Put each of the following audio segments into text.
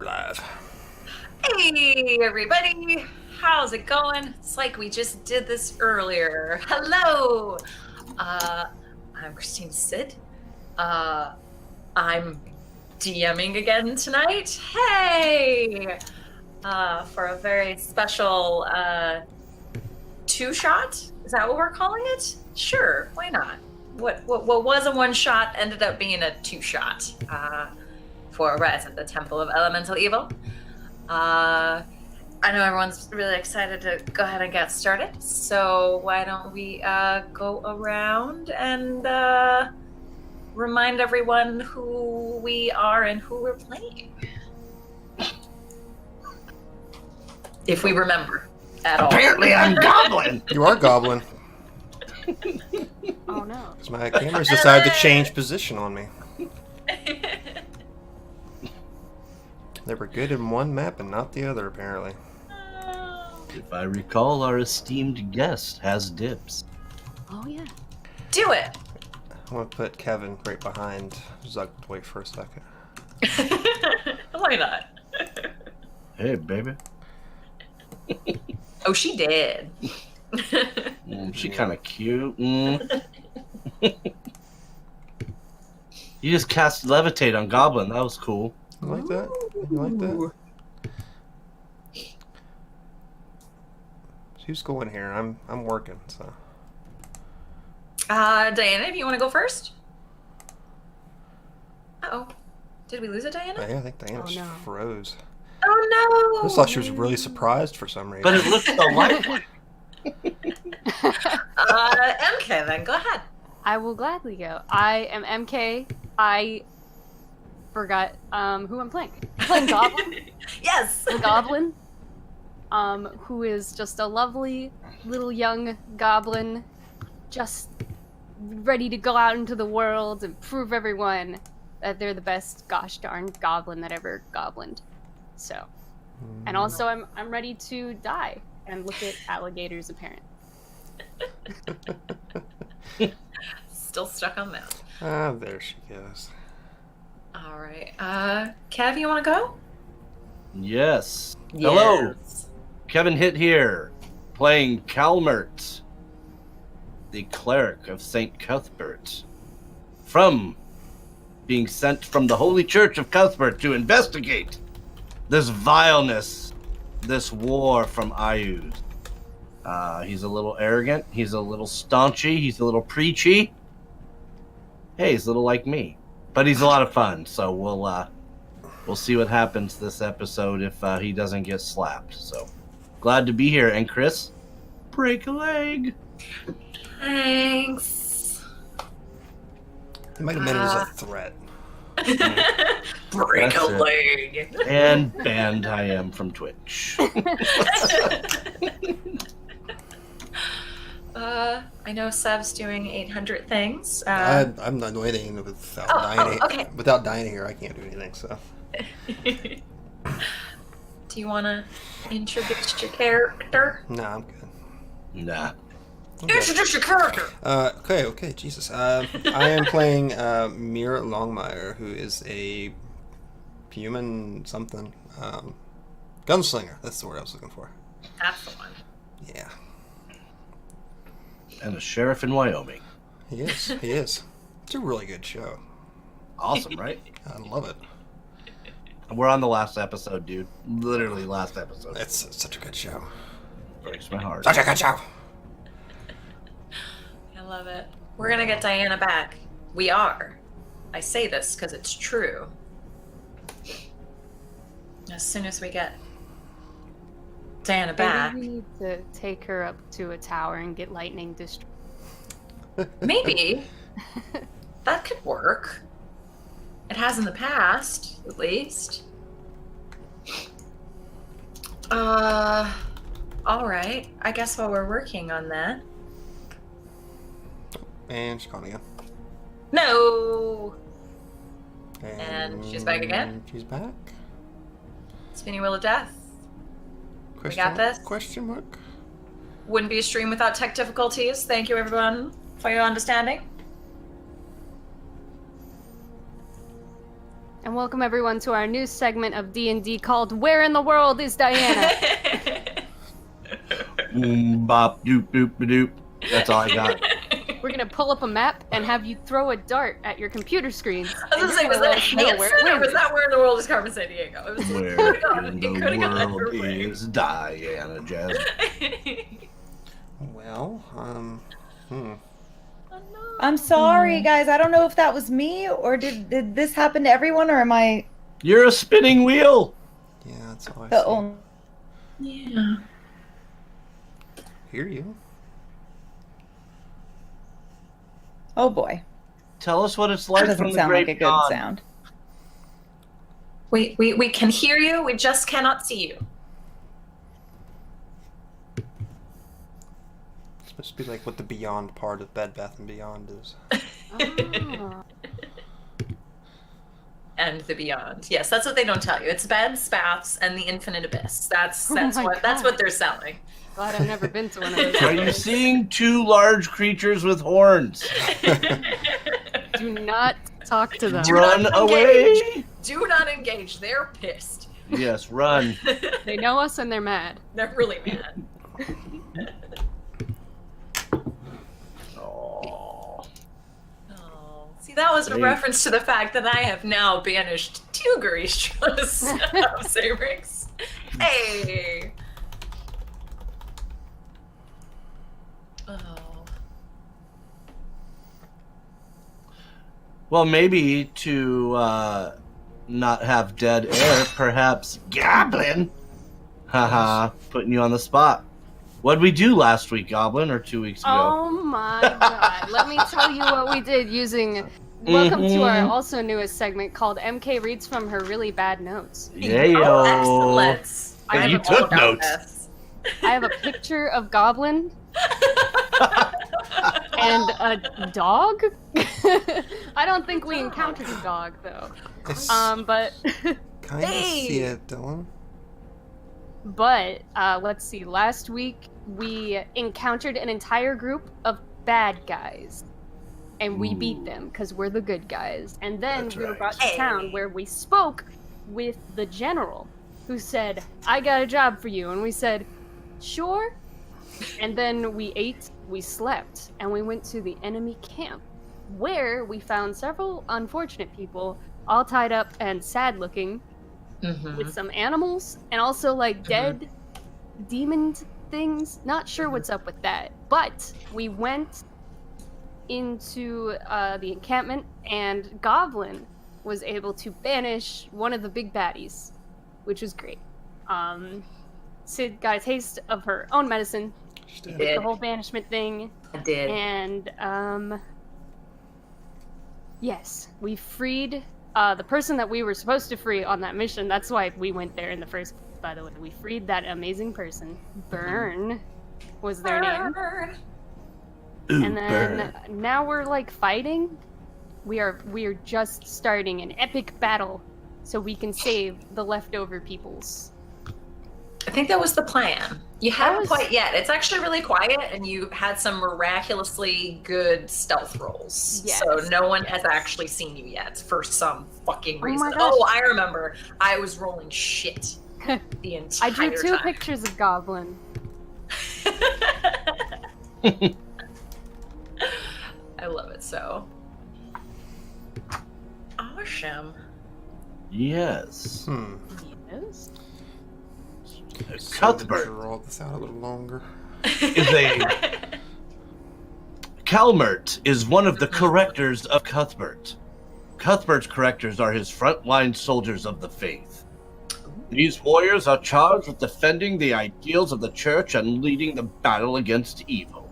Live. Hey everybody, how's it going? It's like we just did this earlier. Hello! I'm Christine Sid. I'm DMing again tonight. Hey! For a very special two-shot? Is that what we're calling it? Sure, why not? What was a one-shot ended up being a two-shot for Rise of the Temple of Elemental Evil. I know everyone's really excited to go ahead and get started, so why don't we go around and remind everyone who we are and who we're playing. If we remember at all. Apparently I'm Goblin! You are Goblin. Oh no. Because my cameras decided to change position on me. They were good in one map and not the other, apparently. If I recall, our esteemed guest has dibs. Oh yeah. Do it! I want to put Kevin right behind Zuck. Wait for a second. Why not? Hey, baby. Oh, she did. She kind of cute. You just cast Levitate on Goblin. That was cool. You like that? You like that? Who's going here? I'm working, so. Diana, if you want to go first? Uh-oh. Did we lose it, Diana? Yeah, I think Diana just no. froze. Oh no! I just thought she was really surprised for some reason. But it looks so lifelike. MK then, go ahead. I will gladly go. I am MK. I forgot who I'm playing. I'm playing Goblin. Yes! A goblin. Who is just a lovely little young goblin, just ready to go out into the world and prove everyone that they're the best gosh darn goblin that ever goblined. So, and also I'm ready to die and look at alligators apparent. Still stuck on that. Ah, there she goes. Alright. Kev, you wanna go? Yes. Hello. Yes. Kevin Hitt here, playing Calmert, the cleric of St. Cuthbert, from being sent from the Holy Church of Cuthbert to investigate this vileness, this war from Ayud. He's a little arrogant, he's a little staunchy, he's a little preachy. Hey, he's a little like me, but he's a lot of fun, so we'll see what happens this episode if he doesn't get slapped, so. Glad to be here. And Chris, break a leg. Thanks. You might have meant it as a threat. Break That's a it. leg. And banned I am from Twitch. I know Sev's doing 800 things. I'm not doing anything without dying. okay. Without dying here, I can't do anything. So. Do you want to introduce your character? No, I'm good. Nah. Introduce your character! Okay, Jesus. I am playing Mira Longmire, who is a human something. Gunslinger, that's the word I was looking for. That's the one. Yeah. And a sheriff in Wyoming. He is. It's a really good show. Awesome, right? I love it. We're on the last episode, dude. Literally last episode. It's such a good show. Breaks my heart. Such a good show. I love it. We're gonna get Diana back. We are. I say this because it's true. As soon as we get Diana back. Maybe we need to take her up to a tower and get lightning destroyed. Maybe. That could work. It has in the past, at least. Alright. I guess while we're working on that. And she's gone again. No! And she's back again? She's back. Spinning Wheel of Death. Question got mark? this. Question mark? Wouldn't be a stream without tech difficulties. Thank you, everyone, for your understanding. And welcome everyone to our new segment of D&D called Where in the World is Diana? Bop, doop, doop, doop. That's all I got. We're gonna pull up a map and have you throw a dart at your computer screens. I was gonna say, was that Hanson or was that Where in the World is Carmen Sandiego? It was Where in the world is Diana Jasmine? Well, I'm sorry, guys. I don't know if that was me or did this happen to everyone, or am I You're a spinning wheel. Yeah, that's how I the see. only? Yeah. Hear you. Oh boy, Tell us what it's that like doesn't from the sound like great a good beyond. sound. We can hear you, we just cannot see you. It's supposed to be like what the beyond part of Bed Bath & Beyond is. Oh. And the beyond. Yes, that's what they don't tell you. It's beds, baths, and the infinite abyss. That's Oh my that's God. what they're selling. Glad I've never been to one of those. Are you seeing two large creatures with horns? Do not talk to them. Run not away! engage. Do not engage. They're pissed. Yes, run. They know us and they're mad. They're really mad. Oh. Oh. See, that was a Hey. reference to the fact that I have now banished 2 Garishas of Sabrix. Hey! Oh. Well, maybe to not have dead air, perhaps Goblin. Haha, putting you on the spot. What'd we do last week, Goblin, or 2 weeks ago? Oh my god. Let me tell you what we did using. Welcome to our also newest segment called MK Reads from Her Really Bad Notes. Yeah, Oh, excellent. Yeah, I'm you all took about notes. this. I have a picture of Goblin and a dog. I don't think we encountered a dog though. But Kind of Hey! see it, Dylan. let's see. Last week we encountered an entire group of bad guys, and we beat them because we're the good guys. And then That's we were right. brought to Hey. town where we spoke with the general, who said, "I got a job for you," and we said, "Sure." And then we ate, we slept, and we went to the enemy camp, where we found several unfortunate people, all tied up and sad looking, with some animals, and also like dead demon things. Not sure what's up with that. But we went into the encampment, and Goblin was able to banish one of the big baddies, which was great. Sid got a taste of her own medicine, She Did. did. the whole banishment thing, I did. and yes, we freed the person that we were supposed to free on that mission. That's why we went there in the first place, by the way. We freed that amazing person. Burn was their name. Burn. Ooh, And then burn. now we're like fighting. We are just starting an epic battle so we can save the leftover peoples. I think that was the plan. You haven't was- quite yet. It's actually really quiet, and you had some miraculously good stealth rolls. Yes. So no one has actually seen you yet for some fucking Oh my reason. gosh. Oh, I remember. I was rolling shit the entire I drew 2 time. pictures of Goblin. I love it so. Awesome. Yes. Yes. Cuthbert Draw this out a little longer. is a Calmert is one of the correctors of Cuthbert. Cuthbert's correctors are his frontline soldiers of the faith. These warriors are charged with defending the ideals of the church and leading the battle against evil.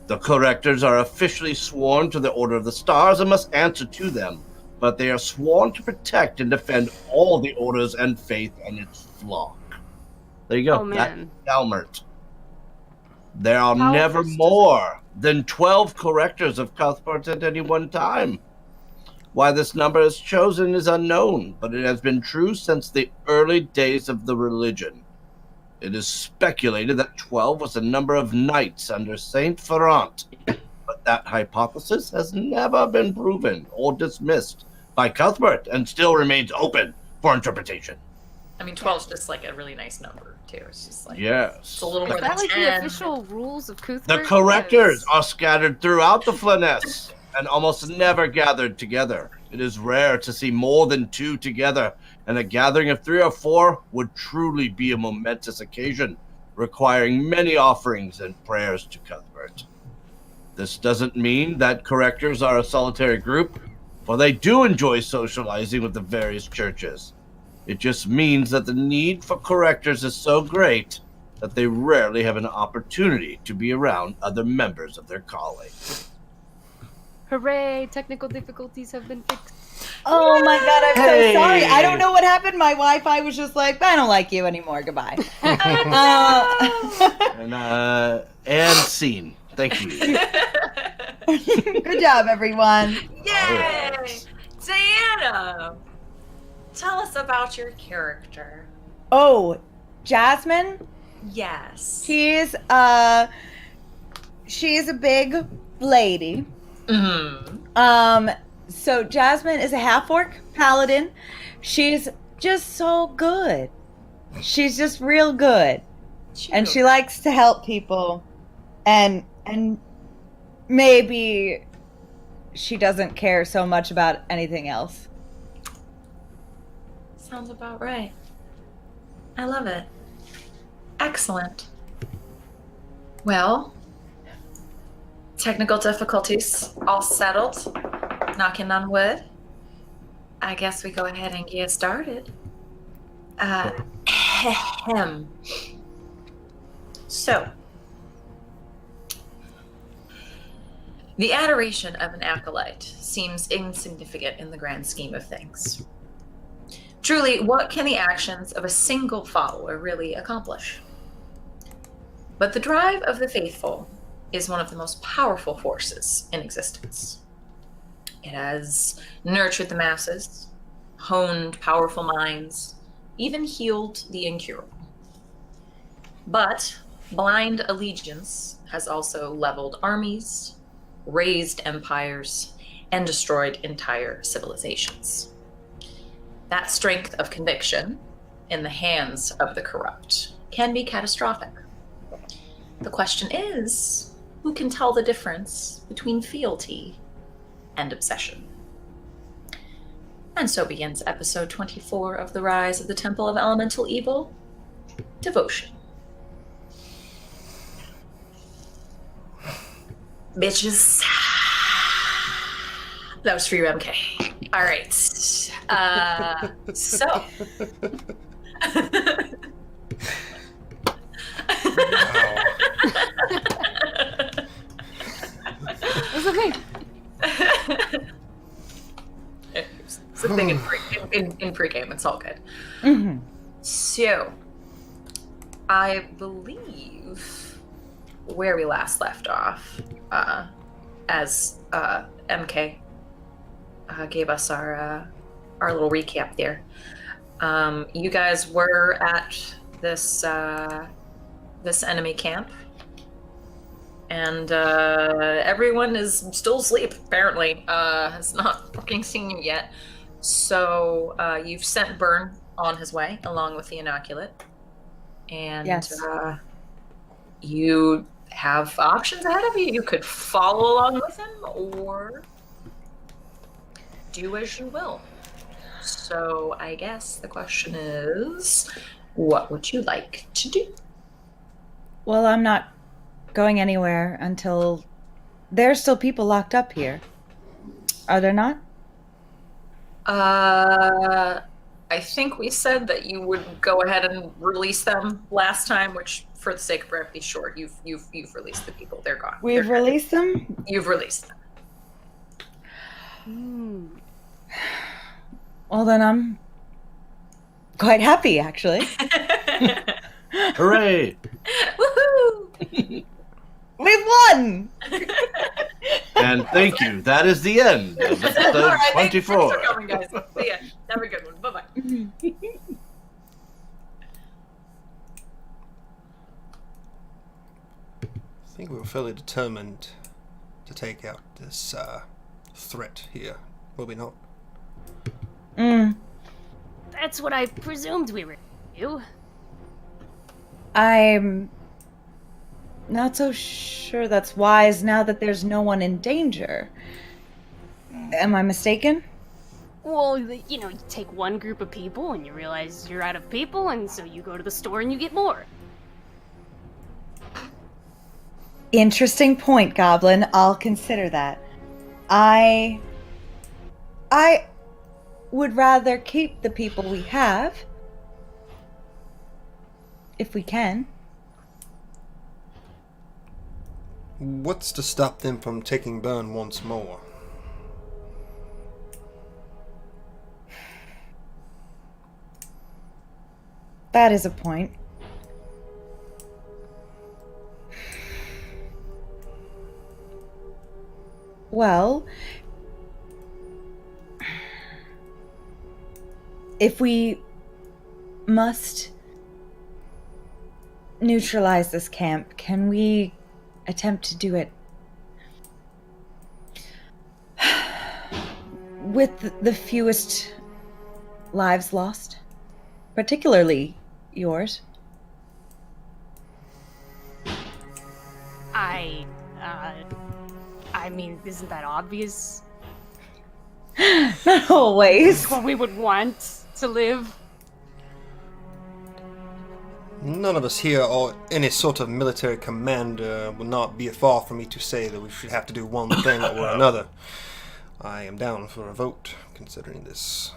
The correctors are officially sworn to the Order of the Stars and must answer to them, but they are sworn to protect and defend all the orders and faith and its flock. There you go. Oh man. That's Calmert. There are How never does- more than 12 correctors of Cuthbert at any one time. Why this number is chosen is unknown, but it has been true since the early days of the religion. It is speculated that 12 was the number of knights under Saint Ferrant, but that hypothesis has never been proven or dismissed by Cuthbert and still remains open for interpretation. I mean, 12 is just like a really nice number, too. It's just like, Yes. it's a little Is more that than like 10. the official rules of Cuthbert? The correctors are scattered throughout the Flanness and almost never gathered together. It is rare to see more than 2 together, and a gathering of 3 or 4 would truly be a momentous occasion, requiring many offerings and prayers to Cuthbert. This doesn't mean that correctors are a solitary group, for they do enjoy socializing with the various churches. It just means that the need for correctors is so great that they rarely have an opportunity to be around other members of their calling. Hooray! Technical difficulties have been fixed. Oh my god, I'm Hey. so sorry. I don't know what happened. My Wi-Fi was just like, I don't like you anymore. Goodbye. And scene. Thank you. Good job, everyone. Yay! Diana! Tell us about your character. Oh, Jasmine? Yes. She's a big lady. Mm. So Jasmine is a half-orc paladin. She's just so good. She's just real good. And she likes to help people. And maybe she doesn't care so much about anything else. Sounds about right. I love it. Excellent. Well, technical difficulties all settled. Knocking on wood. I guess we go ahead and get started. So, the adoration of an acolyte seems insignificant in the grand scheme of things. Truly, what can the actions of a single follower really accomplish? But the drive of the faithful is one of the most powerful forces in existence. It has nurtured the masses, honed powerful minds, even healed the incurable. But blind allegiance has also leveled armies, razed empires, and destroyed entire civilizations. That strength of conviction in the hands of the corrupt can be catastrophic. The question is, who can tell the difference between fealty and obsession? And so begins episode 24 of The Rise of the Temple of Elemental Evil, Devotion. Bitches. That was for you, MK. All right. So. It's okay. It's a thing in pre-game. It's all good. Mm-hmm. So, I believe where we last left off, as MK gave us our little recap there. You guys were at this enemy camp, and everyone is still asleep. Apparently, has not fucking seen you yet. So you've sent Burn on his way along with the inoculate, and yes. You have options ahead of you. You could follow along with him, or do as you will. So I guess the question is, what would you like to do? Well, I'm not going anywhere until there's still people locked up here. Are there not? I think we said that you would go ahead and release them last time, which, for the sake of brevity, short, you've released the people. They're gone. We've released them? You've released them. Well, then I'm quite happy, actually. Hooray! Woohoo! We've won! And thank you. That is the end of episode All right, 24. Thanks for coming, guys. See ya. Have a good one. Bye-bye. I think we were fairly determined to take out this threat here, were we not? That's what I presumed we were you. I'm not so sure that's wise now that there's no one in danger. Am I mistaken? Well, you know, you take one group of people and you realize you're out of people, and so you go to the store and you get more. Interesting point, Goblin. I'll consider that. I would rather keep the people we have. If we can. What's to stop them from taking Burn once more? That is a point. Well, if we must neutralize this camp, can we attempt to do it with the fewest lives lost? Particularly yours. I mean, isn't that obvious? Not always. What we would want to live? None of us here are any sort of military commander. Will not be far for me to say that we should have to do one thing or another. I am down for a vote, considering this.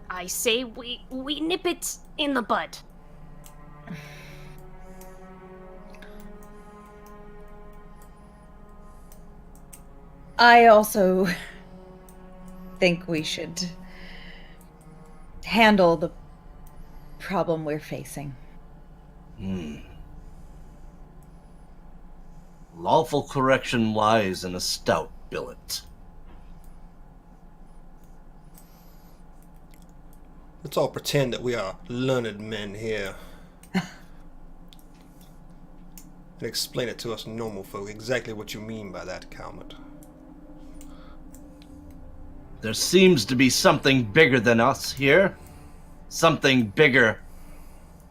I say we nip it in the bud. I also think we should handle the problem we're facing. Lawful correction lies in a stout billet. Let's all pretend that we are learned men here. And explain it to us normal folk exactly what you mean by that, Calmet. There seems to be something bigger than us here. Something bigger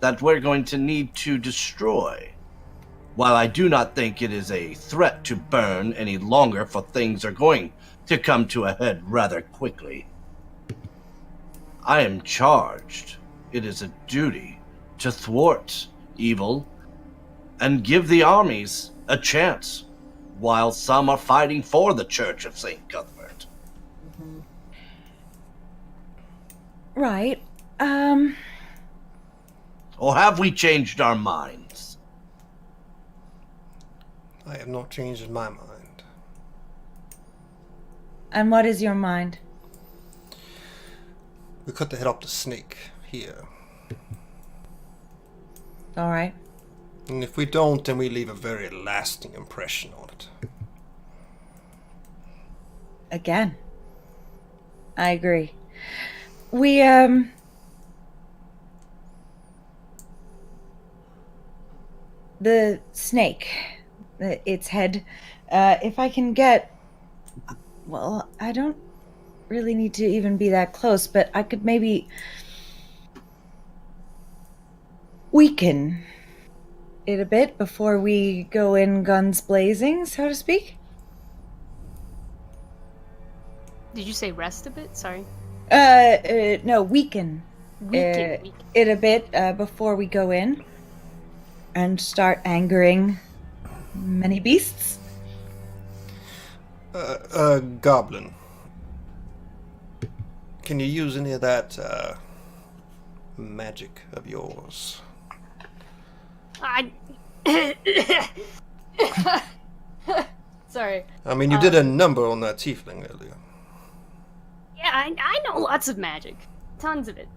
that we're going to need to destroy. While I do not think it is a threat to Burn any longer, for things are going to come to a head rather quickly, I am charged. It is a duty to thwart evil and give the armies a chance, while some are fighting for the Church of St. Cuthbert. Right. Or have we changed our minds? I have not changed my mind. And what is your mind? We cut the head off the snake here. All right. And if we don't, then we leave a very lasting impression on it. Again. I agree. We, the snake, its head, if I can get, well, I don't really need to even be that close, but I could maybe weaken it a bit before we go in guns blazing, so to speak. Did you say rest a bit? Sorry. No, weaken. Weaken. It a bit before we go in and start angering many beasts. Goblin. Can you use any of that magic of yours? Sorry. I mean, you did a number on that tiefling earlier. Yeah, I know lots of magic. Tons of it.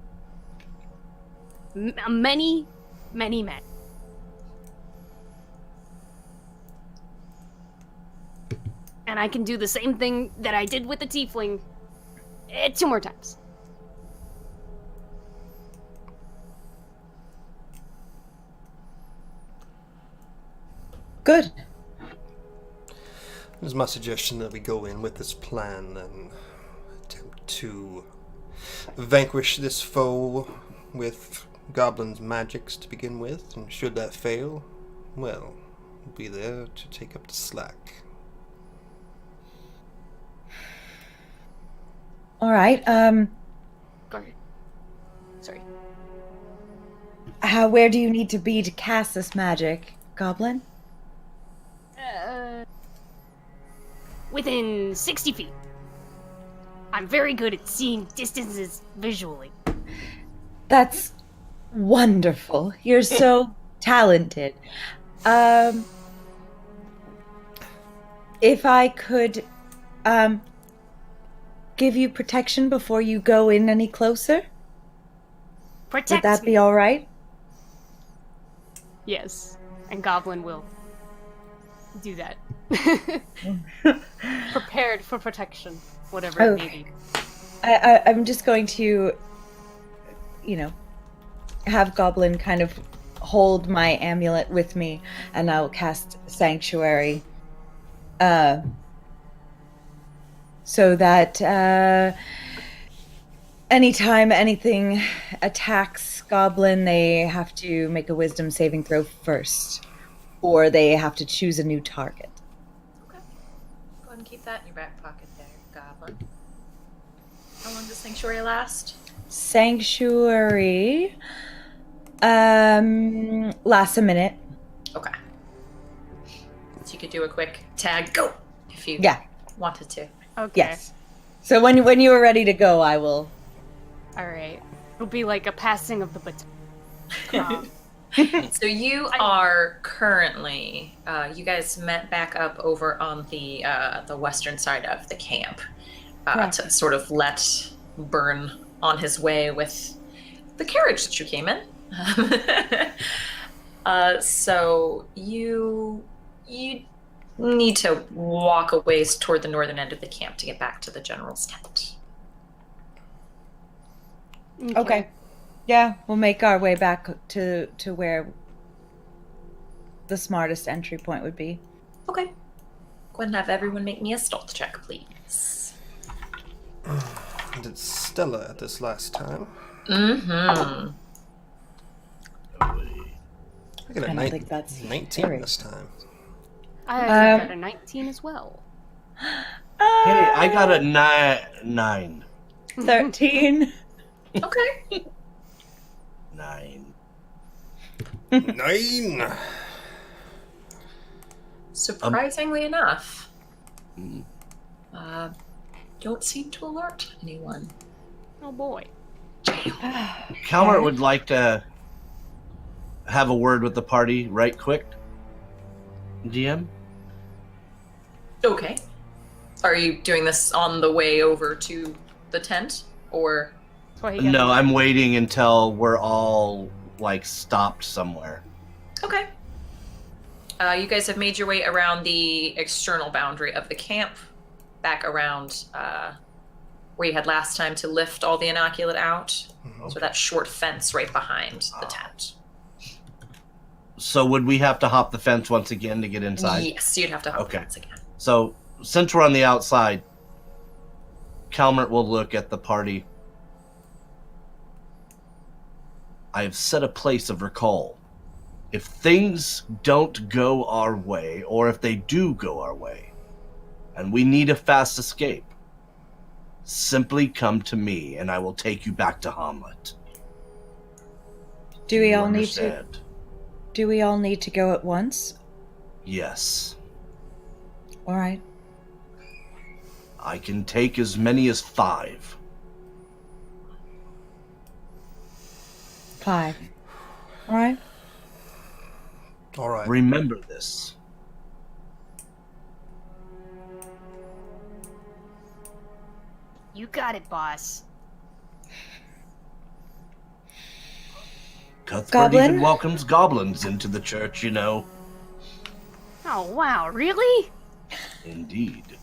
Many magic. And I can do the same thing that I did with the tiefling 2 more times. Good. It's my suggestion that we go in with this plan and attempt to vanquish this foe with goblins' magics to begin with, and should that fail, well, we'll be there to take up the slack. All right. Go ahead. Sorry. Where do you need to be to cast this magic, Goblin? Within 60 feet. I'm very good at seeing distances visually. That's wonderful. You're so talented. If I could, give you protection before you go in any closer, Protect would that me. be all right? Yes, and Goblin will do that. Prepared for protection, whatever it may Okay. be. I'm just going to, have Goblin kind of hold my amulet with me, and I'll cast Sanctuary, so that anytime anything attacks Goblin, they have to make a Wisdom saving throw first, or they have to choose a new target. Okay. Go ahead and keep that in your back pocket there, Goblin. How long does Sanctuary last? Sanctuary lasts a minute. Okay. So you could do a quick tag, go, if you Yeah. wanted to. Okay. Yes. So when you are ready to go, I will. All right. It'll be like a passing of the baton. So you are currently, you guys met back up over on the western side of the camp Correct. to sort of let Burn on his way with the carriage that you came in. So you need to walk a ways toward the northern end of the camp to get back to the general's tent. Okay. Yeah, we'll make our way back to where the smartest entry point would be. Okay. Go ahead and have everyone make me a stealth check, please. Did Stella at this last time? Mm-hmm. I got a I don't think that's 19 very- this time. I got a 19 as well. Hey, I got a 9. 13. Okay. 9. 9! Surprisingly enough, Mm. don't seem to alert anyone. Oh boy. Calmart would like to have a word with the party right quick. GM? Okay. Are you doing this on the way over to the tent, or? That's why he got No, the- I'm waiting until we're all, like, stopped somewhere. Okay. You guys have made your way around the external boundary of the camp, back around where you had last time to lift all the inoculate out. So that short fence right behind the tent. So would we have to hop the fence once again to get inside? Yes, you'd have to hop Okay. the fence again. So, since we're on the outside, Calmart will look at the party. I have set a place of recall. If things don't go our way, or if they do go our way, and we need a fast escape, simply come to me and I will take you back to Hamlet. Do we You all need to? understand? Do we all need to go at once? Yes. All right. I can take as many as 5. 5. All right. All right. Remember this. You got it, boss. Cuthbert Goblin? even welcomes goblins into the church, you know. Oh wow, really? Indeed.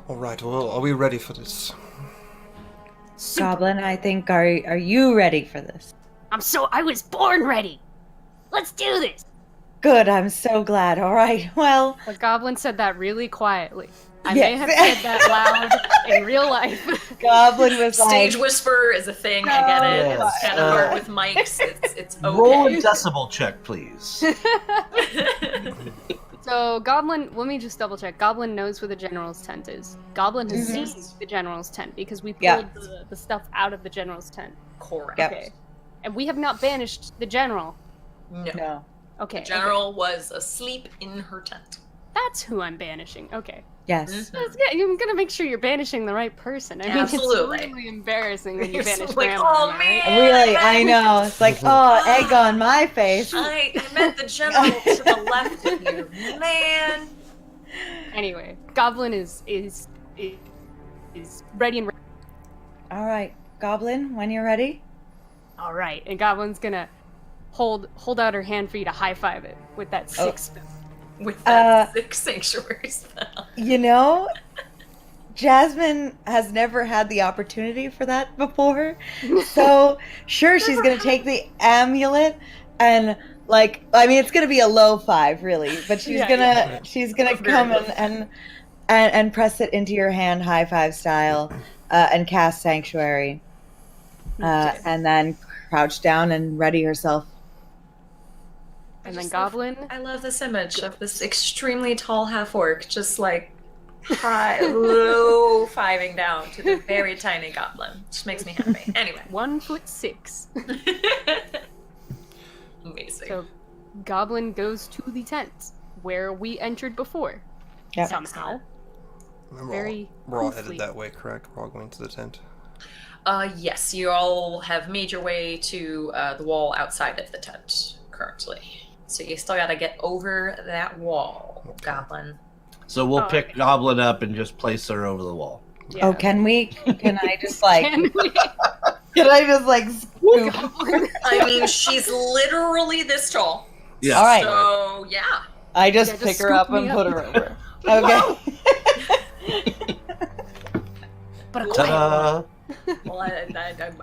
All right. Well, are we ready for this? Super. Goblin, I think are you ready for this? I was born ready. Let's do this. Good, I'm so glad. All right, well, The goblin said that really quietly. I Yes. may have said that loud in real life. Goblin was Stage like, whisper is a thing. I get it. Yes, It's kind of hard with mics. It's Roll a okay. decibel check, please. So, Goblin, let me just double check. Goblin knows where the general's tent is. Goblin has Mhm. seen the general's tent because we pulled Yeah. the stuff out of the general's tent. Correct. Yep. Okay. And we have not banished the general. No. no. Okay. The general was asleep in her tent. okay. That's who I'm banishing. Okay. Yes. Mhm. Yeah, I'm gonna make sure you're banishing the right person. I mean, Absolutely. it's really embarrassing when you You're banish like, grandma. oh right? man, Really, I know. It's like, oh, egg on my face. I meant the general to the left of you, man. Anyway, Goblin is ready and ready. All right, Goblin, when you're ready. All right, and Goblin's gonna hold out her hand for you to high five it with that Oh. 6 spell. With that 6 sanctuary spell. You know, Jasmine has never had the opportunity for that before. So, sure, she's going to take the amulet and like I mean it's going to be a low 5 really, but she's Yeah, going to yeah. she's going to Very come low. and press it into your hand high 5 style and cast sanctuary. And then crouch down and ready herself. And then just Goblin. I love this image of this extremely tall half orc just like high, low fiving down to the very tiny goblin. Just makes me happy. Anyway. 1'6". Amazing. So, Goblin goes to the tent where we entered before. Yep. Somehow. Remember, Very we're all proofly. headed that way, correct? We're all going to the tent. Yes, you all have made your way to the wall outside of the tent currently. So you still gotta get over that wall, Goblin. So we'll Oh, pick okay. Goblin up and just place her over the wall. Yeah. Oh, can I just like Can we- can I just like scoop? Goblin- I mean, she's literally this tall. Yeah. All right. So, yeah. I just Yeah, just pick her scoop up and me put up. her over. Okay. but a quiet one. Ta-da! Well,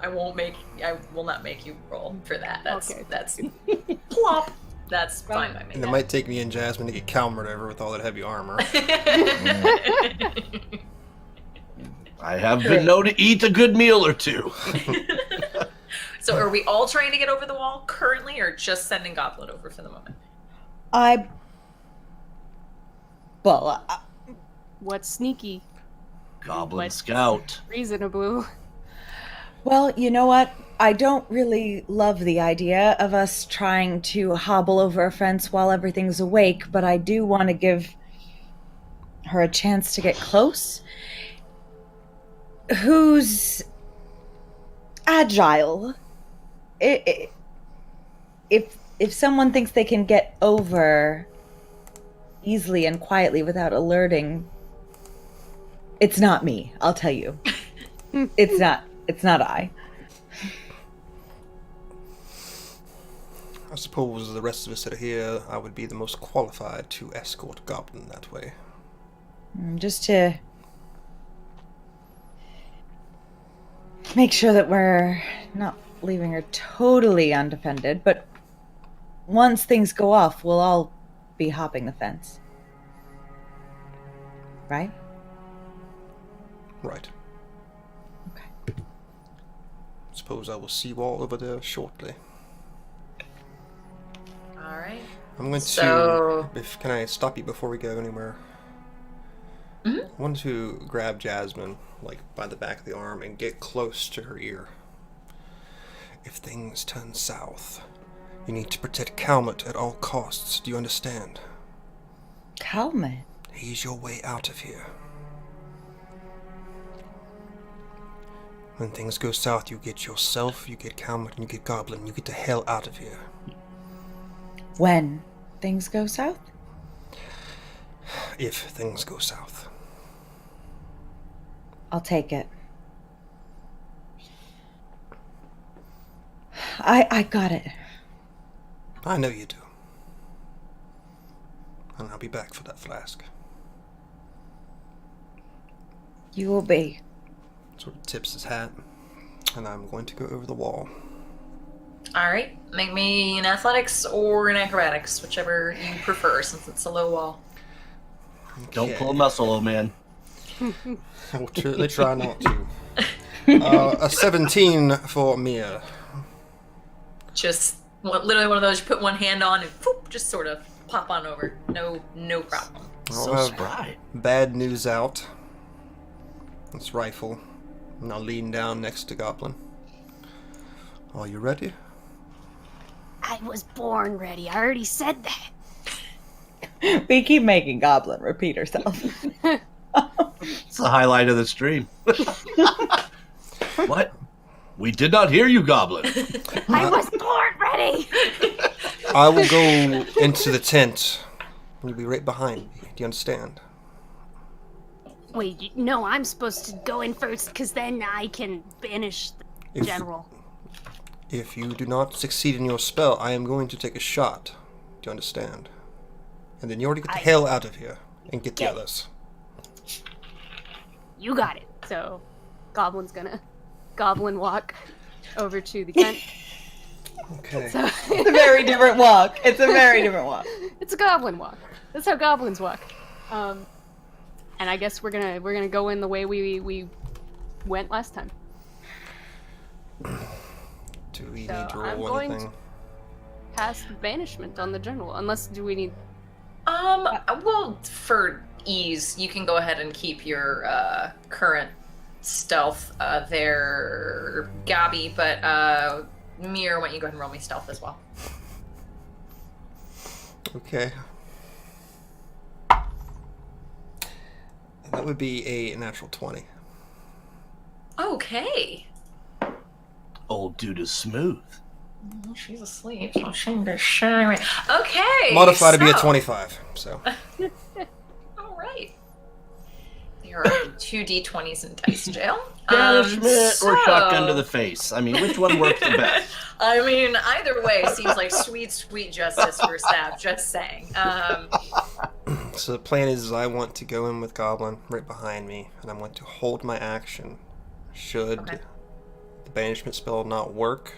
I won't make. I will not make you roll for that. That's Okay. that's plop. That's fine by And it might take me and Jasmine to get Calmered over with all that heavy armor. me. I have been known to eat a good meal or two. So, are we all trying to get over the wall currently, or just sending Goblin over for the moment? What's sneaky? Goblin What? Scout. Reasonable. Well, you know what? I don't really love the idea of us trying to hobble over a fence while everything's awake, but I do want to give her a chance to get close. Who's agile? If someone thinks they can get over easily and quietly without alerting, it's not me, I'll tell you. It's not I. I suppose the rest of us that are here, I would be the most qualified to escort Goblin that way. Just to make sure that we're not leaving her totally undefended, but once things go off, we'll all be hopping the fence. Right? Right. Okay. Suppose I will see you all over there shortly. All right. I'm going So- to... Can I stop you before we go anywhere? Mhm. I want to grab Jasmine, like, by the back of the arm and get close to her ear. If things turn south, you need to protect Calmet at all costs. Do you understand? Calmet. He's your way out of here. When things go south, you get yourself, you get Calmet, and you get Goblin. You get the hell out of here. When things go south? If things go south. I'll take it. I got it. I know you do. And I'll be back for that flask. You will be. Sort of tips his hat, and I'm going to go over the wall. All right. Make me an athletics or an acrobatics, whichever you prefer, since it's a low wall. Don't pull a muscle, old man. I will certainly try not to. A 17 for Mia. Just literally one of those you put one hand on and whoop, just sort of pop on over. No problem. So I'll have spry. bad news out. This rifle. And I'll lean down next to Goblin. Are you ready? I was born ready. I already said that. We keep making Goblin repeat herself. It's the highlight of the stream. What? We did not hear you, Goblin. I was born ready. I will go into the tent. You'll be right behind me. Do you understand? Wait, no, I'm supposed to go in first, because then I can banish the general. If you do not succeed in your spell, I am going to take a shot. Do you understand? And then you already get the hell out of here and get the others. You got it. So, Goblin's gonna goblin walk over to the tent. Okay. So, It's a very different walk. It's a very different walk. it's a goblin walk. That's how goblins walk. And I guess we're gonna go in the way we went last time. Do we So need to I'm roll going anything? Cast banishment on the general, unless do we need? Well, for ease, you can go ahead and keep your current stealth there, Gabby, but Mir, why don't you go ahead and roll me stealth as well? Okay. That would be a natural 20. Okay. Old dude is smooth. Well, she's asleep, so she can be sharing. Okay. Modified to be a so- 25, so. All right. There are 2 d20s in dice jail. Banishment or so- shotgun to the face. I mean, which one works the best? I mean, either way seems like sweet, sweet justice for Stab. Just saying. So the plan is I want to go in with Goblin right behind me, and I want to hold my action. Should Okay. the banishment spell not work,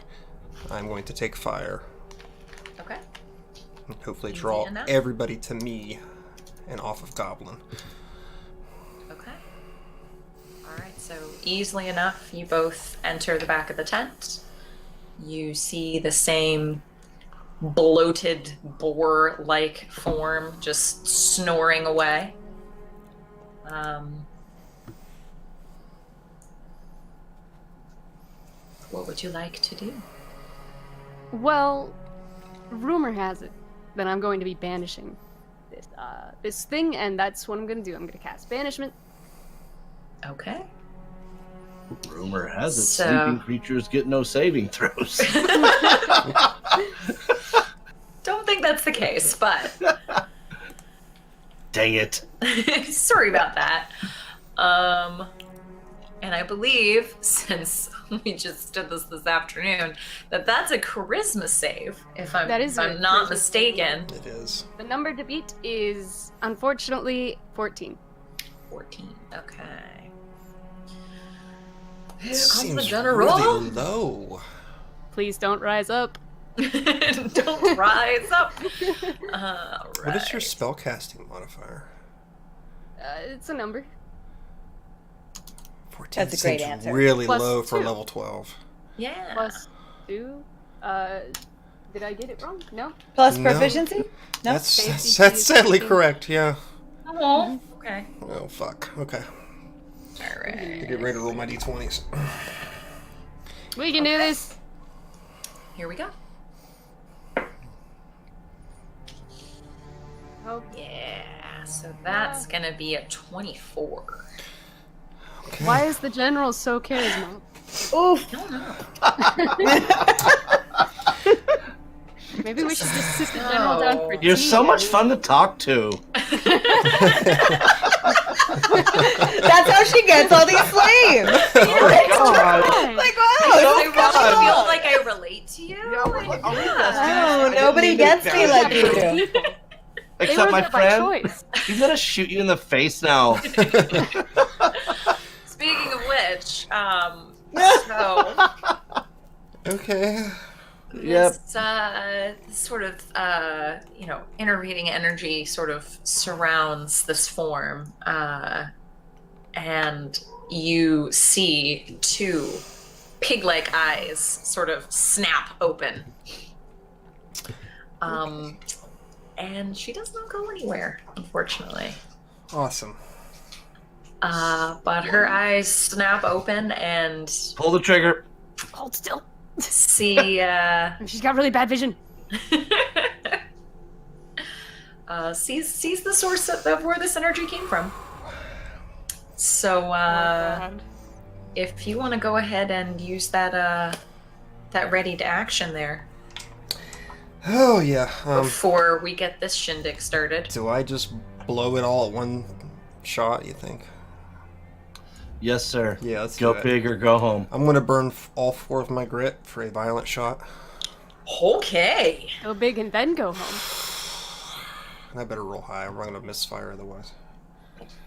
I'm going to take fire. Okay. And hopefully Easy draw enough. everybody to me and off of Goblin. Okay. All right. So easily enough, you both enter the back of the tent. You see the same bloated boar-like form just snoring away. What would you like to do? Well, rumor has it that I'm going to be banishing this thing, and that's what I'm gonna do. I'm gonna cast banishment. Okay. Rumor has it, So- sleeping creatures get no saving throws. Don't think that's the case, but Dang it. sorry about that. And I believe, since we just did this afternoon, that's a charisma save, if I'm, That is if a I'm not charisma mistaken. It is. The number to beat is unfortunately 14. 14. Okay. It Here comes seems the general. really low. Please don't rise up. Don't rise up. All What is your right. spellcasting modifier? It's a number. 14 That's a great seems answer. really Plus low for 2. level 12. Yeah. Plus 2. Did I get it wrong? No? Plus No. proficiency? No? That's Safety that's is sadly 15. correct, yeah. Oh, okay. Oh, fuck. Okay. All right. Get ready to roll my d20s. We can do this. Here we go. Oh, Yeah. So that's gonna be a 24. Okay. why is the general so charismatic? Oof. No, no. Maybe we should just sit the general down for tea. You're so much fun to talk to. That's how she gets all these slaves. Oh my god. Like, I wow. really this is cool. feel like I relate to you. Oh, nobody gets me like you do. They Except were my there by friend. choice. He's gonna shoot you in the face now. Speaking of which, so Okay. Yep. This sort of, intervening energy sort of surrounds this form, and you see two pig-like eyes sort of snap open. And she does not go anywhere, unfortunately. Awesome. But her eyes snap open and Pull the trigger. Hold still. see She's got really bad vision. sees the source of where this energy came from. So God. if you want to go ahead and use that ready to action there Oh yeah. before we get this shindig started. Do I just blow it all at one shot? You think? Yes, sir. Yeah, let's Go do it. big or go home. I'm gonna burn all 4 of my grit for a violent shot. Okay. Go big and then go home. And I better roll high. I'm gonna misfire otherwise.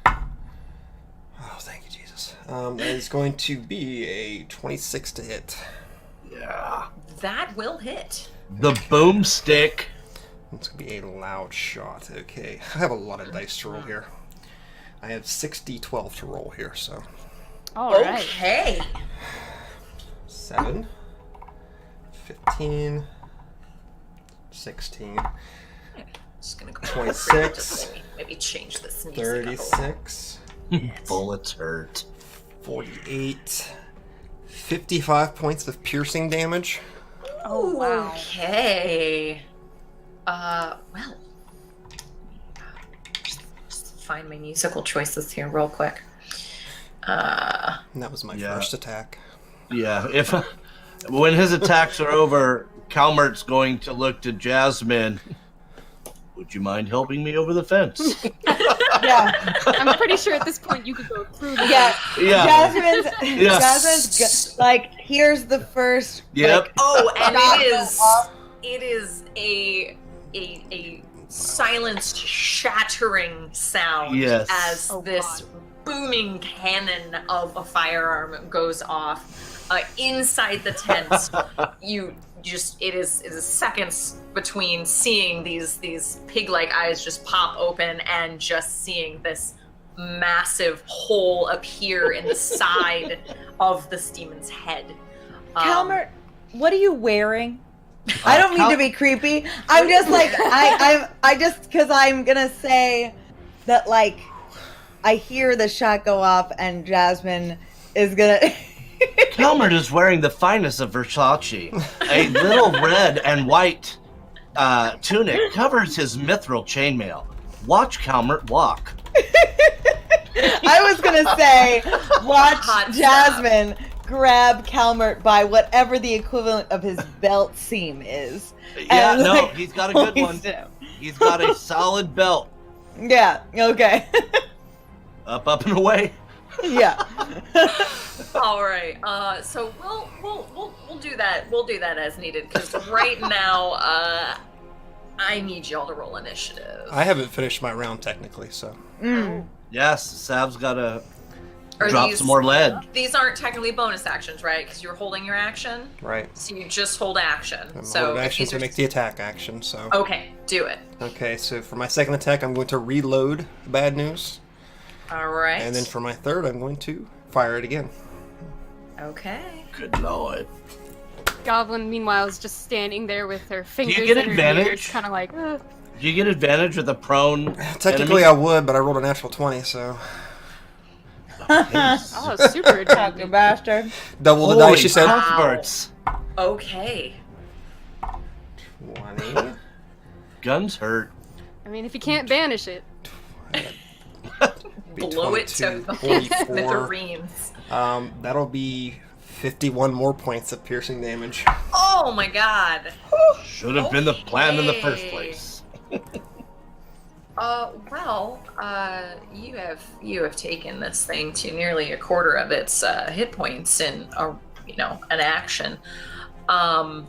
Oh, thank you, Jesus. That is going to be a 26 to hit. Yeah. That will hit. The boomstick. It's gonna be a loud shot. Okay, I have a lot of dice to roll here. I have 6d12 to roll here, so All right. Okay. 7, 15, 16, Just gonna go 26, maybe change this music up a little. 36, Bullets hurt. 48, 55 points of piercing damage. Oh, wow. Okay. Well. Just find my musical choices here real quick. And that was my Yeah. first attack. Yeah, if when his attacks are over, Calmert's going to look to Jasmine. Would you mind helping me over the fence? Yeah. I'm pretty sure at this point you could go through the Yeah. Yeah. Jasmine's like, here's the first. Yep. Like, Oh, and shot it go is off. it is a silenced, shattering sound Yes. as Oh, this God. booming cannon of a firearm goes off. Inside the tent, it is seconds between seeing these pig-like eyes just pop open and just seeing this massive hole appear in the side of this demon's head. Calmer, what are you wearing? I don't mean to be creepy. I'm just like I just because I'm gonna say that like I hear the shot go off and Jasmine is gonna. Calmert is wearing the finest of Versace. A little red and white tunic covers his mithril chainmail. Watch Calmert walk. I was gonna say, watch Hot Jasmine grab Calmert by whatever the equivalent of his belt seam is. Yeah, And, no, like, he's got a good one. points him. He's got a solid belt. Yeah. Okay. Up and away. Yeah. All right. So we'll do that. We'll do that as needed because right now, I need y'all to roll initiative. I haven't finished my round technically, so Mm. Yes, Sav's got to Are drop these- some more lead. These aren't technically bonus actions, right? Because you're holding your action, right. so you just hold action. I'm So holding if action these to are- make the attack action. So Okay, do it. okay, so for my second attack, I'm going to reload the bad news, All right. and then for my third, I'm going to fire it again. Okay. Good lord. Goblin, meanwhile, is just standing there with her fingers get in her advantage? ears, kind of like, ugh. Do you get advantage with a prone? Technically, enemy? I would, but I rolled a natural 20, so Oh, super Fucking advantage. bastard. double the Holy dice. She said Cuthberts. Okay. 20. Guns hurt. I mean, if you can't banish it. Be Blow it to 22, 44. smithereens. That'll be 51 more points of piercing damage. Oh my god. Should have been the plan in the first Okay. place. You have taken this thing to nearly a quarter of its hit points in an action. I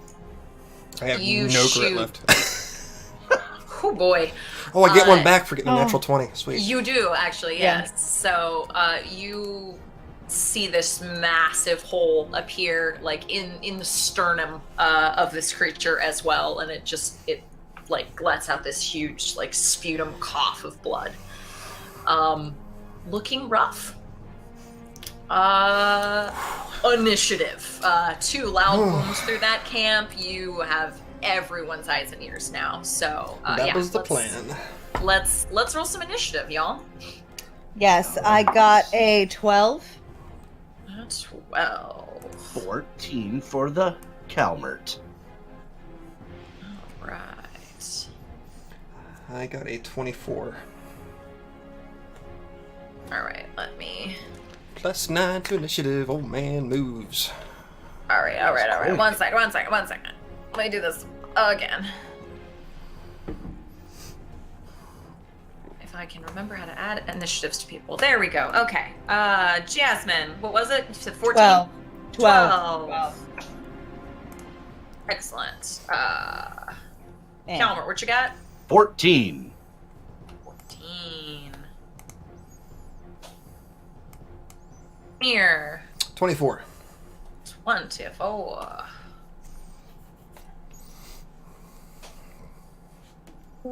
have You no shoot. grit left. Oh boy. Oh, I get one Uh, back for getting a natural 20. Sweet. You do actually, Yeah. yes. So you see this massive hole appear, like in the sternum of this creature as well, and it like lets out this huge like sputum cough of blood. Looking rough. Initiative. 2 loud wounds through that camp. You have everyone's eyes and ears now. So that was the plan. Let's roll some initiative, y'all. Yes, I got a 12. 12. 14 for the Calmert. All right. I got a 24. All right. Let me. +9 to initiative. Old man moves. All right. One second. Let me do this again. If I can remember how to add initiatives to people. There we go. Okay. Jasmine, what was it? You said 14? 12. Excellent. Calmer, what you got? 14. 14. Mir. 24. 24.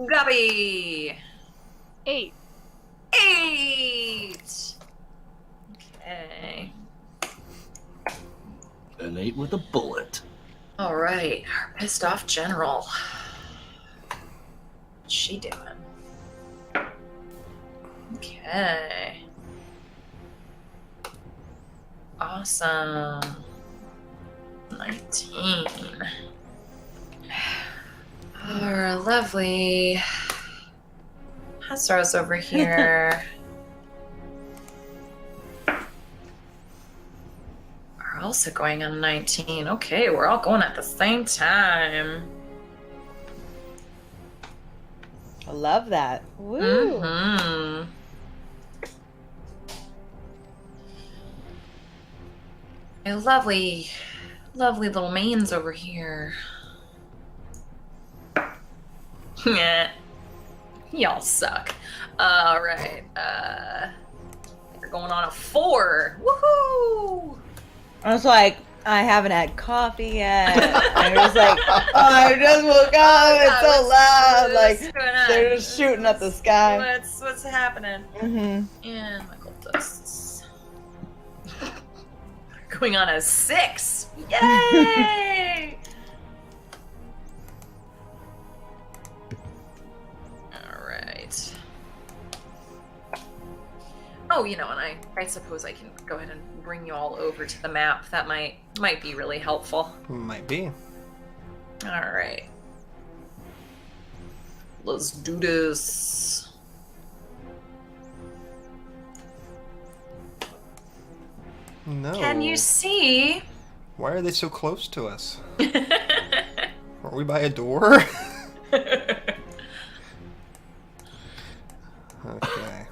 Gubby. 8. 8. Okay. An 8 with a bullet. All right. Our pissed off general. What's she doing? Okay. Awesome. 19. Our lovely Hasros over here are also going on 19. Okay, we're all going at the same time. I love that. Woo. Mm-hmm. A lovely little mains over here. Y'all suck. All right. We're going on a 4. Woohoo! I was like, I haven't had coffee yet. And it was like, oh, I just woke up. It's so loud. Like, they're just shooting at the sky. What's happening? Mm-hmm. And my cultists. Going on a 6. Yay! Alright. Oh, you know, and I suppose I can go ahead and bring you all over to the map. That might be really helpful. Might be. Alright. Let's do this. No. Can you see? Why are they so close to us? Are we by a door? Okay.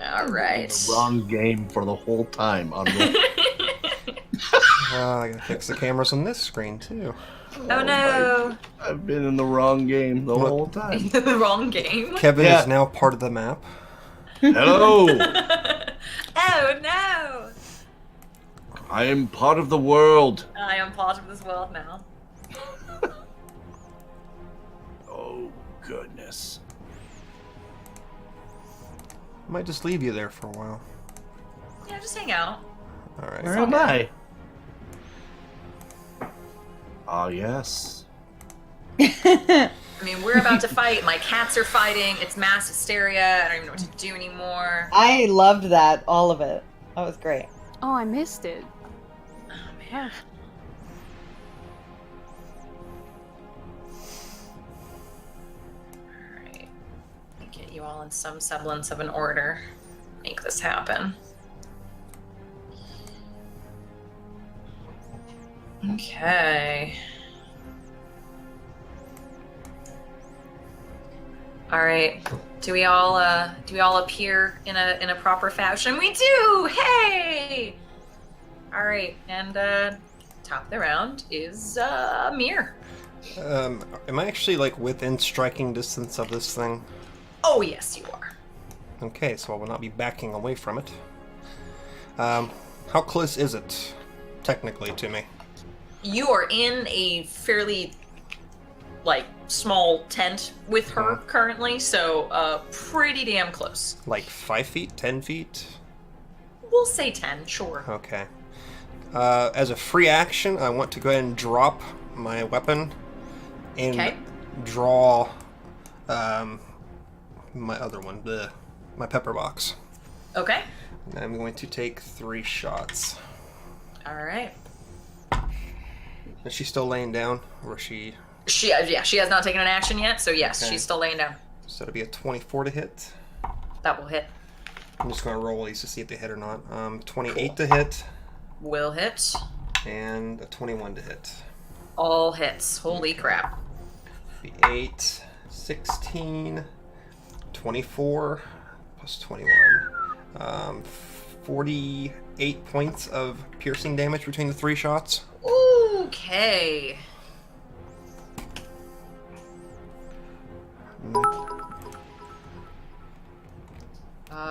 All right. The wrong game for the whole time. On the... I gotta fix the cameras on this screen too. Oh no! I've been in the wrong game the whole time. The wrong game. Kevin is now part of the map. Hello! Oh no! I am part of the world. I am part of this world now. Oh, goodness. I might just leave you there for a while. Yeah, just hang out. Alright. Where am I? Ah, yes. I mean, we're about to fight. My cats are fighting. It's mass hysteria. I don't even know what to do anymore. I loved that, all of it. That was great. Oh, I missed it. Oh man. Alright. Get you all in some semblance of an order. Make this happen. Okay. All right. Do we all appear in a proper fashion? We do. Hey. All right. And top of the round is Mir. Am I actually like within striking distance of this thing? Oh yes, you are. Okay, so I will not be backing away from it. How close is it, technically, to me? You are in a fairly, like, small tent with her currently, so pretty damn close. Like 5 feet? 10 feet? We'll say 10, sure. Okay. As a free action, I want to go ahead and drop my weapon and Okay. draw my other one, my pepper box. Okay. And I'm going to take 3 shots. All right. Is she still laying down, or is she? She has not taken an action yet, so yes, Okay. she's still laying down. So it'll be a 24 to hit. That will hit. I'm just going to roll these to see if they hit or not. 28 to hit, Will hit. and a 21 to hit. All hits. Holy crap. The 8, 16, 24, plus 21. 48 points of piercing damage between the 3 shots. Okay.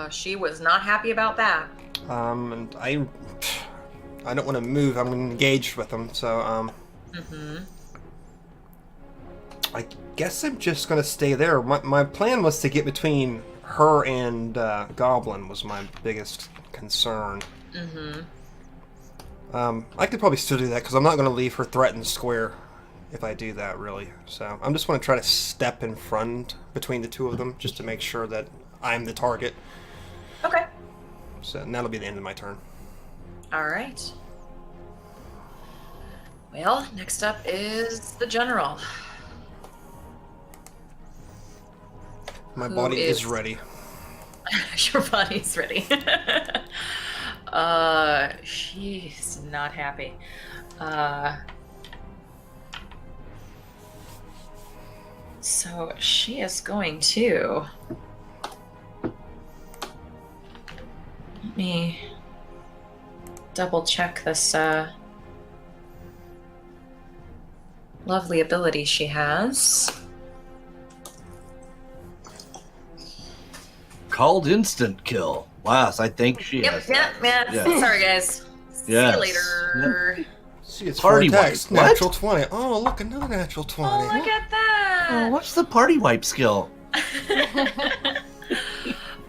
She was not happy about that. And I don't want to move. I'm engaged with them, so I guess I'm just gonna stay there. My plan was to get between her and Goblin was my biggest concern. I could probably still do that because I'm not gonna leave her threatened square if I do that, really. So I'm just gonna try to step in front between the two of them just to make sure that I'm the target. Okay. So and that'll be the end of my turn. All right. Well, next up is the general. My Who body is is- ready. Your body's ready. She's not happy. So she is going to. Let me double check this lovely ability she has. Called instant kill. Wow, I think she has. Yep. Yeah. Sorry, guys. See Yes. you later. See, it's Party for attacks. wipe. What? Natural 20. Oh, look, another natural 20. Oh, look at that. Oh, what's the party wipe skill?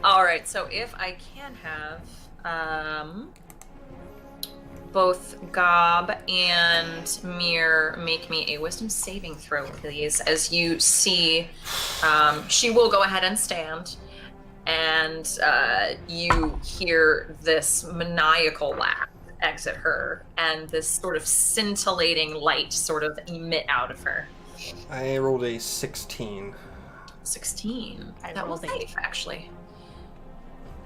All right, so if I can have both Gob and Mir make me a wisdom saving throw, please. As you see, she will go ahead and stand, and you hear this maniacal laugh exit her, and this sort of scintillating light sort of emit out of her. I rolled a 16. 16. I That was rolled a- safe, actually.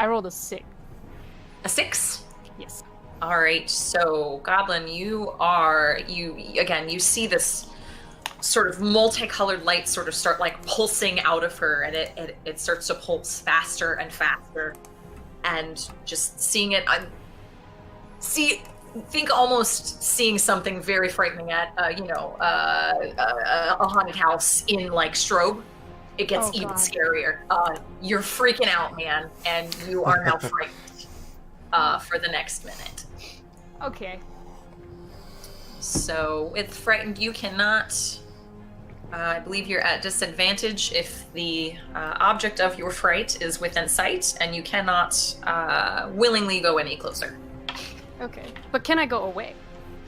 I rolled a 6. A 6? Yes. All right, so Goblin, you see this sort of multicolored light sort of start like pulsing out of her, and it starts to pulse faster and faster, and just seeing it, think almost seeing something very frightening at a haunted house in like strobe. It gets Oh, even God. scarier. You're freaking out, man, and you are now frightened for the next minute. Okay. So with frightened, you cannot. I believe you're at disadvantage if the object of your fright is within sight, and you cannot willingly go any closer. Okay. But can I go away?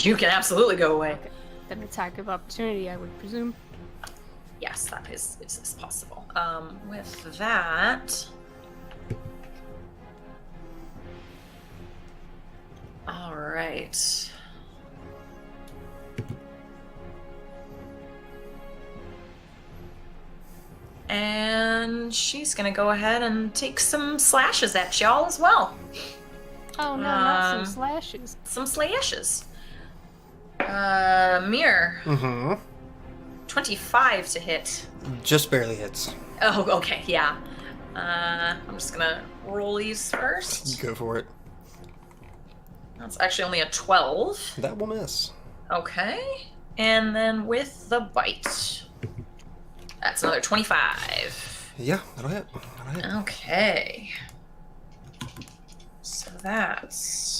You can absolutely go away. Okay. Then attack of opportunity, I would presume. Yes, that is possible. With that, all right. And she's gonna go ahead and take some slashes at y'all as well. Oh no, not some Um, slashes. Some slashes. Mir, 25 to hit. Just barely hits. Oh, okay, yeah. I'm just gonna roll these first. Go for it. That's actually only a 12. That will miss. Okay. And then with the bite. That's another 25. Yeah, that'll hit. That'll hit. Okay. So that's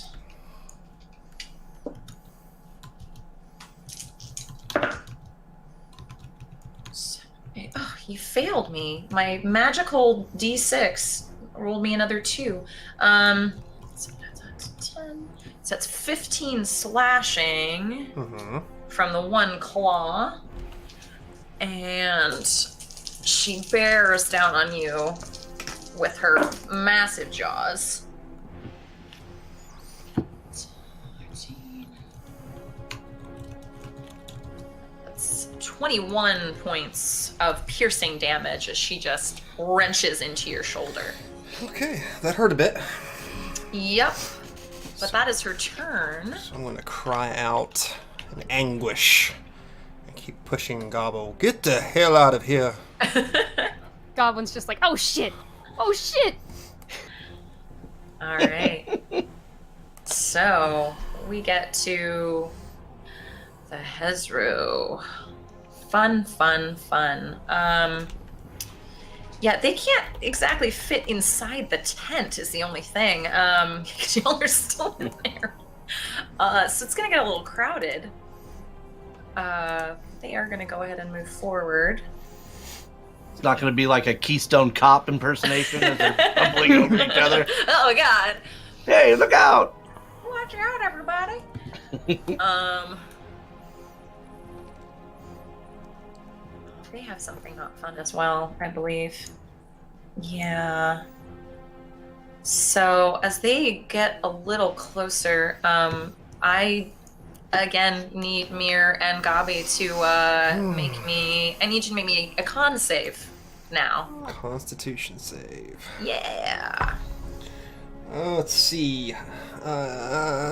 he failed me. My magical D6 rolled me another 2. So that's 10. So that's 15 slashing from the one claw. And she bears down on you with her massive jaws. 13. That's 21 points of piercing damage as she just wrenches into your shoulder. Okay, that hurt a bit. Yep. But that is her turn. So I'm going to cry out in anguish and keep pushing Gobble. Get the hell out of here. Goblin's just like, oh shit! Oh shit! Alright. So, we get to the Hezru. Fun. Yeah, they can't exactly fit inside the tent is the only thing. Because y'all are still in there. So it's gonna get a little crowded. They are gonna go ahead and move forward. It's not going to be like a Keystone Cop impersonation as they're tumbling over each other. Oh god. Hey, look out! Watch out, everybody. They have something not fun as well, I believe. Yeah. So as they get a little closer, I again need Mir and Gabi to make me. I need you to make me a con save now. Constitution save. Yeah. Let's see.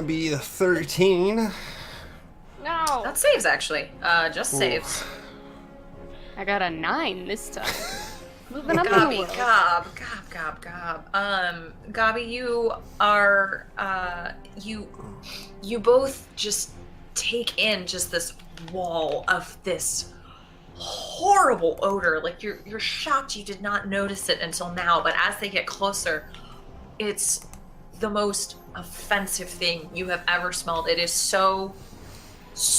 Be 13. No! That saves actually. Just saves. I got a 9 this time. Moving up in the Gabi, world. Gob. Gabi, you are, you both just take in just this wall of this horrible odor. Like you're shocked you did not notice it until now, but as they get closer, it's the most offensive thing you have ever smelled. It is so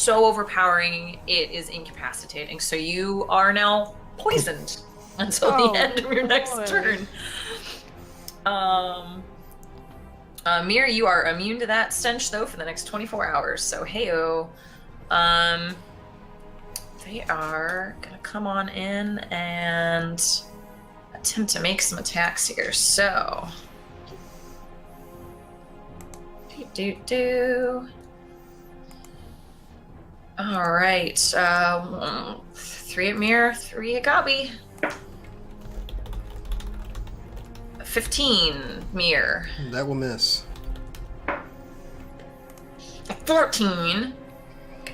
overpowering. It is incapacitating. So you are now poisoned until the end of your next turn. Mir, you are immune to that stench though for the next 24 hours. So heyo. They are gonna come on in and attempt to make some attacks here. So all right, 3 at Mir, 3 at Gabi. 15 Mir. That will miss. 14.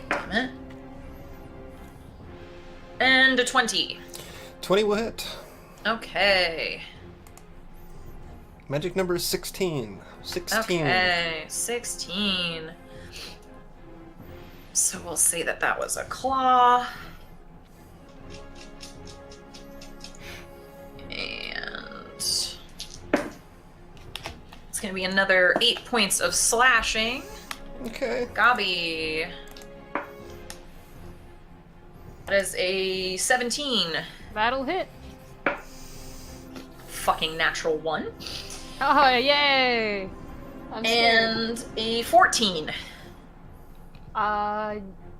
Damn it. And a 20. 20 will hit. Okay. Magic number is 16. 16. Okay, 16. So we'll say that was a claw. And it's going to be another 8 points of slashing. Okay. Gabi. That is a 17. That'll hit. Fucking natural 1. Oh, yay! I'm scared. And a 14.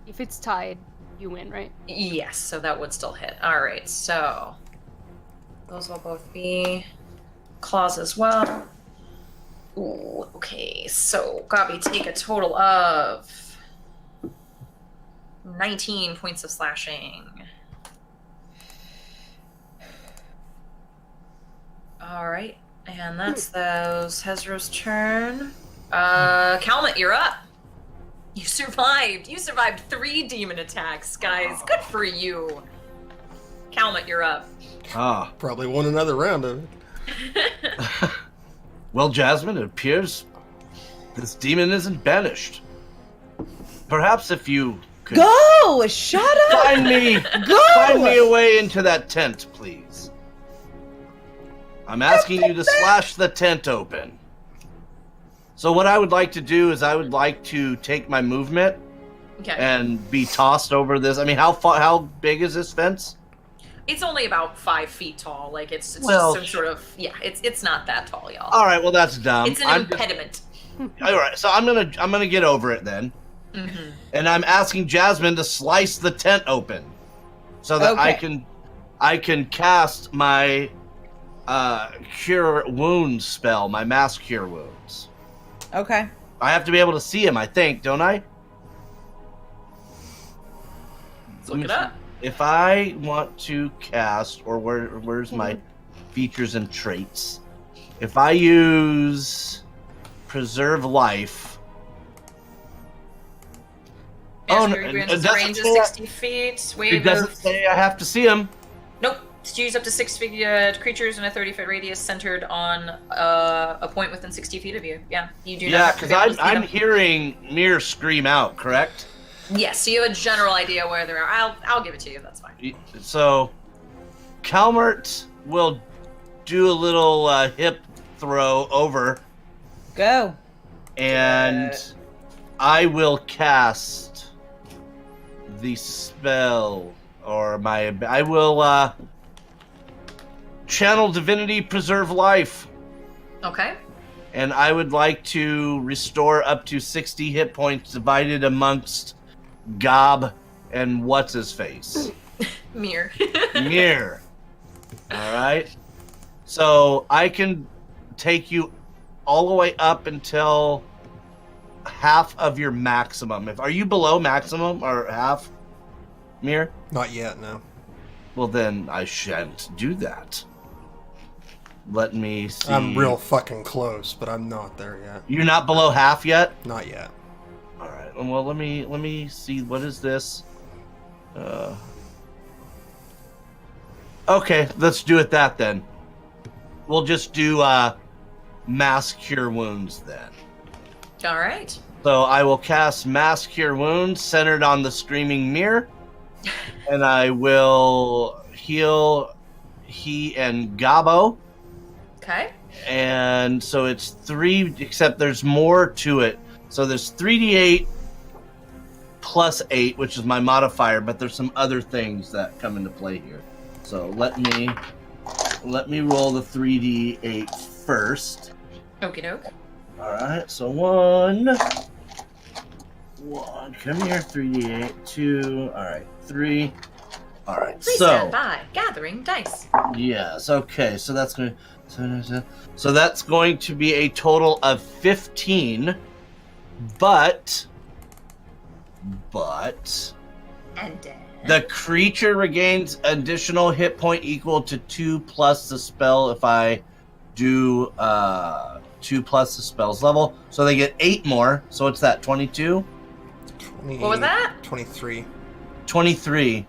If it's tied, you win, right? Yes, so that would still hit. Alright, so those will both be claws as well. Ooh, okay, so Gabi, take a total of 19 points of slashing. Alright, and that's those. Hezro's turn. Calmet, you're up. You survived. You survived 3 demon attacks, guys. Good for you. Calmet, you're up. Ah. Probably won another round of it. Well, Jasmine, it appears this demon isn't banished. Perhaps if you could Go! Shut up! find me a way into that tent, please. I'm asking you to slash the tent open. So what I would like to do is I would like to take my movement Okay. and be tossed over this. I mean, how big is this fence? It's only about 5 feet tall. Like it's Well, just some sort of it's not that tall, y'all. All right, well that's dumb. It's an impediment. All right, so I'm gonna get over it then, and I'm asking Jasmine to slice the tent open, so that I can cast my cure wounds spell, my mass cure wounds. Okay. I have to be able to see him, I think, don't I? Let's look it up. If I want to cast, or where's my features and traits? If I use Preserve Life. Oh, no, range is 60 feet. It doesn't say I have to see him. Nope. Use up to 6 creatures in a 30-foot radius centered on a point within 60 feet of you. Yeah, you do not have to be able to see I'm them. hearing Mir scream out, correct? Yes, so you have a general idea where they are. I'll give it to you. That's fine. So, Calmert will do a little hip throw over, Go. and I will cast the spell, or I will channel Divinity Preserve Life. Okay. And I would like to restore up to 60 hit points divided amongst Gob and what's-his-face. Mir. Mir. Alright. So I can take you all the way up until half of your maximum. Are you below maximum or half, Mir? Not yet, no. Well, then I shan't do that. Let me see. I'm real fucking close, but I'm not there yet. You're not below half yet? Not yet. All right. Well, let me see. What is this? Okay, let's do it that then. We'll just do mass cure wounds then. All right. So I will cast mass cure wounds centered on the screaming Mir, and I will heal he and Gabo. Okay. And so it's 3, except there's more to it. So there's 3d8 plus 8, which is my modifier, but there's some other things that come into play here. So let me roll the 3d8 first. Okie doke. All right, so 1. Come here, 3d8. 2. All right, 3. All right, Please so stand by. Gathering dice. yes, okay. So that's going. So that's going to be a total of 15. But And dead. the creature regains additional hit point equal to 2 plus the spell if I do 2 plus the spell's level. So they get 8 more. So it's that 22? What was that? 23. 23.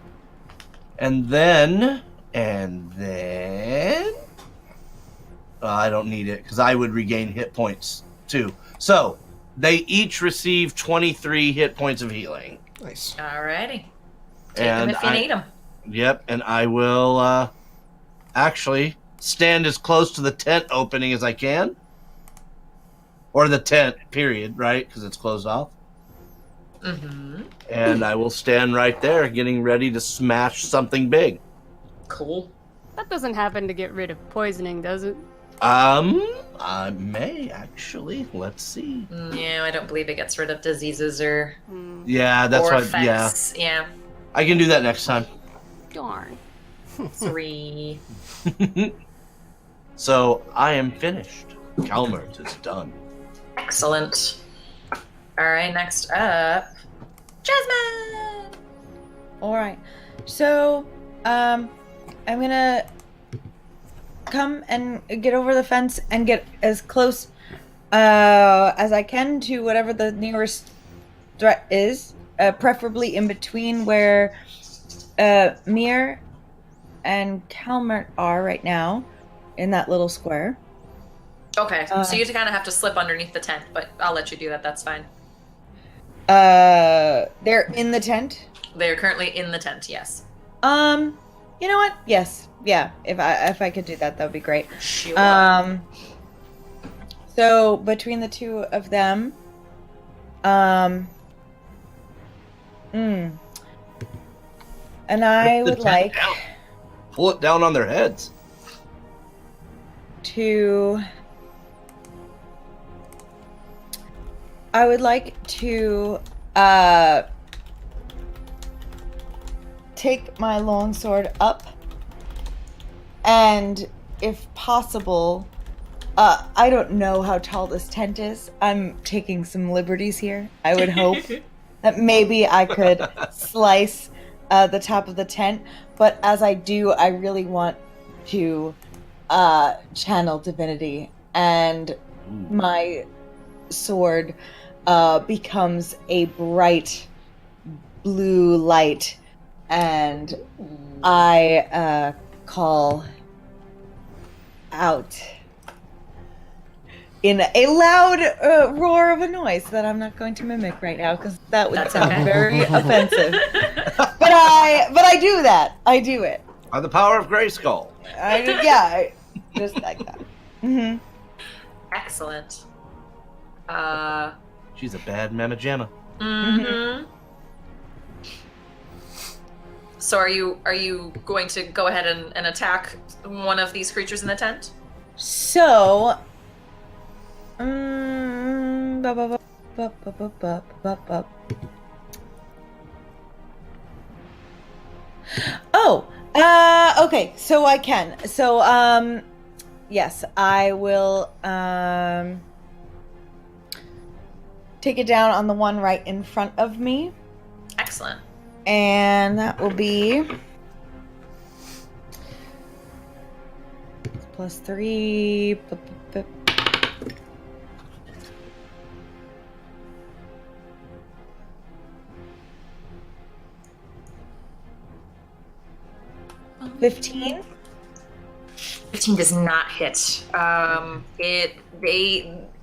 And then I don't need it because I would regain hit points too. So they each receive 23 hit points of healing. Nice. Alrighty. Take them if you need them. Yep, and I will actually stand as close to the tent opening as I can. Or the tent, period, right? Because it's closed off. Mm-hmm. And I will stand right there getting ready to smash something big. Cool. That doesn't happen to get rid of poisoning, does it? I may actually. Let's see. Yeah, I don't believe it gets rid of diseases or Yeah, that's or what. effects. Yeah. I can do that next time. Darn. 3. So I am finished. Calmert is done. Excellent. All right, next up, Jasmine. All right. So, I'm gonna come and get over the fence and get as close as I can to whatever the nearest threat is, preferably in between where Mir and Calmert are right now, in that little square. Okay, so you kind of have to slip underneath the tent, but I'll let you do that. That's fine. They're in the tent. They're currently in the tent. Yes. You know what? Yes. Yeah. If I could do that, that would be great. Sure. So between the two of them, and I would like. pull it down on their heads. I would like to take my longsword up, and if possible, I don't know how tall this tent is. I'm taking some liberties here. I would hope that maybe I could slice the top of the tent, but as I do, I really want to channel divinity, and my sword becomes a bright blue light, and I call out in a loud roar of a noise that I'm not going to mimic right now because that would sound very offensive. But I do that. I do it. By the power of Grayskull. Just like that. Mm-hmm. Excellent. She's a bad mamma jamma. Mm-hmm. So are you going to go ahead and attack one of these creatures in the tent? So, okay, so I can. So, yes, I will, take it down on the one right in front of me. Excellent. And that will be +3. 15. 15 does not hit.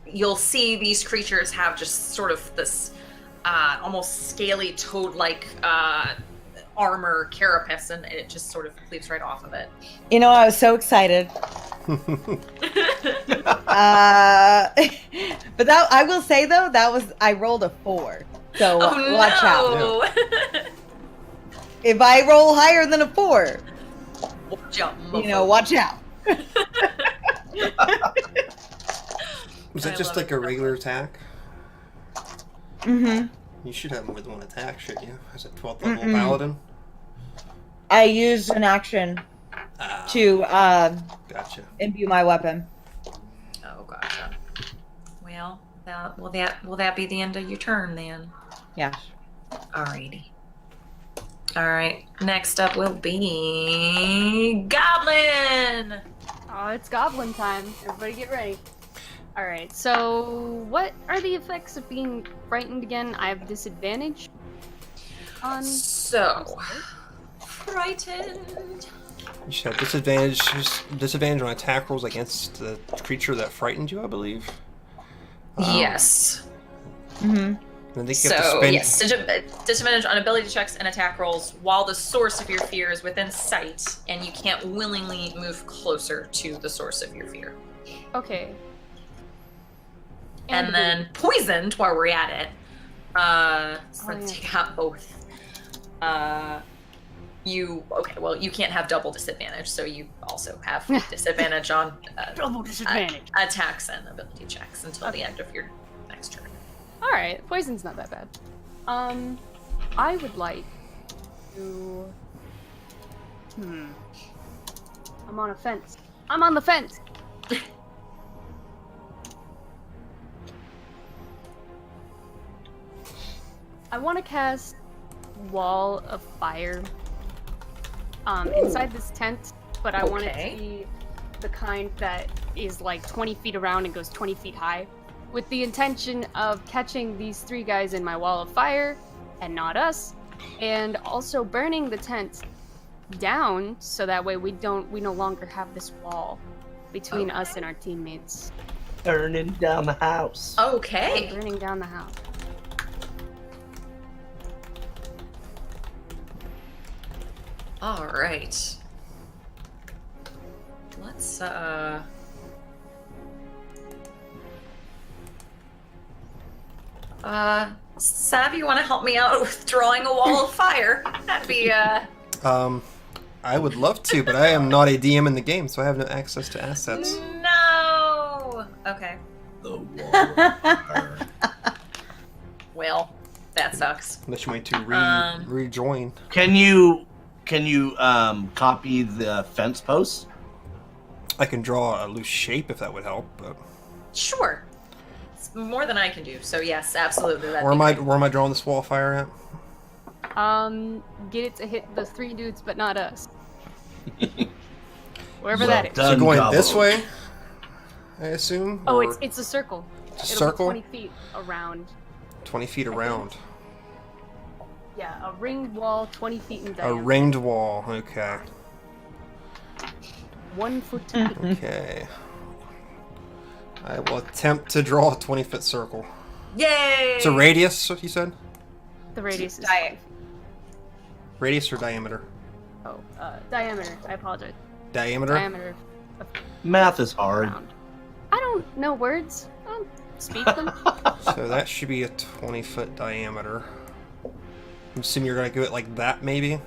You'll see these creatures have just sort of this almost scaly toad-like armor carapace, and it just sort of leaps right off of it. You know, I was so excited. But that, I will say though, I rolled a 4. So watch out. If I roll higher than a 4, Watch out, watch out. Was it just like a regular attack? Mm-hmm. You should have more than one attack, shouldn't you? As a 12th level paladin. I used an action to Gotcha. imbue my weapon. Oh, gotcha. Well, will that be the end of your turn then? Yeah. Alrighty. Alright, next up will be Goblin! Oh, it's goblin time. Everybody get ready. Alright, so what are the effects of being frightened again? I have disadvantage on... So, frightened. You should have disadvantage on attack rolls against the creature that frightened you, I believe. Yes. Mm-hmm. And they get to spend... yes, disadvantage on ability checks and attack rolls while the source of your fear is within sight, and you can't willingly move closer to the source of your fear. Okay. And then poisoned while we're at it. Let's take out both. You can't have double disadvantage, so you also have disadvantage on double disadvantage attacks and ability checks until the end of your next turn. All right, poison's not that bad. I would like to. I'm on a fence. I'm on the fence. I want to cast Wall of Fire inside this tent, but I want it to be the kind that is like 20 feet around and goes 20 feet high, with the intention of catching these 3 guys in my Wall of Fire and not us, and also burning the tent down so that way we no longer have this wall between us and our teammates. Burning down the house. Okay. Burning down the house. All right. Let's Sav, you want to help me out with drawing a wall of fire? That'd be I would love to, but I am not a DM in the game, so I have no access to assets. No. Okay. The wall. Well, that sucks. Unless you want to rejoin. Can you copy the fence posts? I can draw a loose shape if that would help, but Sure. It's more than I can do. So yes, absolutely. where am I drawing this wall of fire at? Get it to hit the 3 dudes, but not us. Wherever Well that is. done. So going Gobble. this way, I assume? Oh, or it's a circle. It's a It'll circle? be 20 feet around. 20 feet around. Yeah, a ringed wall, 20 feet in A diameter. ringed wall, okay. 1 foot. Okay. I will attempt to draw a 20-foot circle. Yay! It's a radius, you said? The radius is Di- Radius or diameter? diameter. I apologize. Diameter? Diameter of Math is hard. round. I don't know words. I don't speak them. So that should be a 20-foot diameter. I'm assuming you're going to do it like that, maybe?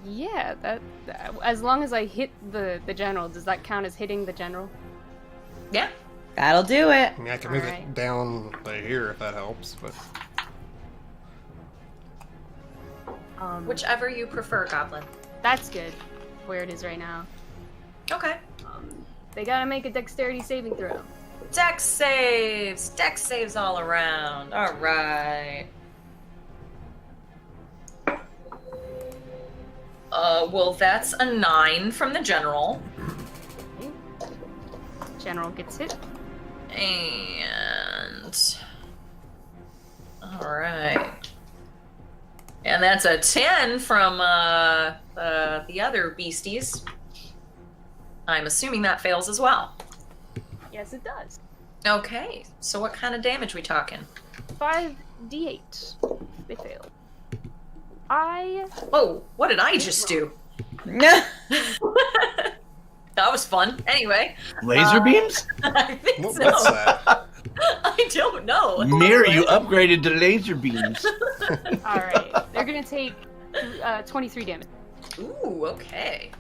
Yeah, that as long as I hit the general, does that count as hitting the general? Yeah. That'll do it. I mean, I can move Alright. it down by here if that helps, but... Whichever you prefer, Goblin. That's good. Where it is right now. Okay. They gotta make a dexterity saving throw. Dex saves. Dex saves all around. All right. Well, that's a 9 from the general. Okay. General gets hit. And all right, and that's a 10 from the other beasties. I'm assuming that fails as well. Yes, it does. Okay, so what kind of damage we talking? 5d8. They fail. Whoa, what did I just do? That was fun. Anyway, Laser beams? I think What's so. that? I don't know. Mirror, you upgraded to laser beams. Alright. They're gonna take 23 damage. Ooh, okay.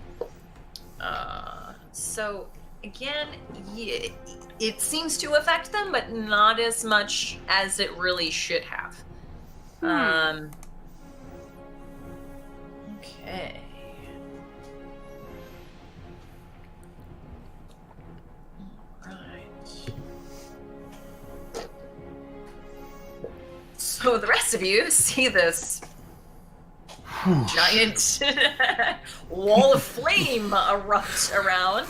So again, yeah, it seems to affect them, but not as much as it really should have. Okay. Right. So the rest of you see this giant wall of flame erupt around.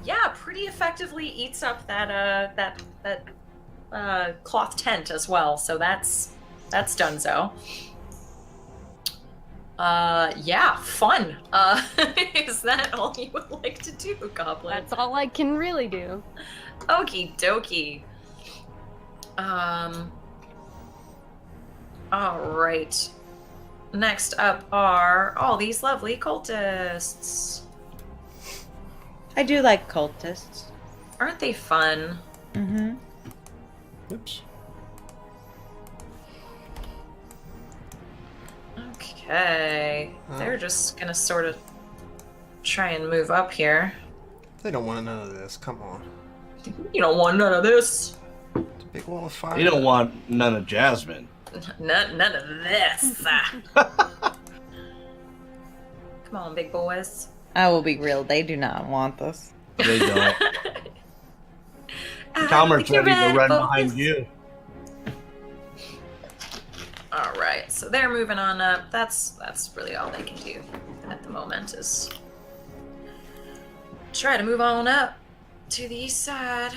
Yeah, pretty effectively eats up that cloth tent as well. So that's donezo. Yeah, fun. Is that all you would like to do, Goblin? That's all I can really do. Okie dokie. Alright. Next up are all these lovely cultists. I do like cultists. Aren't they fun? Mm-hmm. Oops. Okay. They're just gonna sort of try and move up here. They don't want none of this. Come on. You don't want none of this. It's a big wall of fire. You don't want none of Jasmine. None of this. Come on, big boys. I will be real. They do not want this. They don't. Ah, Calmer's you're ready to red, run boys. behind you. All right, so they're moving on up. That's really all they can do at the moment is try to move on up to the east side.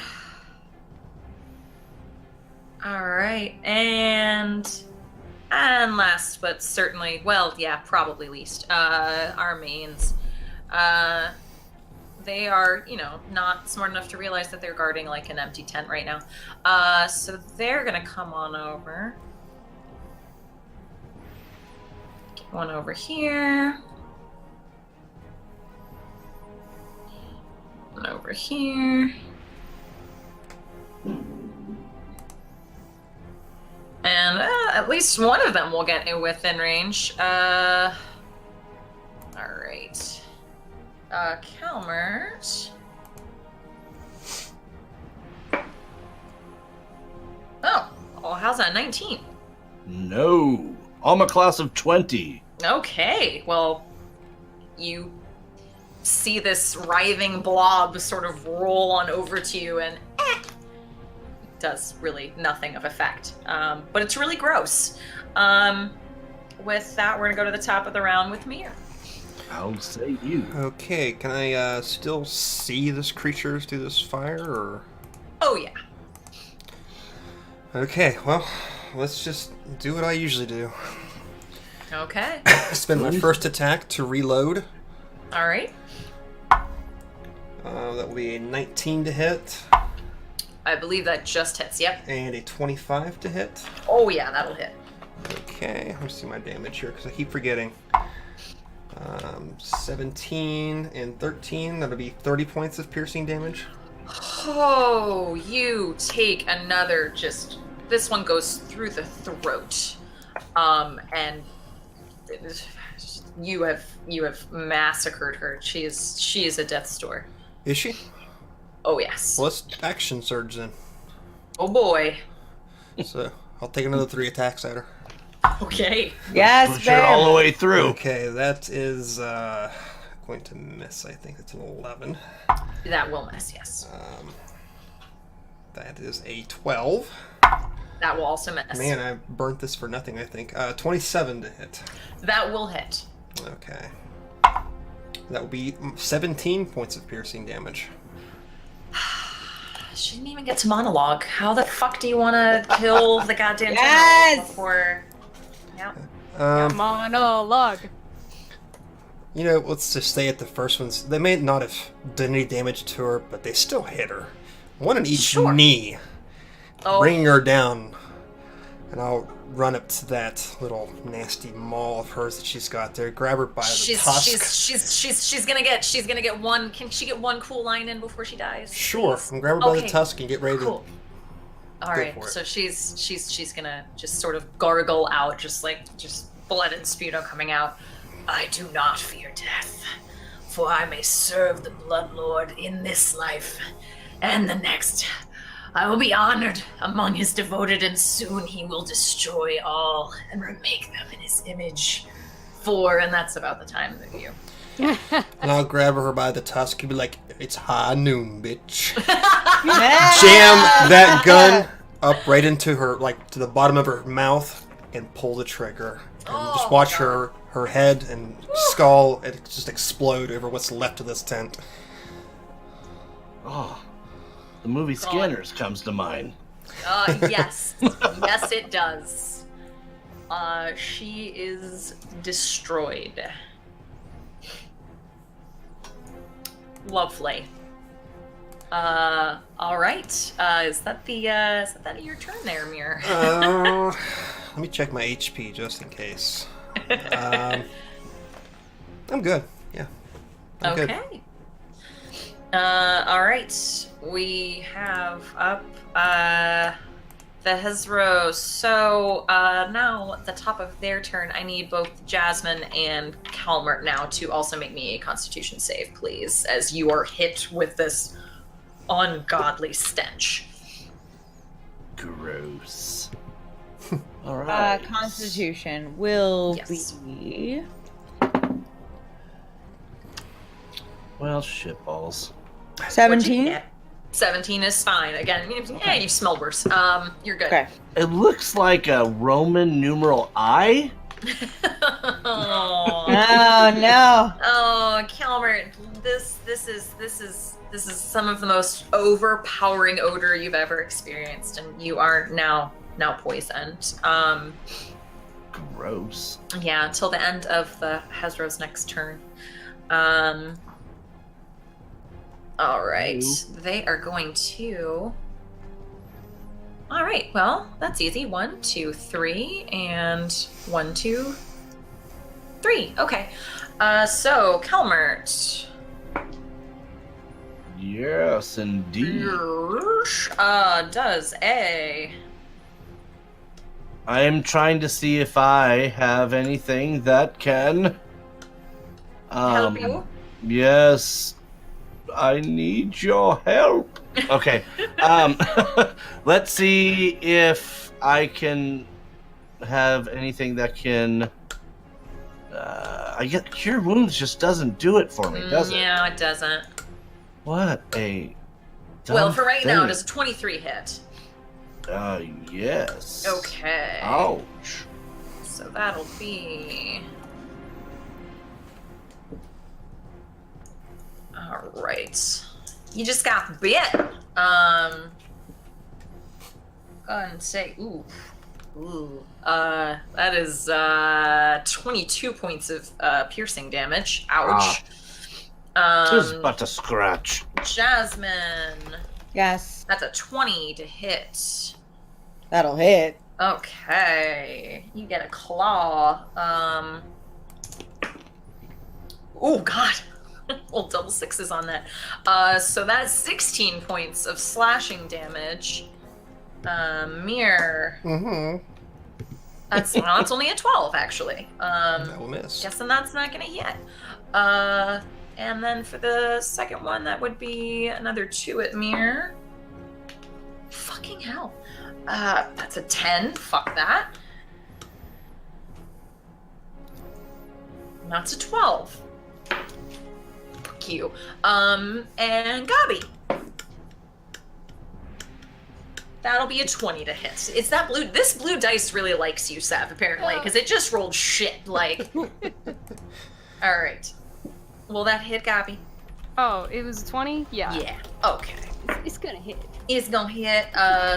All right, and last but certainly, well, yeah, probably least, our mains. They are, not smart enough to realize that they're guarding like an empty tent right now. So they're gonna come on over. Get one over here. One over here. And at least one of them will get within range. Calmert. Oh, how's that? 19. No. Armor class of 20. Okay, well, you see this writhing blob sort of roll on over to you and does really nothing of effect. But it's really gross. With that, we're gonna go to the top of the round with Mir. I'll say you. Okay, can I still see this creature through this fire, or? Oh yeah. Okay, well, let's just do what I usually do. Okay. Spend my first attack to reload. All right. That will be a 19 to hit. I believe that just hits. Yep. And a 25 to hit. Oh yeah, that'll hit. Okay, let me see my damage here because I keep forgetting. 17 and 13, that'll be 30 points of piercing damage. Oh, you take another this one goes through the throat. And you have massacred her. She is a death's door. Is she? Oh yes. Well, let's action surge then. Oh boy. So I'll take another 3 attacks at her. Okay. Yes, Push her all the babe. way through. Okay, that is going to miss. I think it's an 11. That will miss. Yes. That is a 12. That will also miss. Man, I burnt this for nothing, I think. 27 to hit. That will hit. Okay. That will be 17 points of piercing damage. She didn't even get to monologue. How the fuck do you want to kill the goddamn Yes! general before? Yeah. Monologue. You know, let's just stay at the first ones. They may not have done any damage to her, but they still hit her. One in each Sure. knee, Oh. bringing her down. And I'll run up to that little nasty maw of hers that she's got there, grab her by the tusk. She's gonna get one. Can she get one cool line in before she dies? Sure, please? and grab her by the Okay, tusk and get ready Cool. to. All right, for it. so she's gonna just sort of gargle out, just blood and sputum coming out. I do not fear death, for I may serve the Blood Lord in this life and the next. I will be honored among his devoted, and soon he will destroy all and remake them in his image. And that's about the time that you. And I'll grab her by the tusk and be like, "It's high noon, bitch." Yeah. Jam that gun up right into her, like to the bottom of her mouth, and pull the trigger. And just watch her head and skull just explode over what's left of this tent. Oh, the movie Scanners comes to mind. Yes. Yes, it does. She is destroyed. Lovely. All right. Is that your turn there, Mir? Let me check my HP just in case. I'm good. Yeah. I'm good. Okay. All right. We have up the Hezro. So now at the top of their turn, I need both Jasmine and Calmert now to also make me a Constitution save, please, as you are hit with this ungodly stench. Gross. All right. Constitution will Yes. be. Well, shitballs. 17? Yeah. 17 is fine. Again, you smell worse. You're good. Okay. It looks like a Roman numeral I. Oh. Oh, no. Oh, Calvert, this is some of the most overpowering odor you've ever experienced, and you are now poisoned. Gross. Yeah, until the end of the Hezro's next turn. All right, they are going to. All right, well, that's easy. 1, 2, 3, and 1, 2, 3. Okay, so Calmert. Yes, indeed. Does a. I am trying to see if I have anything that can Help you? Yes, I need your help. Okay. Let's see if I can have anything that can. I get cure wounds just doesn't do it for me, does it? No, it doesn't. What a. Well, dumb for right now, thing. does a 23 hit? Yes. Okay. Ouch. So that'll be. All right. You just got bit. Go ahead and say, ooh. That is 22 points of piercing damage. Ouch. Tis but a scratch. Jasmine. Yes, That's a 20 to hit. that'll hit. Okay. You get a claw. Oh god. Well, double sixes on that. So that's 16 points of slashing damage. Mirror. Mm-hmm. That's only a 12 actually. That will miss. Guessing that's not gonna hit. And then for the second one, that would be another 2 at mirror. Fucking hell. That's a 10. Fuck that. That's a 12. Fuck you. And Gabi. That'll be a 20 to hit. It's that blue. This blue dice really likes you, Sev, apparently, because it just rolled shit. Like. All right. Will that hit Gabi? Oh, it was 20? Yeah. Yeah. Okay. It's gonna hit. Is gonna hit.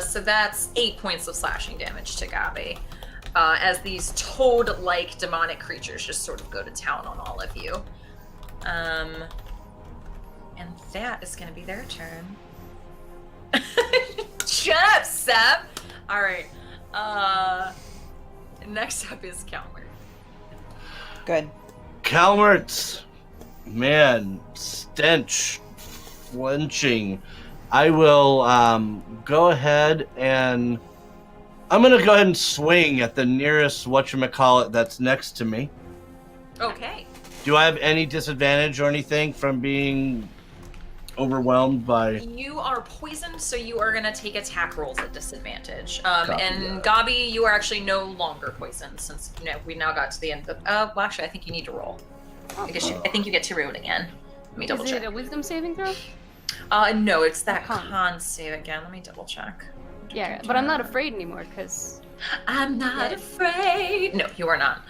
So that's 8 points of slashing damage to Gabi. As these toad-like demonic creatures just sort of go to town on all of you. And that is gonna be their turn. Shut up, Seb! Alright. Next up is Calmer. Good. Calmert's, man, stench, flinching. I will go ahead and I'm gonna go ahead and swing at the nearest whatchamacallit that's next to me. Okay. Do I have any disadvantage or anything from being overwhelmed by? You are poisoned, so you are gonna take attack rolls at disadvantage. Copy And that. Gabi, you are actually no longer poisoned since we now got to the end of the. Well, actually, I think you need to roll. Because I think you get to roll again. Let me double Is check. it a wisdom saving throw? No, it's that Con. con save again. Let me double check. Yeah, but I'm not afraid anymore because. I'm not Yeah. afraid. No, you are not.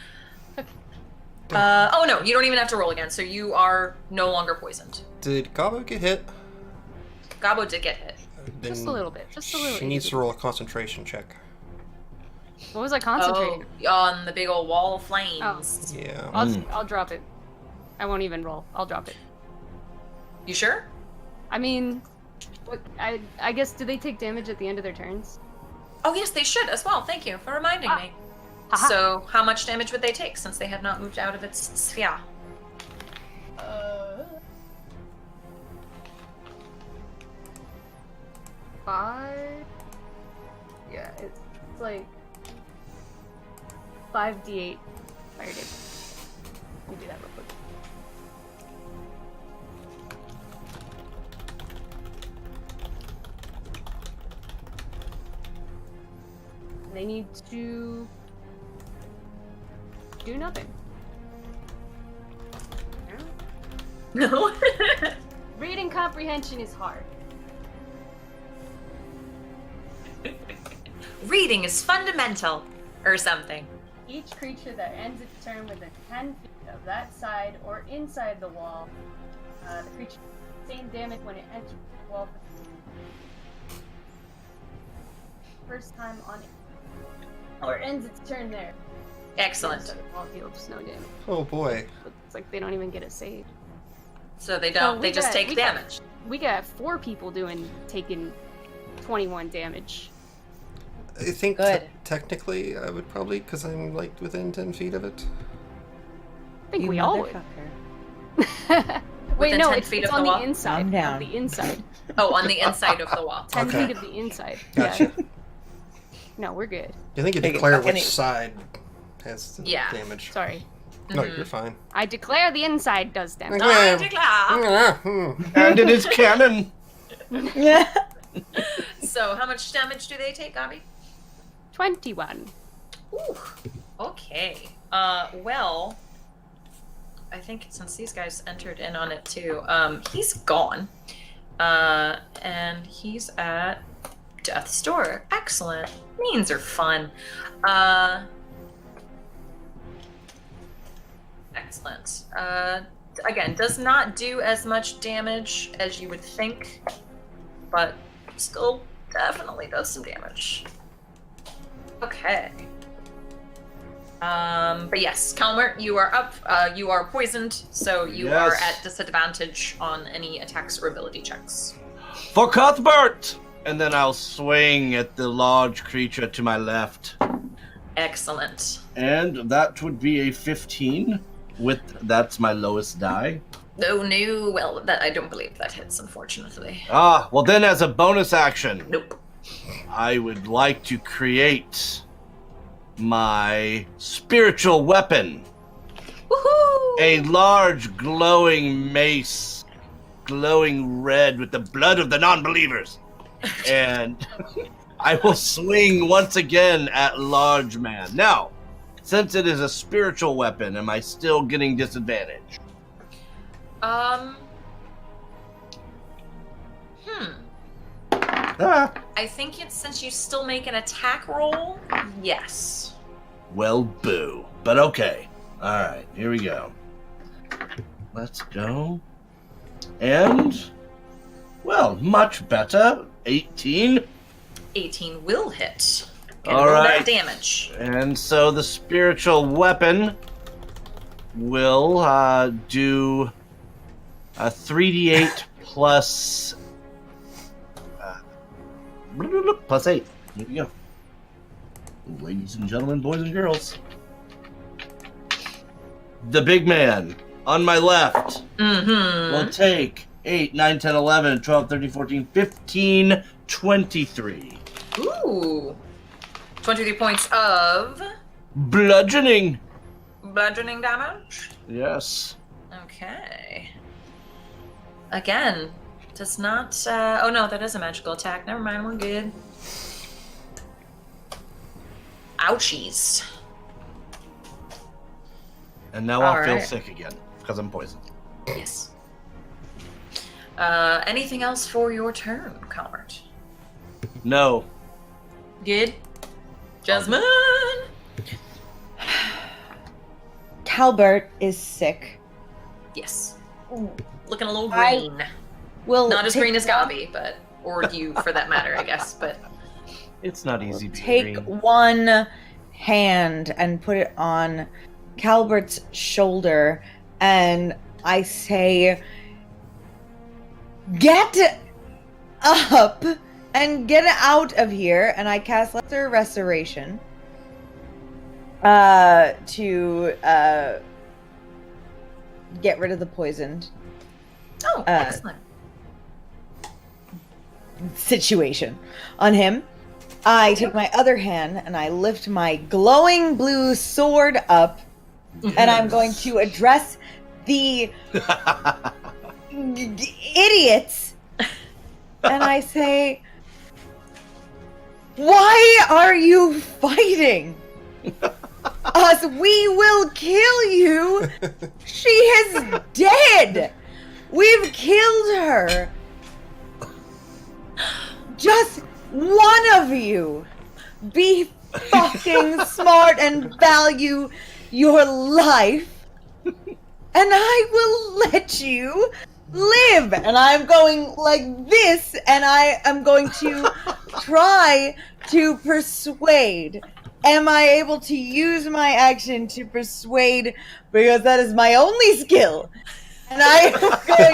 Oh no, you don't even have to roll again, so you are no longer poisoned. Did Gabo get hit? Gabo did get hit. Then Just a little bit. Just a little. She needs to roll a concentration check. What was I concentrating? Oh, on the big old wall of flames. Yeah. I'll drop it. I won't even roll. I'll drop it. You sure? I mean, I guess, do they take damage at the end of their turns? Oh yes, they should as well. Thank you for reminding me. Haha. So, how much damage would they take since they have not moved out of its sphere? 5? Yeah, it's like 5d8 fire damage. Let me do that real quick. They need to do nothing. No. Reading comprehension is hard. Reading is fundamental, or something. Each creature that ends its turn within 10 feet of that side or inside the wall, the creature takes the same damage when it enters the wall. First time on it. Or ends its turn there. Excellent. Inside the wall deals no damage. Oh boy. It's like they don't even get a save. So they don't. They just take damage. We got 4 people taking 21 damage. I think Good. technically I would probably, because I'm like within 10 feet of it. I think You we all would. motherfucker. Wait, Within no, 10 it's, feet it's of on the the wall? inside. Calm down. On the inside. Oh, on the inside of the wall. 10 Okay. feet of the inside. Gotcha. Yeah. No, we're good. You think you Take it declare back which any- side has the Yeah. damage. Sorry. No, you're fine. I declare the inside does damage. I declare. And it is canon. Yeah. So, how much damage do they take, Gabi? 21. Ooh. Okay. Well, I think since these guys entered in on it too, he's gone. And he's at Death's Door. Excellent. Means are fun. Excellent. Again, does not do as much damage as you would think, but still definitely does some damage. Okay. But yes, Calmer, you are up. You are poisoned, so you are at disadvantage on any attacks or ability checks. For Cuthbert! And then I'll swing at the large creature to my left. Excellent. And that would be a 15. That's my lowest die. Oh no, well, that I don't believe that hits, unfortunately. Ah, well then as a bonus action, Nope. I would like to create my spiritual weapon. Woohoo! A large glowing mace, glowing red with the blood of the non-believers. And I will swing once again at large man. Now, since it is a spiritual weapon, am I still getting disadvantage? I think it's since you still make an attack roll, yes. Well, boo. But okay. Alright, here we go. Let's go. And, well, much better. 18. 18 will hit. And All roll right. that damage. And so the spiritual weapon will do a 3d8 plus... plus 8. Here we go. Ladies and gentlemen, boys and girls. The big man on my left will take 8, 9, 10, 11, 12, 13, 14, 15, 23. Ooh. 23 points of Bludgeoning. bludgeoning damage. Yes. Okay. Again, does not... oh no, that is a magical attack. Never mind, we're good. Ouchies. And now I'll feel Alright. sick again because I'm poisoned. Yes. Anything else for your turn, Calvert? No. Good. Jasmine! Calbert is sick. Yes. Looking a little I green. Will Not as take green as Gabi, but... Or you, for that matter, I guess, but... It's not easy being take green. one hand and put it on Calbert's shoulder, and I say, "Get up and get out of here!" And I cast Lesser Restoration to get rid of the poisoned Oh, excellent. situation on him. I take my other hand and I lift my glowing blue sword up, and I'm going to address the idiots. And I say, "Why are you fighting us? We will kill you. She is dead. We've killed her. Just one of you be fucking smart and value your life, and I will let you live." And I'm going like this, and I am going to try to persuade. Am I able to use my action to persuade? Because that is my only skill. And I am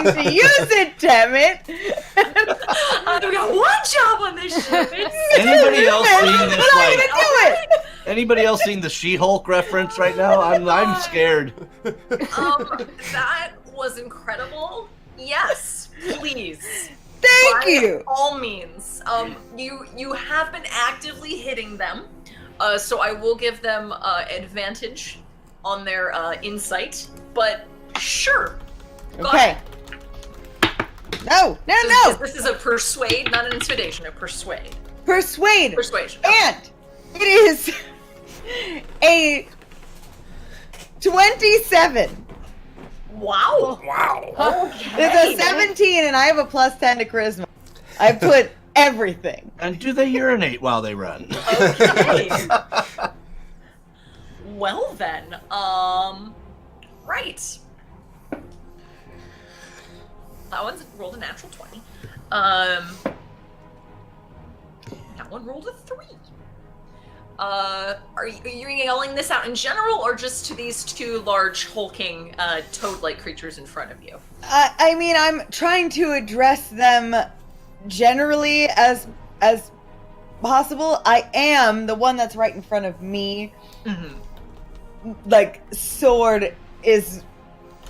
going to use it, damn it. I've got one job on this ship. Anybody else seeing But this I'm like? gonna do it. Anybody else seeing the She-Hulk reference right now? I'm scared. That was incredible. Yes, please. Thank By you. all means. You have been actively hitting them, so I will give them advantage on their insight, but sure. Go Okay. ahead. No, no, So no. This is a persuade, not an intimidation. A persuade. Persuade. Persuasion. And it is a 27. Wow. Wow. It's a 17, and I have a +10 to charisma. I put everything. And do they urinate while they run? Okay. Well then, right. That one's rolled a natural 20. That one rolled a 3. Are you yelling this out in general, or just to these two large, hulking, toad-like creatures in front of you? I mean, I'm trying to address them generally as possible. I am the one that's right in front of me. Mm-hmm. Like, sword is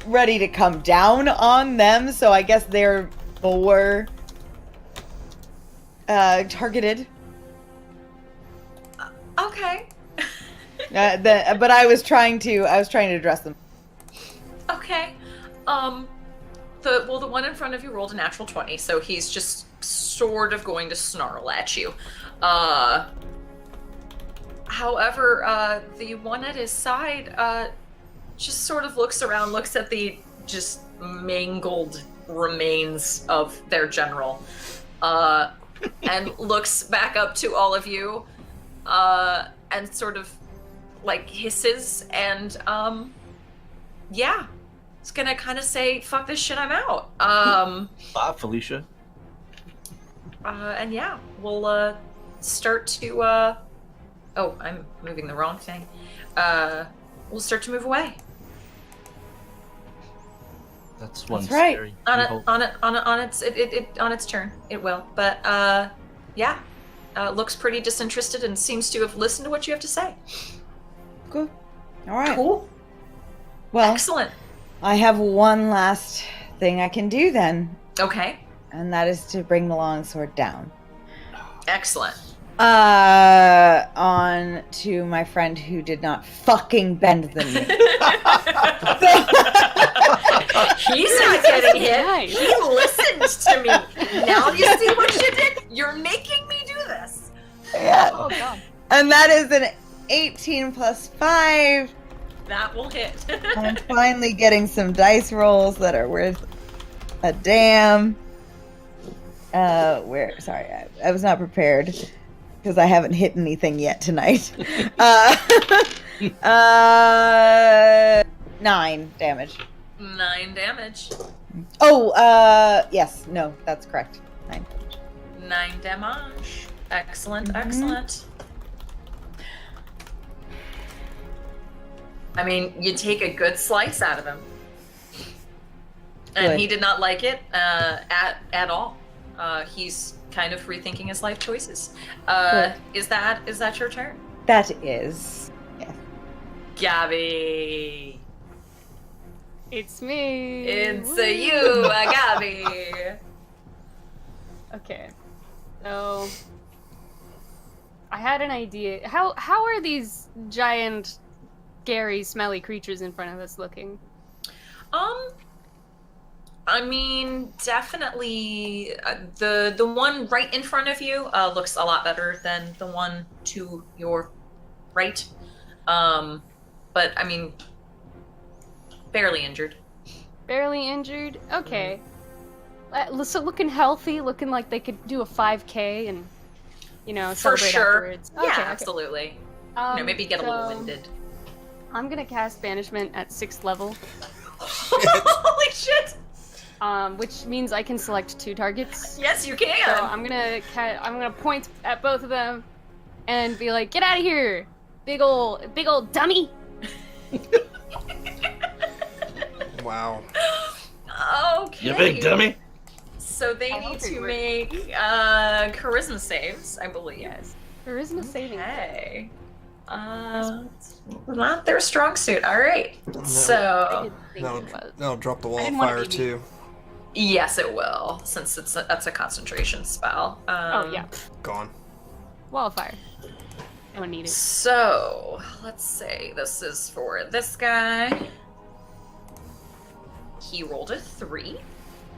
ready to come down on them, so I guess they're more targeted. Okay. But I was trying to address them. Okay. The one in front of you rolled a natural 20, so he's just sort of going to snarl at you. However, the one at his side, just sort of looks around, looks at the just mangled remains of their general, and looks back up to all of you, and sort of like hisses, and yeah, it's gonna kind of say, "Fuck this shit, I'm out." Bye, Felicia. And yeah, we'll start to. Oh, I'm moving the wrong thing. We'll start to move away. That's one That's right. scary. On its turn. It will. But yeah, looks pretty disinterested and seems to have listened to what you have to say. Cool. All right. Cool. Well, Excellent. I have one last thing I can do then, Okay. and that is to bring the longsword down. Excellent. On to my friend who did not fucking bend the knee. He's not getting hit. Nice. He listened to me. Now you see what you did? You're making me do this. Yeah. Oh god. And that is an 18 plus 5. That will hit. I'm finally getting some dice rolls that are worth a damn. Sorry, I was not prepared because I haven't hit anything yet tonight. 9 damage. 9 damage. Oh, yes, no, that's correct. 9 damage. 9 damage. Excellent, Mhm. excellent. I mean, you take a good slice out of him. And Good. he did not like it at all. He's kind of rethinking his life choices. Good. Is that your turn? That is. Yes. Gabby. It's me. It's Woo. you, Gabby. Okay. So I had an idea. How are these giant, scary, smelly creatures in front of us looking? I mean, definitely the one right in front of you looks a lot better than the one to your right. But I mean, barely injured. Barely injured? Okay. So looking healthy, looking like they could do a 5K and, For celebrate sure. afterwards. Yeah, Okay. absolutely. Maybe get a little winded. I'm gonna cast Banishment at 6th level, Holy shit! which means I can select 2 targets. Yes, you can. So I'm gonna point at both of them and be like, "Get out of here, big old dummy!" Wow. Okay. You big dummy. So they I need hope it to works. make charisma saves, I believe. Yes. There isn't a saving. Okay. Not their strong suit. All right. So That'll drop the didn't want it wildfire to be too. yes, it will, since that's a concentration spell. Oh yeah, Gone. wildfire. I don't need it. So, let's say this is for this guy. He rolled a 3.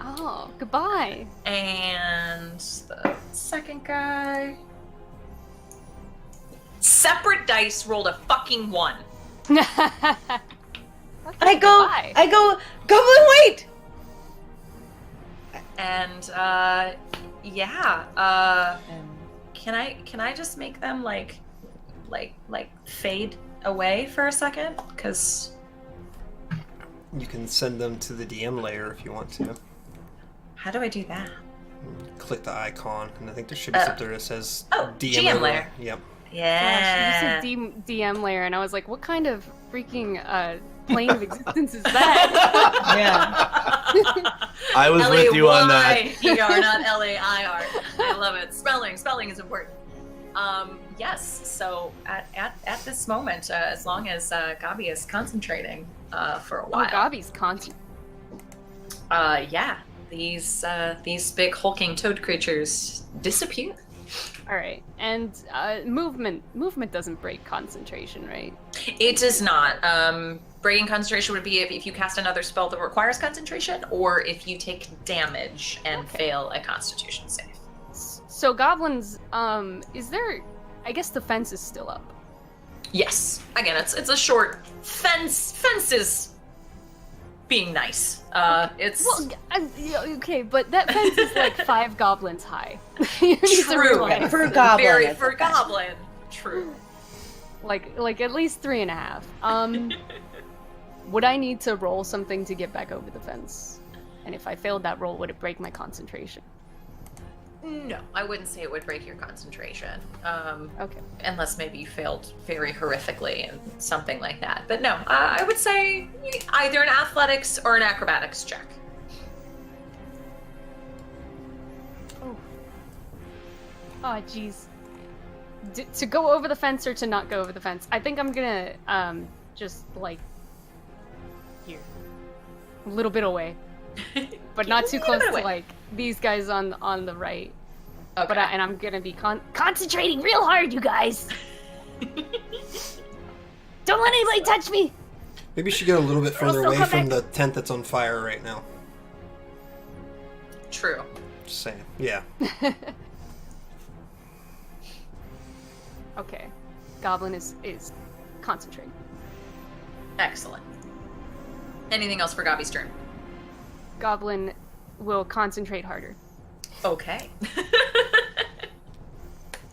Oh, goodbye. And the second guy. Separate dice rolled a fucking 1. I go, Goblin, wait! And can I just make them like fade away for a second? Because You can send them to the DM layer if you want to. how do I do that? Click the icon, and I think there should be something that says GM over. layer. Yep. Yeah. Gosh, you said DM layer, and I was like, what kind of freaking plane of existence is that? Yeah. I was with you on that. L-A-Y-E-R, not L-A-I-R. I love it. Spelling is important. Yes, so at this moment, as long as Gabi is concentrating for a while. Oh, Gabi's constant. Yeah, these big hulking toad creatures disappear. All right, and movement doesn't break concentration, right? It does not. Breaking concentration would be if you cast another spell that requires concentration, or if you take damage and fail a Constitution save. So goblins, is there? I guess the fence is still up. Yes. Again, it's a short fence. Fence is being nice. It's Well, okay, but that fence is like 5 goblins high. You need to true. realize. For a goblin. Very it's for a fence. goblin. True. Like at least 3.5. Would I need to roll something to get back over the fence? And if I failed that roll, would it break my concentration? No, I wouldn't say it would break your concentration. Okay. Unless maybe you failed very horrifically and something like that. But no, I would say either an athletics or an acrobatics check. Oh, jeez. To go over the fence or to not go over the fence? I think I'm gonna just like here, a little bit away, but not too close to like these guys on the right. Okay. But and I'm gonna be concentrating real hard, you guys. Don't let anybody touch me. Maybe you should get a little bit further also away come from back. the tent that's on fire right now. True. Just saying. Yeah. Okay, Goblin is concentrating. Excellent. Anything else for Gabi's turn? Goblin will concentrate harder. Okay.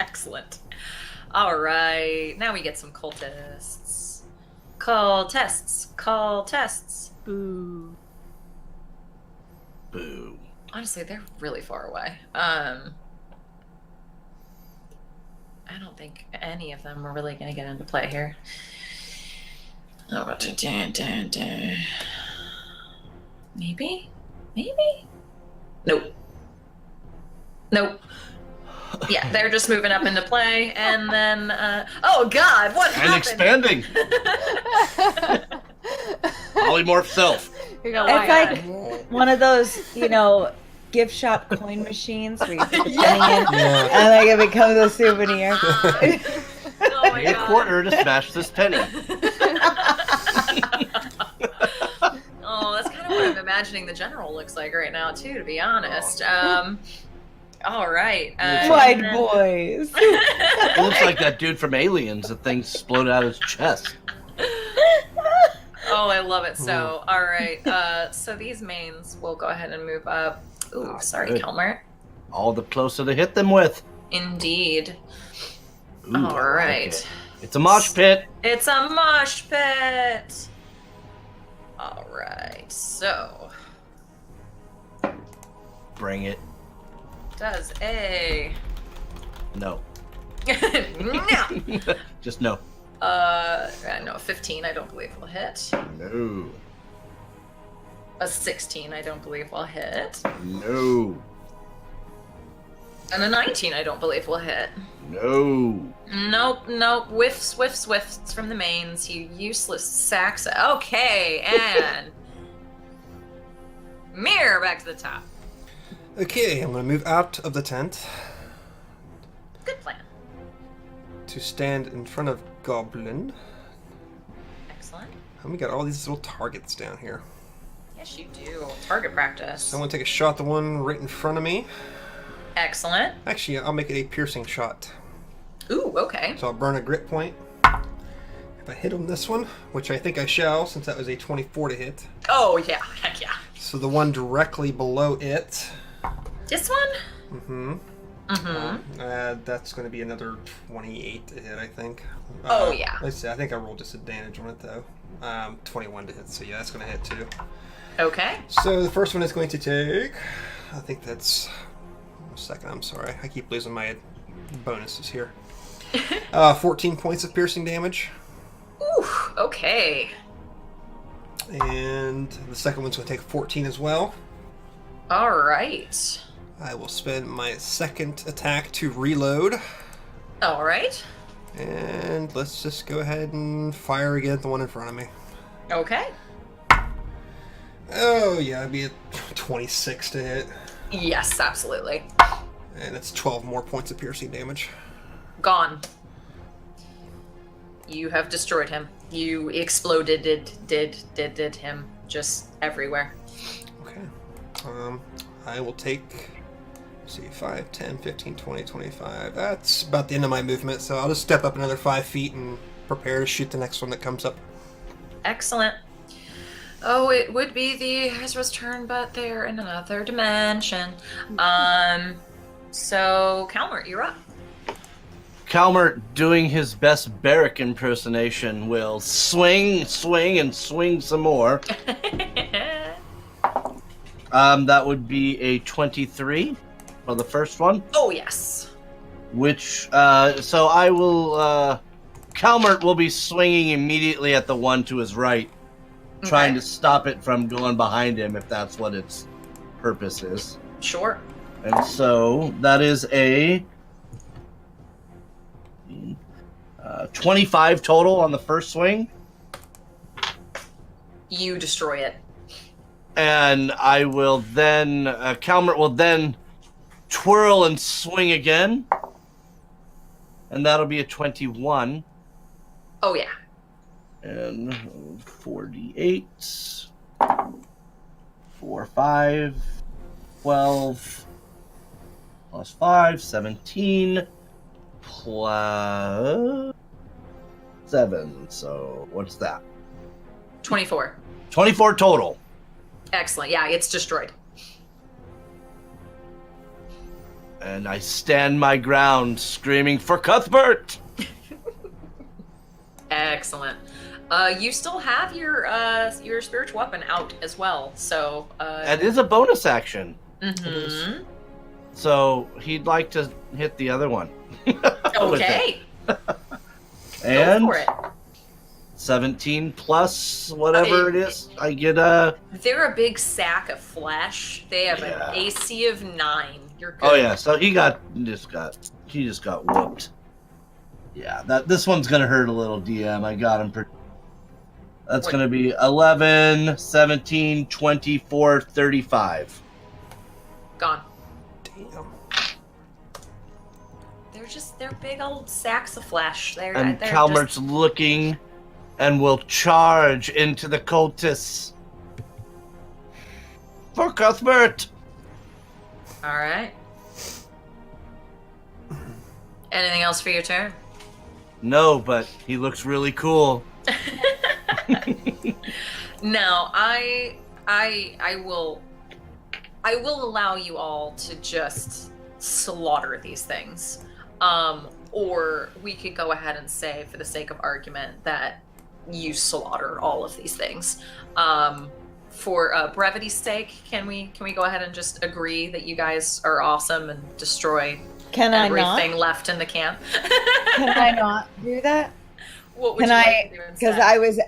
Excellent. All right. Now we get some cultists. Cultists. Boo. Boo. Honestly, they're really far away. I don't think any of them are really going to get into play here. Oh, maybe? Nope. Yeah, they're just moving up into play, and then, oh god, what And happened? expanding. Polymorph self. You're gonna It's lie. like one of those, gift shop coin machines where you put the penny in Yeah. and like it becomes a souvenir. Oh my Pay a god. quarter to smash this penny. Oh, that's kind of what I'm imagining the general looks like right now, too, to be honest. All right. White and then- boys. It looks like that dude from Aliens. The thing exploded out of his chest. Oh, I love it. So, all right. So these mains will go ahead and move up. Ooh, Oh, sorry, good. Kelmer. All the closer to hit them with. Indeed. Ooh, All I like right. it. It's a mosh pit. It's a mosh pit. All right. So, Bring it. does a No. no. Just no. No, 15. I don't believe will hit. No. A 16. I don't believe will hit. No. And a 19. I don't believe will hit. No. Nope. Whiffs from the mains. You useless sacks. Okay, and Mirror back to the top. Okay, I'm gonna move out of the tent Good plan. to stand in front of Goblin. Excellent. And we got all these little targets down here. Yes, you do. Target practice. So I'm going to take a shot at the one right in front of me. Excellent. Actually, I'll make it a piercing shot. Ooh, okay. So I'll burn a grit point. If I hit on this one, which I think I shall, since that was a 24 to hit. Oh, yeah. Heck yeah. So the one directly below it. This one? Mm-hmm. Mm-hmm. That's going to be another 28 to hit, I think. Oh, yeah. Let's see. I think I rolled disadvantage on it, though. 21 to hit, so yeah, that's going to hit, too. Okay. So the first one is going to take... I think that's... a second, I'm sorry. I keep losing my bonuses here. 14 points of piercing damage. Ooh, okay. And the second one's going to take 14 as well. All right. I will spend my second attack to reload. All right. And let's just go ahead and fire again at the one in front of me. Okay. Oh, yeah, it'd be a 26 to hit. Yes, absolutely. And it's 12 more points of piercing damage. Gone. You have destroyed him. You exploded, did him just everywhere. Okay. I will take, let's see, 5, 10, 15, 20, 25. That's about the end of my movement, so I'll just step up another 5 feet and prepare to shoot the next one that comes up. Excellent. Oh, it would be the Ezra's turn, but they're in another dimension. So, Calmer, you're up. Calmer, doing his best Barrack impersonation, will swing, and swing some more. That would be a 23 for the first one. Oh, yes. Which, so I will, Calmer will be swinging immediately at the one to his right, trying to stop it from going behind him, if that's what its purpose is. Sure. And so that is a 25 total on the first swing. You destroy it. And I will then, Calmer will then twirl and swing again. And that'll be a 21. Oh, yeah. And 48. 4, 5, 12, plus 5, 17, plus 7. So what's that? 24. 24 total. Excellent. Yeah, it's destroyed. And I stand my ground, screaming for Cuthbert. Excellent. You still have your spiritual weapon out as well, so That is a bonus action. Mm-hmm. So he'd like to hit the other one. Okay. And go for it. 17 plus whatever it is. I get a... They're a big sack of flesh. They have an AC of 9. You're good. Oh yeah, so he just got whooped. Yeah, this one's gonna hurt a little, DM. I got him. That's gonna be 11, 17, 24, 35. Gone. Damn. They're big old sacks of flesh. They're Calmert's looking and will charge into the cultists. For Cuthbert! All right. Anything else for your turn? No, but he looks really cool. No, I will allow you all to just slaughter these things. Or we could go ahead and say, for the sake of argument, that you slaughter all of these things. For brevity's sake, can we go ahead and just agree that you guys are awesome and destroy everything left in the camp? Can I not do that? What would you like to do instead? Because I was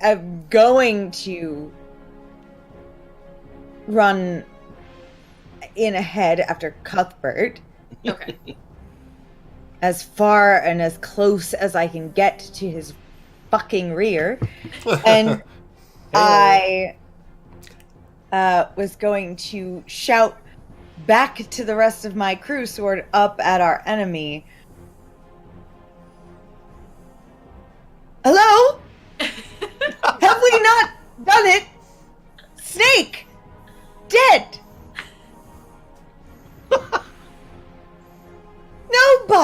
going to run in ahead after Cuthbert. Okay. As far and as close as I can get to his fucking rear. And I was going to shout back to the rest of my crew, sort of up at our enemy.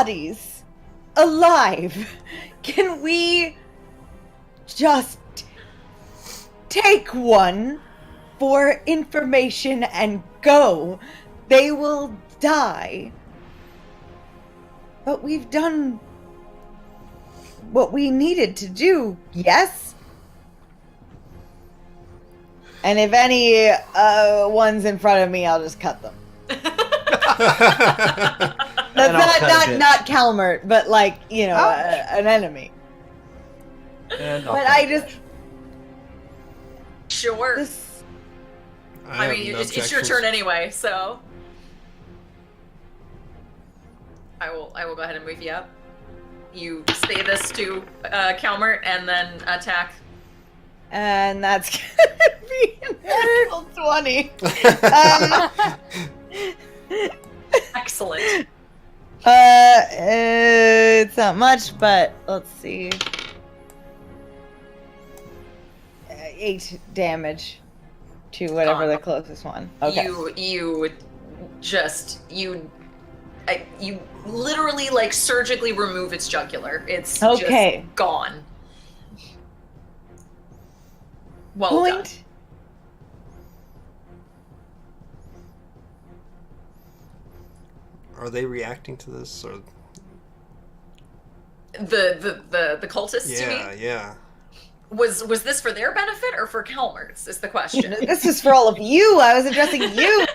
bodies alive. Can we just take one for information and go? They will die. But we've done what we needed to do, yes? And if any ones in front of me, I'll just cut them. That's not Calmert, but like, you know, an enemy. But I just... Sure. This... I mean, it's your turn anyway, so... I will go ahead and move you up. You say this to Calmert and then attack. And that's gonna be an natural 20. Excellent. It's not much, but let's see. 8 damage to whatever the closest one. Okay. You literally like surgically remove its jugular. It's just gone. Well done. Are they reacting to this, or the cultists? Yeah, you mean? yeah. Was this for their benefit or for Calmert's? Is the question. This is for all of you. I was addressing you.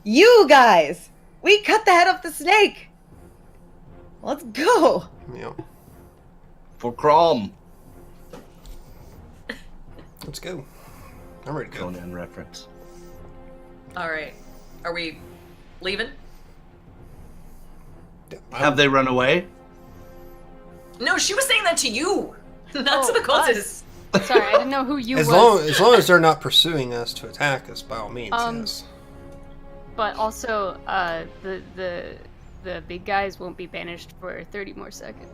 You guys. We cut the head off the snake. Let's go. Yeah. For Crom. Let's go. I'm ready to go. Conan reference. All right. Are we leaving? Have they run away? No, she was saying that to you, not to the cultists. Sorry, I didn't know who you as was. long as they're not pursuing us to attack us, by all means, yes. But also, the big guys won't be banished for 30 more seconds.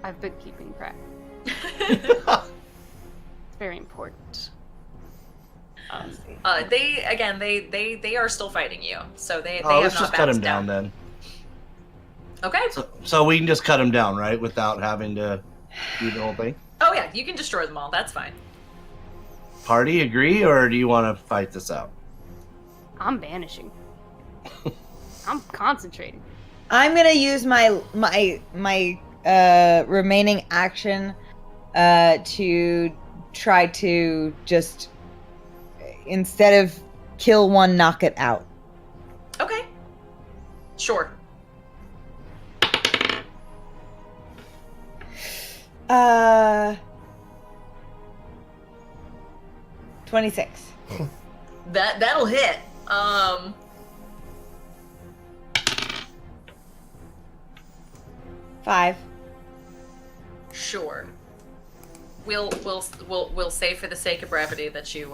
I've been keeping track. It's very important. They are still fighting you, so they have let's not just cut him bounced down then. Okay. So we can just cut him down, right? Without having to do the whole thing? Oh yeah, you can destroy them all. That's fine. Party agree, or do you want to fight this out? I'm banishing. I'm concentrating. I'm gonna use my remaining action to try to just, instead of kill one, knock it out. Okay. Sure. 26. That'll hit. 5. Sure. We'll say for the sake of brevity that you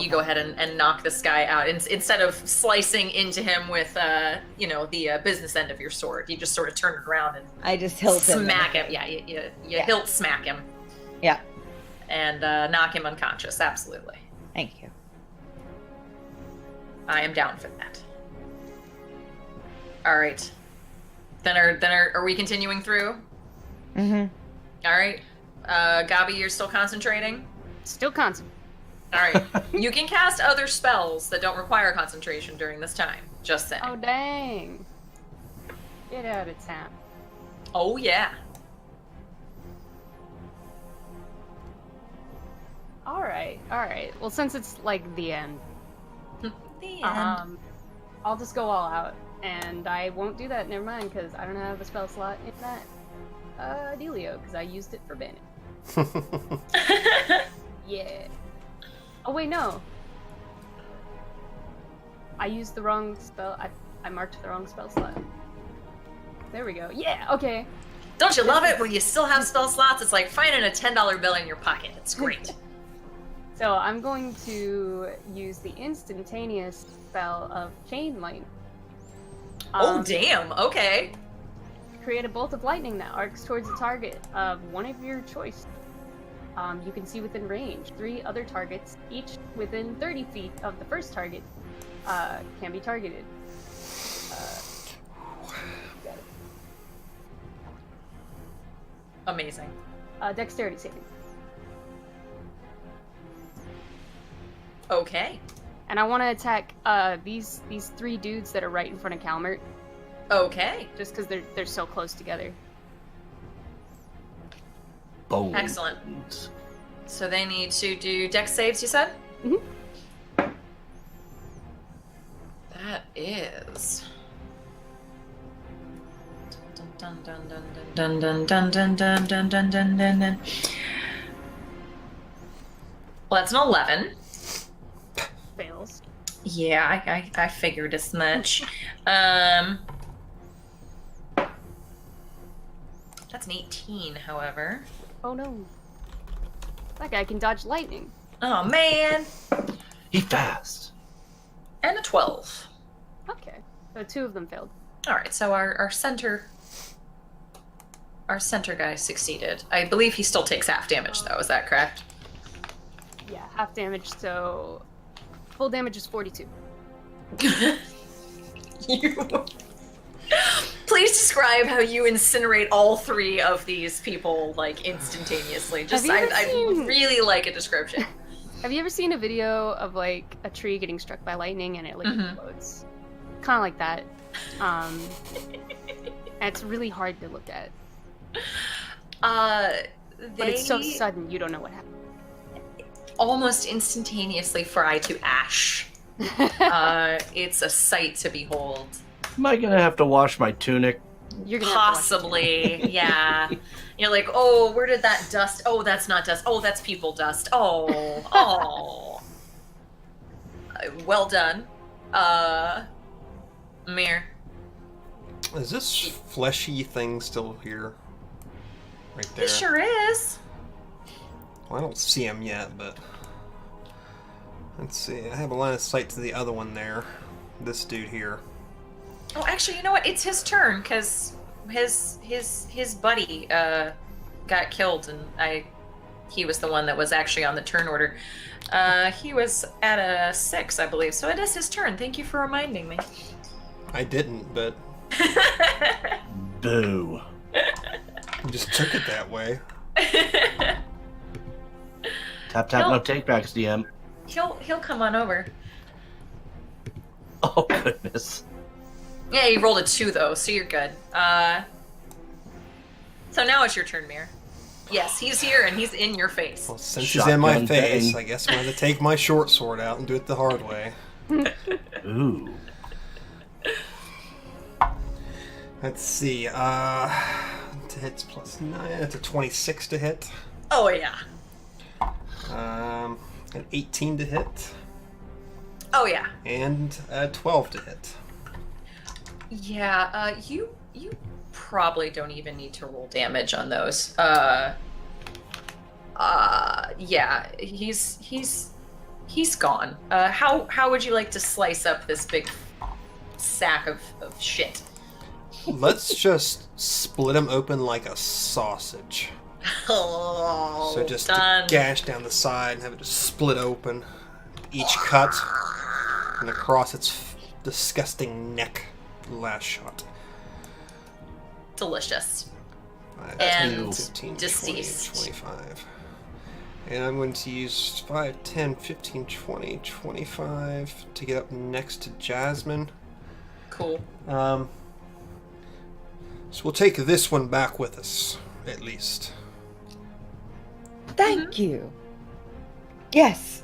go ahead and knock this guy out instead of slicing into him with the business end of your sword. You just sort of turn it around and I just hilt him. Smack him. Yeah, you hilt smack him. Yeah. And knock him unconscious. Absolutely. Thank you. I am down for that. All right. Then are we continuing through? Mm-hmm. All right. Gabi, you're still concentrating? Still concentrating. All right. You can cast other spells that don't require concentration during this time. Just saying. Oh, dang. Get out of town. Oh, yeah. All right. Well, since it's like the end, The end. I'll just go all out, and I won't do that. Never mind, because I don't have a spell slot in that dealio, because I used it for banning. Yeah. Oh wait, no. I used the wrong spell. I marked the wrong spell slot. There we go. Yeah. Okay. Don't you love it when you still have spell slots? It's like finding a $10 bill in your pocket. It's great. So I'm going to use the instantaneous spell of Chain Light. Oh, damn. Okay. Create a bolt of lightning that arcs towards a target of one of your choice. You can see within range. 3 other targets, each within 30 feet of the first target, can be targeted. Amazing. Dexterity saving. Okay. And I want to attack these 3 dudes that are right in front of Calmert, Okay. just because they're so close together. Boom. Excellent. So they need to do dex saves, you said? Mhm. That is. Dun dun dun dun dun dun dun dun dun dun dun dun. Well, that's an 11. Fails. Yeah, I figured as much. That's an 18, however. Oh no. That guy can dodge lightning. Oh man. He fast. And a 12. Okay. So 2 of them failed. All right, so our center guy succeeded. I believe he still takes half damage, though. Is that correct? Yeah, half damage, so full damage is 42. Please describe how you incinerate all 3 of these people like instantaneously. Just Have you ever I seen- really like a description. Have you ever seen a video of like a tree getting struck by lightning and it like Mhm. explodes? Kind of like that. And it's really hard to look at. But But it's so sudden, you don't know what happened. almost instantaneously fry to ash. It's a sight to behold. Am I gonna have to wash my tunic? You're gonna have to watch it. Possibly, yeah. You're like, oh, where did that dust? Oh, that's not dust. Oh, that's people dust. Oh. Well done. Mir. Is this fleshy thing still here? Right there. It sure is. Well, I don't see him yet, but let's see. I have a line of sight to the other one there. This dude here. Oh, actually, you know what? It's his turn because his buddy got killed, and he was the one that was actually on the turn order. He was at a 6, I believe. So it is his turn. Thank you for reminding me. I didn't, but Boo. I just took it that way. Tap tap no takebacks, DM. He'll come on over. Oh goodness. Yeah, he rolled a 2 though, so you're good. So now it's your turn, Mir. Yes, he's here and he's in your face. Well, since he's in my Shotgun face, bang. I guess I'm going to take my short sword out and do it the hard way. Ooh. Let's see. To hits plus 9. That's a 26 to hit. Oh yeah. An 18 to hit. Oh yeah. And a 12 to hit. Yeah. You probably don't even need to roll damage on those. Yeah. He's gone. How would you like to slice up this big sack of shit? Let's just split him open like a sausage. Oh, So just done. gash down the side and have it just split open. Each cut and across its disgusting neck. Last shot. Delicious. 5, And 10, 15, deceased. 20, 25. And I'm going to use 5, 10, 15, 20, 25 to get up next to Jasmine. Cool. So we'll take this one back with us, at least. Thank you. Yes.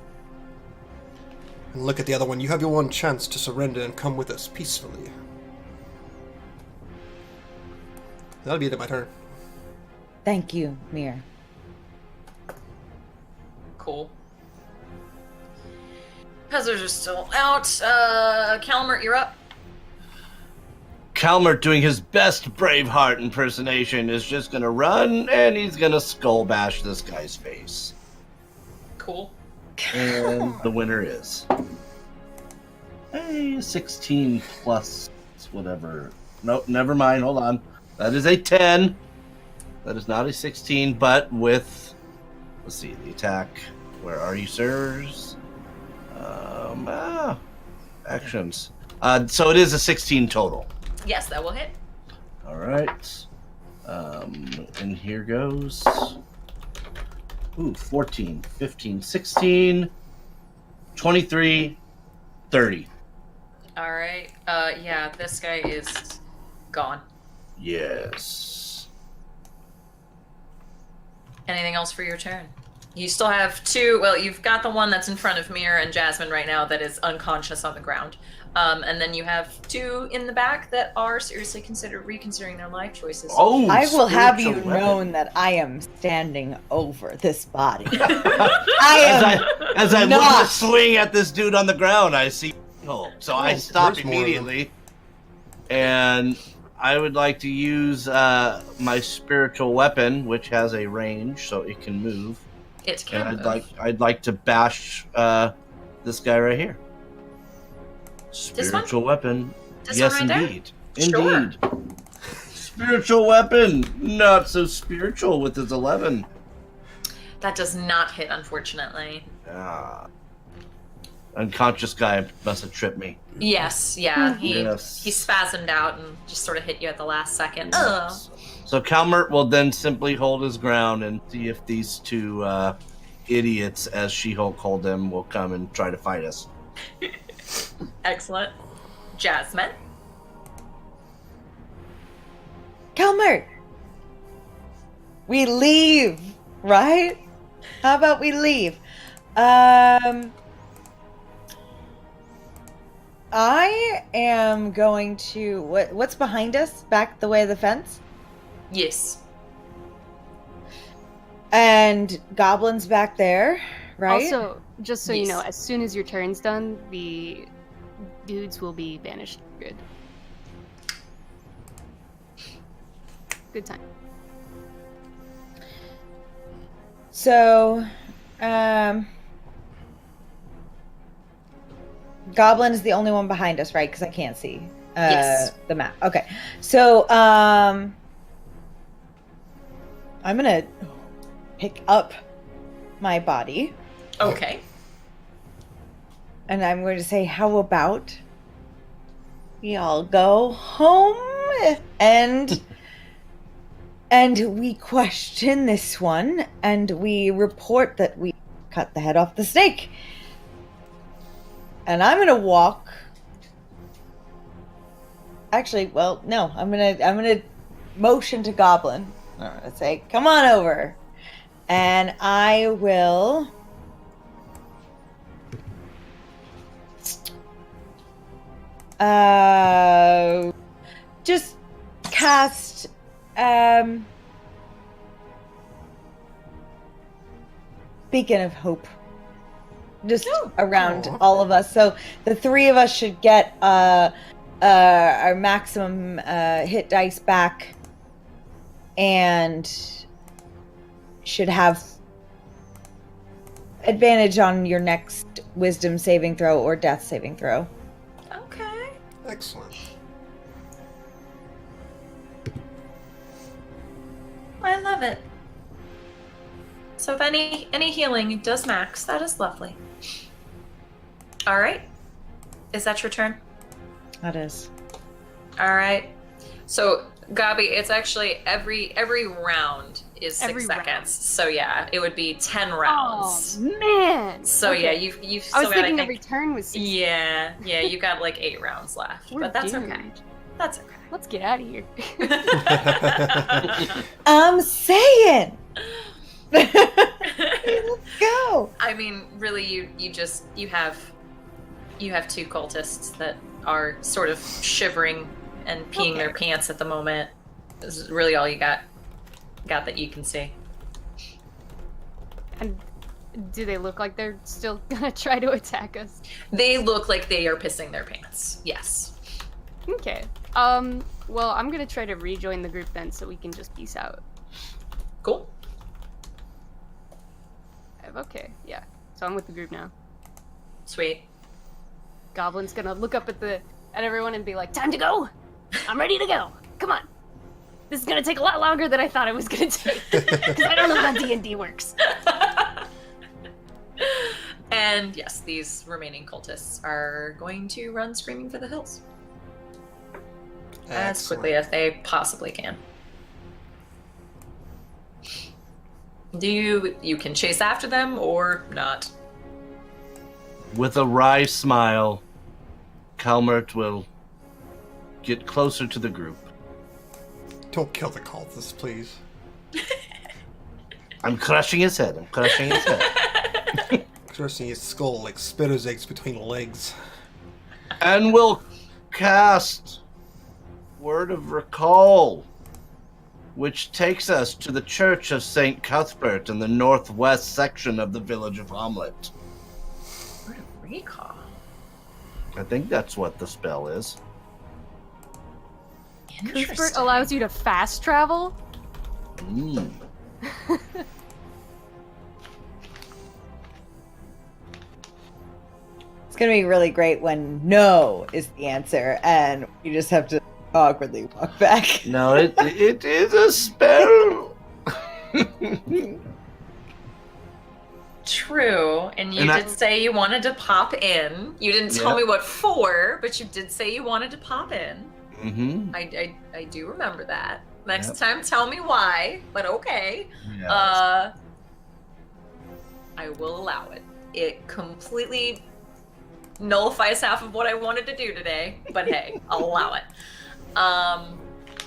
And look at the other one. You have your one chance to surrender and come with us peacefully. That'll be it at my turn. Thank you, Mir. Cool. Pezzers are still out. Calmer, you're up. Calmer, doing his best Braveheart impersonation, is just gonna run and he's gonna skull bash this guy's face. Cool. And the winner is a 16 plus whatever. Nope, never mind. Hold on. That is a 10. That is not a 16, but with, let's see, the attack. Where are you, sirs? Actions. So it is a 16 total. Yes, that will hit. All right. And here goes. Ooh, 14, 15, 16, 23, 30. All right. Yeah, this guy is gone. Yes. Anything else for your turn? You still have two. Well, you've got the one that's in front of Mira and Jasmine right now that is unconscious on the ground. And then you have two in the back that are seriously reconsidering their life choices. I will have you spiritual weapon. known that I am standing over this body. I am As I look not. to swing at this dude on the ground, I see. So I stop there's more of them. immediately, and I would like to use my spiritual weapon, which has a range, so it can move. It can And move. I'd like to bash this guy right here. This one? Spiritual weapon. This Yes, one right there? indeed. Sure. Indeed. Spiritual weapon. Not so spiritual with his 11. That does not hit, unfortunately. Unconscious guy must have tripped me. Yes, yeah. He Yes. spasmed out and just sort of hit you at the last second. Ugh. So Calmert will then simply hold his ground and see if these two idiots, as She-Hulk called them, will come and try to fight us. Excellent. Jasmine? Kelmer, we leave, right? How about we leave? I am going to what's behind us? Back the way of the fence? Yes. And goblins back there, right? Also, just so you know, Yes. as soon as your turn's done, the dudes will be banished. Good. Good time. So, Goblin is the only one behind us, right? Because I can't see Yes. the map. Okay, so I'm gonna pick up my body Okay. and I'm going to say, "How about we all go home and we question this one and we report that we cut the head off the snake." And I'm gonna walk. Actually, well, no, I'm gonna motion to Goblin. I'm gonna say, "Come on over," and I will. Just cast beacon of hope just around all of us. So the three of us should get our maximum hit dice back and should have advantage on your next wisdom saving throw or death saving throw. Okay. Excellent. I love it. So if any healing does max, that is lovely. All right. Is that your turn? That is. All right. So Gabi, it's actually every round is 6 Every seconds. round. So yeah, it would be 10 Oh rounds. man! So Okay. yeah, you've still I was got, thinking I every think, turn was 6. yeah, you got like 8 rounds left, We're but that's doomed. okay. That's okay. Let's get out of here. I'm saying. Let's go. I mean, really, you have 2 cultists that are sort of shivering and peeing their pants at the moment. This is really all you got that you can see. And do they look like they're still gonna try to attack us? They look like they are pissing their pants. Yes. Okay. Well, I'm gonna try to rejoin the group then, so we can just peace out. Cool. Okay, yeah. So I'm with the group now. Sweet. Goblin's gonna look up at everyone and be like, "Time to go! I'm ready to go! Come on! This is gonna take a lot longer than I thought it was gonna take, because I don't know how D&D works." And yes, these remaining cultists are going to run screaming for the hills as quickly as they possibly can. You can chase after them or not. With a wry smile, Calmert will get closer to the group. Don't kill the cultist, please. I'm crushing his head. Crushing his skull like spitter's eggs between legs. And will cast Word of Recall, which takes us to the Church of St. Cuthbert in the northwest section of the village of Hamlet. Word of recall. I think that's what the spell is. Cuthbert allows you to fast travel? Mm. It's gonna be really great when no is the answer, and you just have to awkwardly walk back. No, it is a spell. True, and you did say you wanted to pop in. You didn't tell me what for, but you did say you wanted to pop in. Mm-hmm. I do remember that. Next time, tell me why, but okay. Yes. I will allow it. It completely nullifies half of what I wanted to do today, but hey, I'll allow it.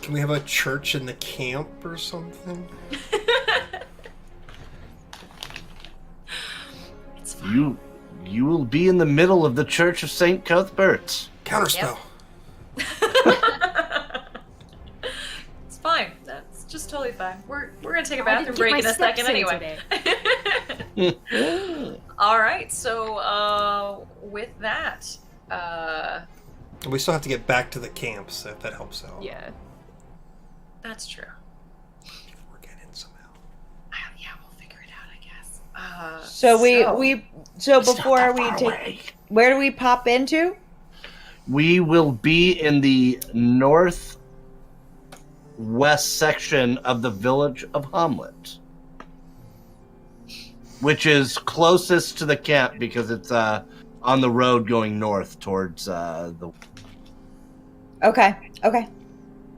Can we have a church in the camp or something? It's fine. You will be in the middle of the Church of St. Cuthbert. Counterspell. It's fine. That's just totally fine. We're gonna take a I bathroom didn't get break my in a steps second in anyway. today. All right. So with that, We still have to get back to the camps if that helps out. Yeah. that's true. We're getting somehow. Yeah, we'll figure it out, I guess. So before we take, where do we pop into? We will be in the northwest section of the village of Hamlet, which is closest to the camp because it's on the road going north towards the. Okay.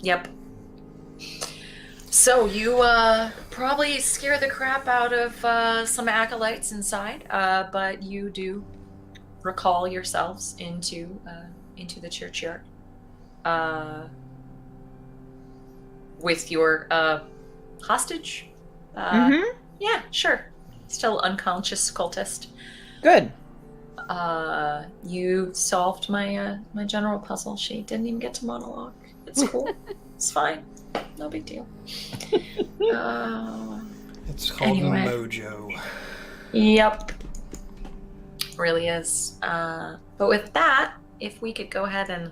Yep. So you probably scare the crap out of some acolytes inside, but you do recall yourselves into the churchyard with your hostage. Yeah, sure. Still unconscious cultist. Good. You solved my my general puzzle. She didn't even get to monologue. It's cool. It's fine. No big deal. It's called Anyway. Mojo. Yep. Really is. But with that, if we could go ahead and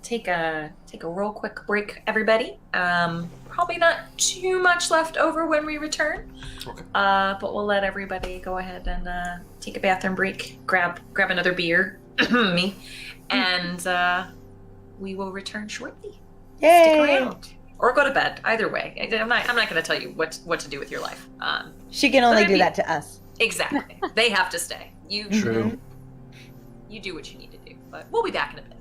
take a real quick break, everybody. Probably not too much left over when we return. Okay. But we'll let everybody go ahead and take a bathroom break, grab another beer, me, and we will return shortly. Yay! Stick around or go to bed. Either way, I'm not going to tell you what to do with your life. She can only But do that to us. Exactly. They have to stay. You True. You do what you need to do. But we'll be back in a bit.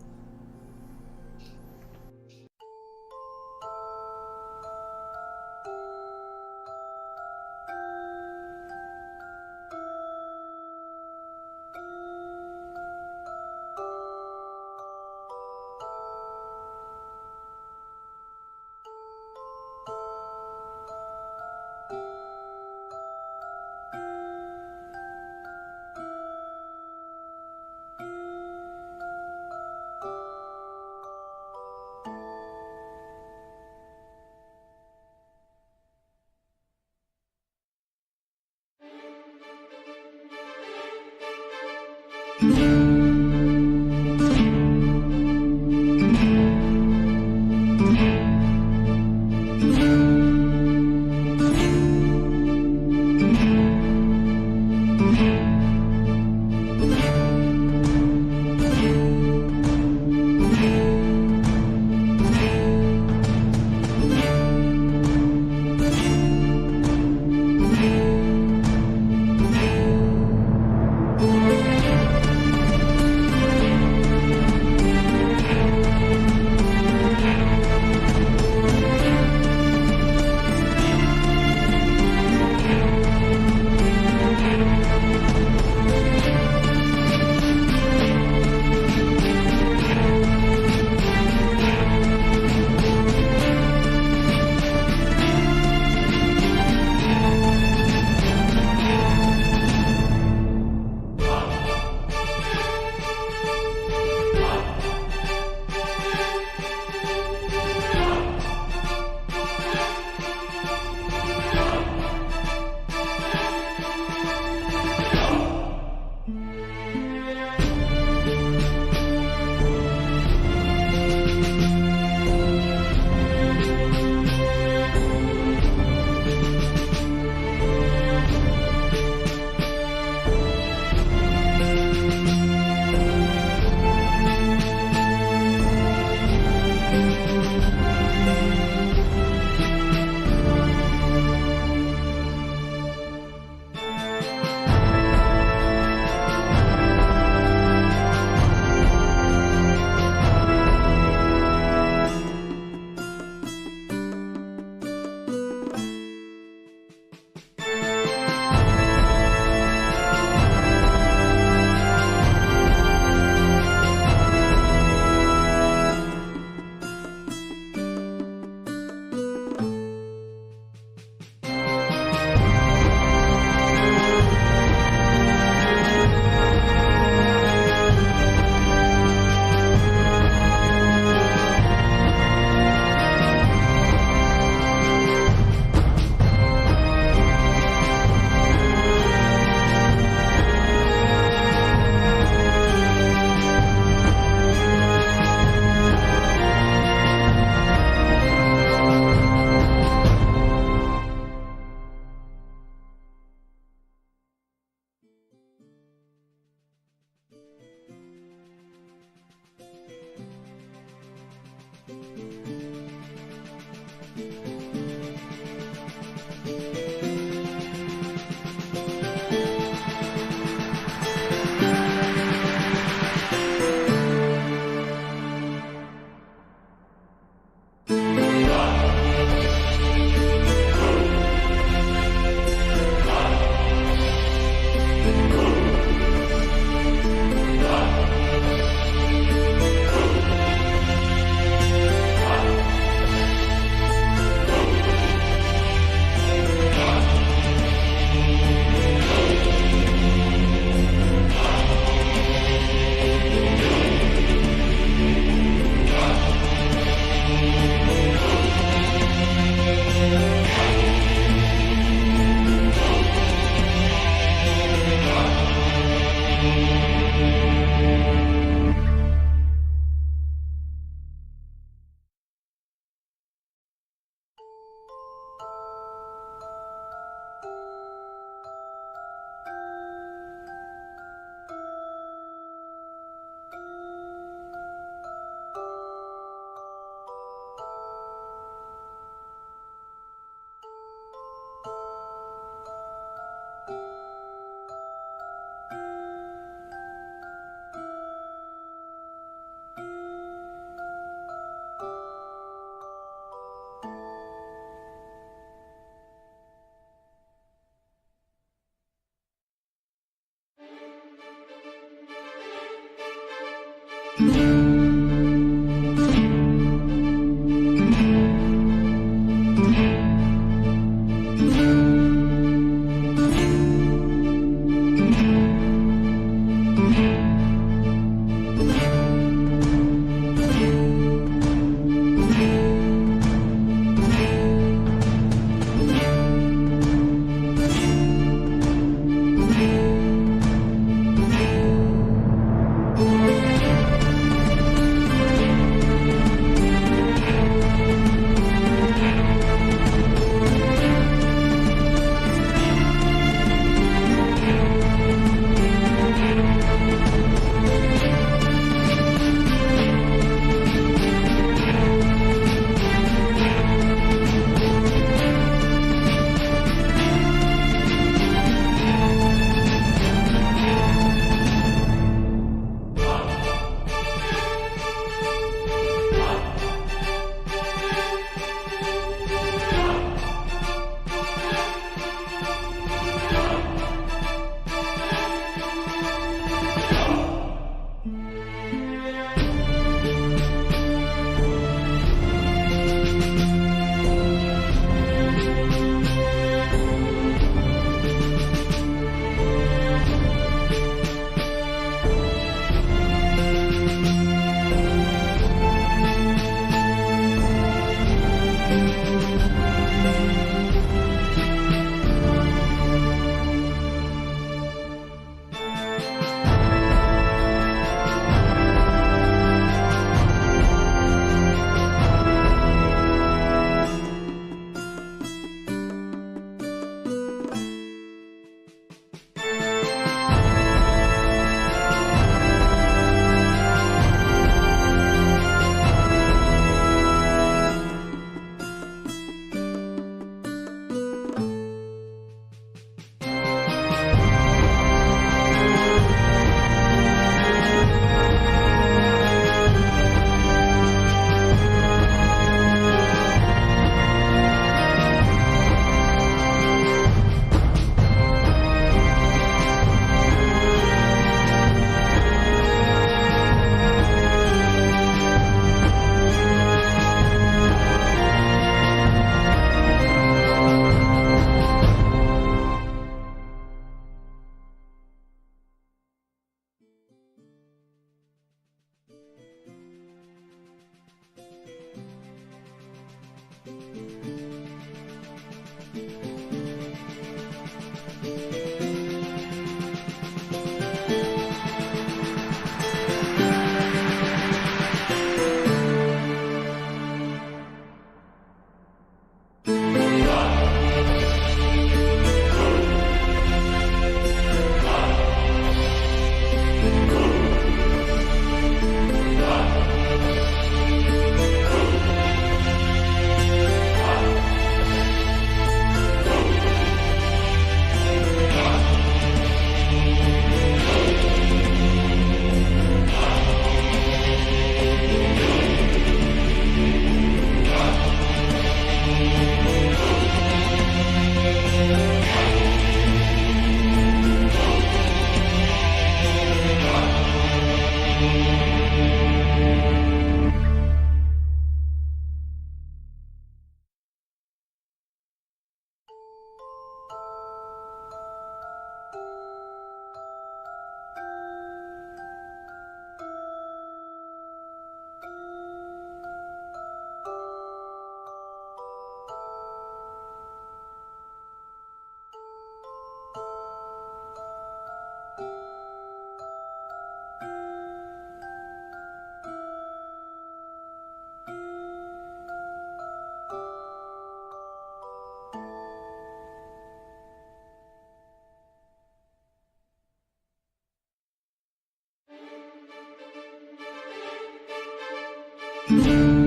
Hello!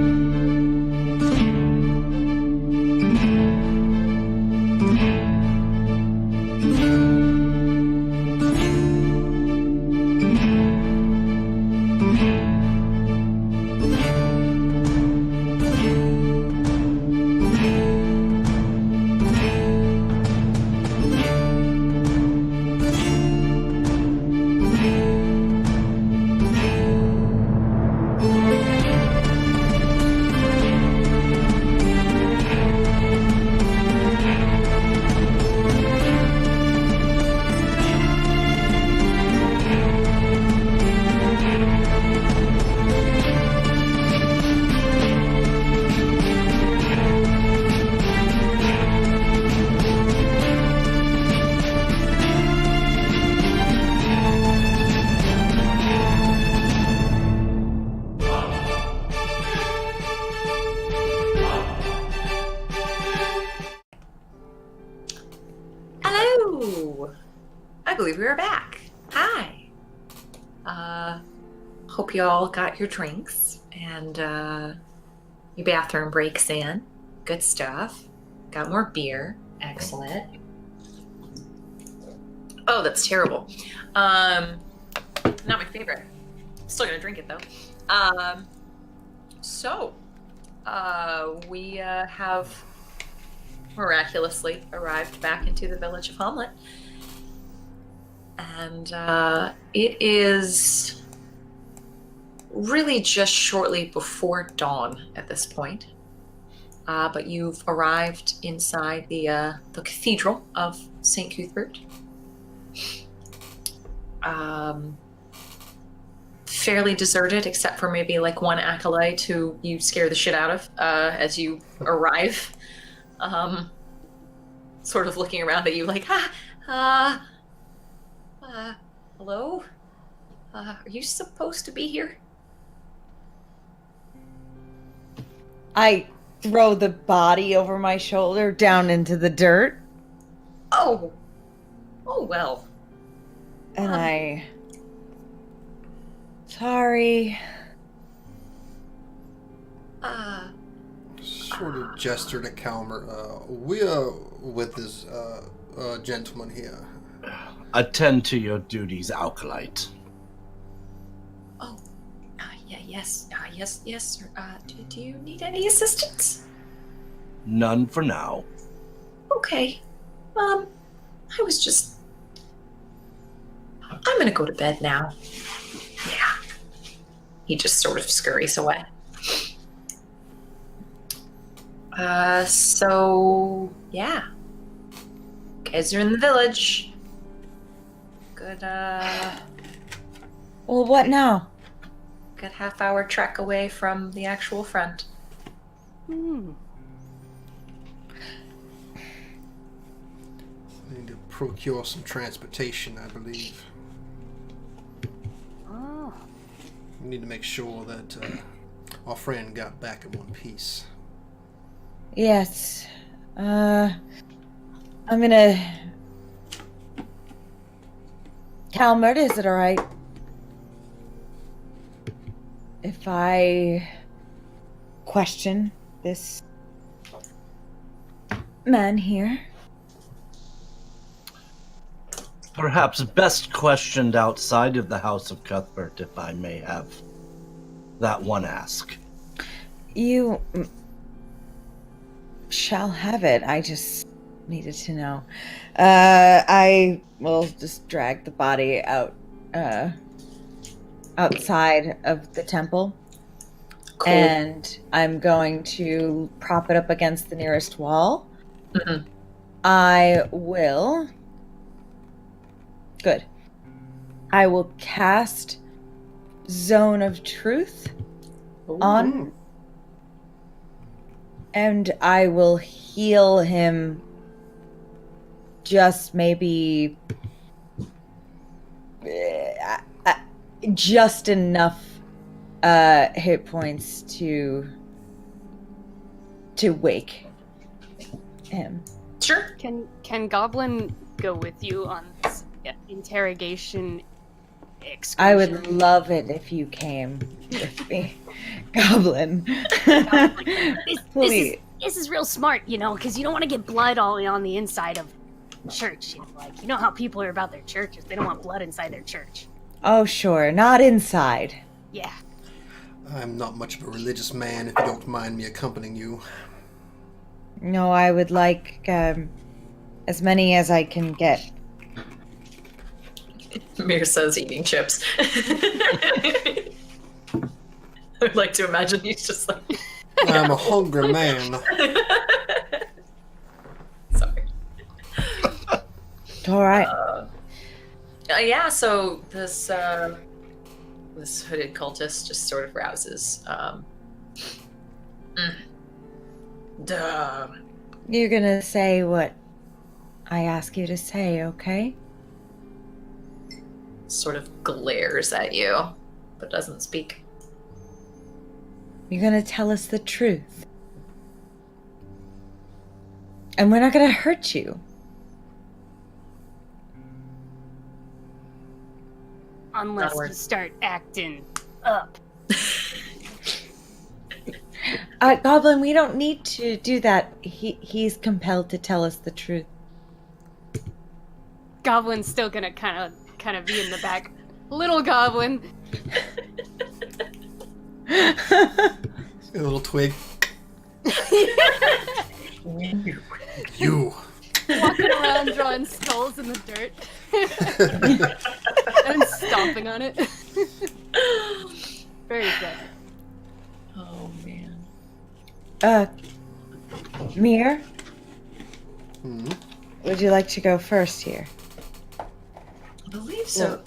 I believe we are back. Hi. Hope you all got your drinks and your bathroom breaks in. Good stuff. Got more beer. Excellent. Oh, that's terrible. Not my favorite. Still gonna drink it though. We have miraculously arrived back into the village of Hamlet. And it is really just shortly before dawn at this point. But you've arrived inside the cathedral of St. Cuthbert. Fairly deserted, except for maybe like one acolyte who you scare the shit out of as you arrive. Sort of looking around at you like, hello? Are you supposed to be here? I throw the body over my shoulder down into the dirt. Oh well. And sorry. Sort of gesture to Calmer. We are with this gentleman here. Attend to your duties, acolyte. Oh, yes, sir. Do you need any assistance? None for now. Okay. I'm gonna go to bed now. Yeah. He just sort of scurries away. Yeah. Guys are in the village. Good, Well, what now? good half-hour trek away from the actual front. I need to procure some transportation, I believe. Oh. We need to make sure that our friend got back in one piece. Yes. I'm gonna... Calmert, is it alright if I question this man here? Perhaps best questioned outside of the House of Cuthbert, if I may have that one ask. You shall have it. I just needed to know. I will just drag the body out outside of the temple. Cool. And I'm going to prop it up against the nearest wall. Mm-mm. I will... Good. I will cast Zone of Truth on, and I will heal him just maybe just enough hit points to wake him. Sure. Can Goblin go with you on this interrogation excursion. I would love it if you came with me, Goblin. Please. This is real smart, you know, because you don't want to get blood all on the inside of church. You know how people are about their churches. They don't want blood inside their church. Oh, sure. Not inside. Yeah. I'm not much of a religious man, if you don't mind me accompanying you. No, I would like as many as I can get. Mir says eating chips. I would like to imagine he's just like... I'm a hungry man. Sorry. All right. Yeah, so this hooded cultist just sort of rouses. Duh. You're gonna say what I ask you to say, okay? Sort of glares at you, but doesn't speak. You're gonna tell us the truth. And we're not gonna hurt you. Unless you start acting up. Goblin, we don't need to do that. He's compelled to tell us the truth. Goblin's still gonna kind of be in the back. Little Goblin. A little twig. You. Walking around drawing skulls in the dirt. And stomping on it. Very good. Oh, man. Mir? Hmm? Would you like to go first here? I believe so.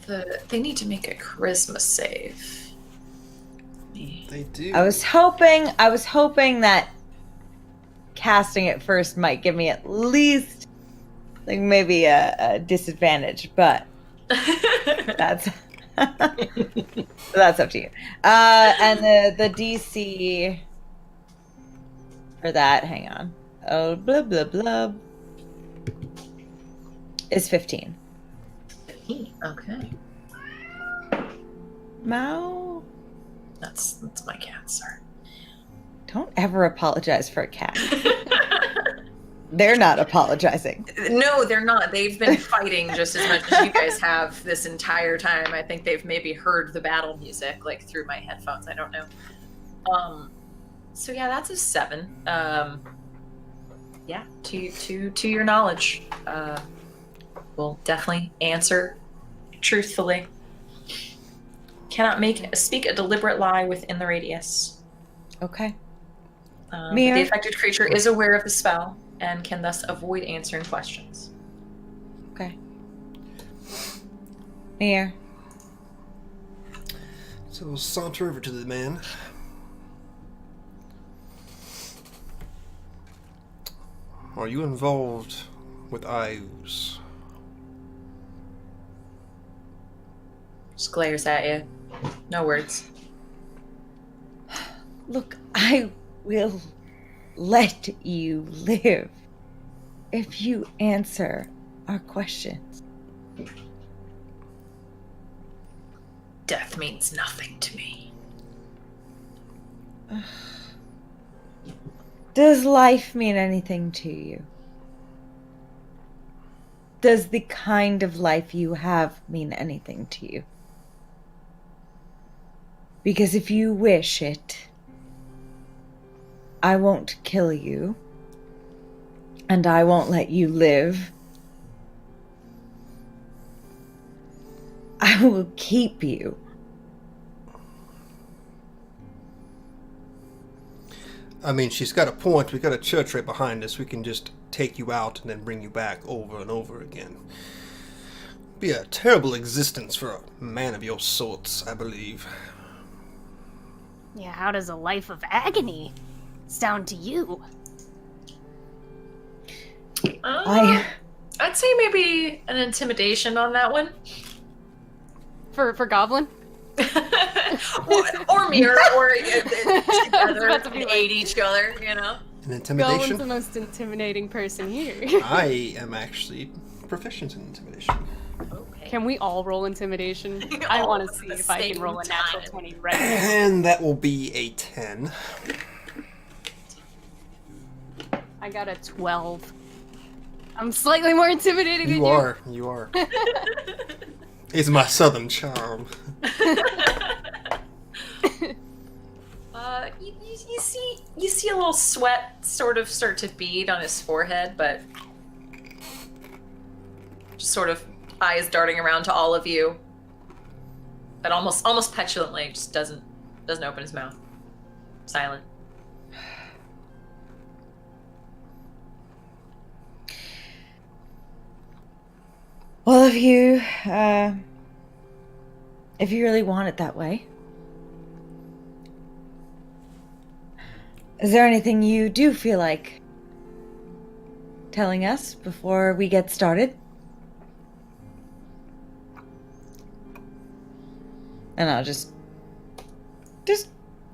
They need to make a charisma save. They do. I was hoping that casting it first might give me at least, like, maybe a disadvantage, but that's that's up to you. And the DC for that, hang on. Oh, blah blah blah, is 15. Okay. Mao, That's my cat, sir. don't ever apologize for a cat. They're not apologizing. No, they're not. They've been fighting just as much as you guys have this entire time. I think they've maybe heard the battle music like through my headphones. I don't know. So yeah, that's a 7. Yeah, to your knowledge, will definitely answer truthfully. Cannot speak a deliberate lie within the radius. Okay. The affected creature is aware of the spell and can thus avoid answering questions. Okay. Mir. So we'll saunter over to the man. Are you involved with Ayus? Just glares at you. No words. Look, I will let you live if you answer our questions. Death means nothing to me. Does life mean anything to you? Does the kind of life you have mean anything to you? Because if you wish it, I won't kill you, and I won't let you live. I will keep you. I mean, she's got a point. We got a church right behind us. We can just take you out and then bring you back over and over again. Be a terrible existence for a man of your sorts, I believe. Yeah, how does a life of agony sound to you? I'd say maybe an intimidation on that one. For Goblin? or Mirror, or together, about to be like- aid each other, you know? An Goblin's intimidation? the most intimidating person here. I am actually proficient in intimidation. Okay. Can we all roll intimidation? I All want at to see the if I can same roll a natural time. 20 right now. And that will be a 10. I got a 12. I'm slightly more intimidated than You are. It's my southern charm. You see a little sweat sort of start to bead on his forehead, but just sort of eyes darting around to all of you, but almost petulantly just doesn't open his mouth. Silent. Well, if you really want it that way, is there anything you do feel like telling us before we get started? And I'll just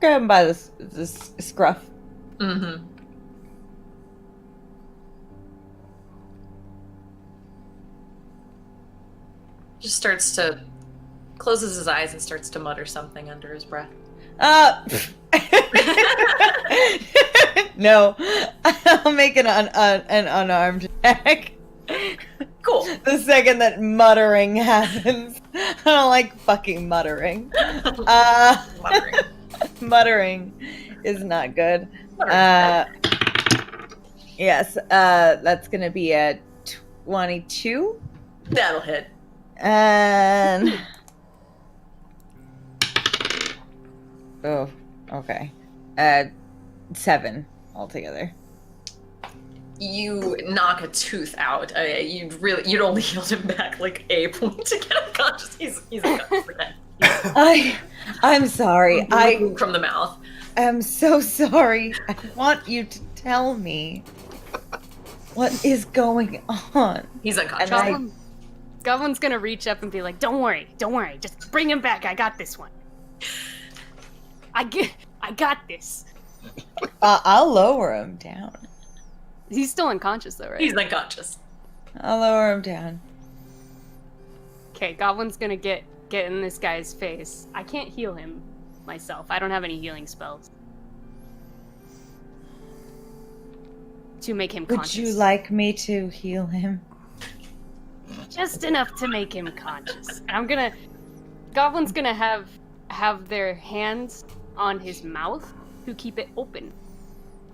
grab him by this scruff. Mm-hmm. Just starts to closes his eyes and starts to mutter something under his breath. No, I'll make an unarmed attack. Cool. The second that muttering happens, I don't like fucking muttering. Muttering. Muttering is not good. Yes, that's gonna be a 22. That'll hit. And oh, okay. 7 altogether. You knock a tooth out. You'd only healed him back like a point to get unconscious. He's unconscious again. I'm sorry. I from the mouth. am so sorry. I want you to tell me what is going on. He's unconscious. Goblin's gonna reach up and be like, don't worry, just bring him back, I got this one. I got this. I'll lower him down. He's still unconscious though, right? He's unconscious. I'll lower him down. Okay, Goblin's gonna get in this guy's face. I can't heal him myself. I don't have any healing spells. To make him conscious. Would you like me to heal him? Just enough to make him conscious. And Goblin's gonna have their hands on his mouth to keep it open.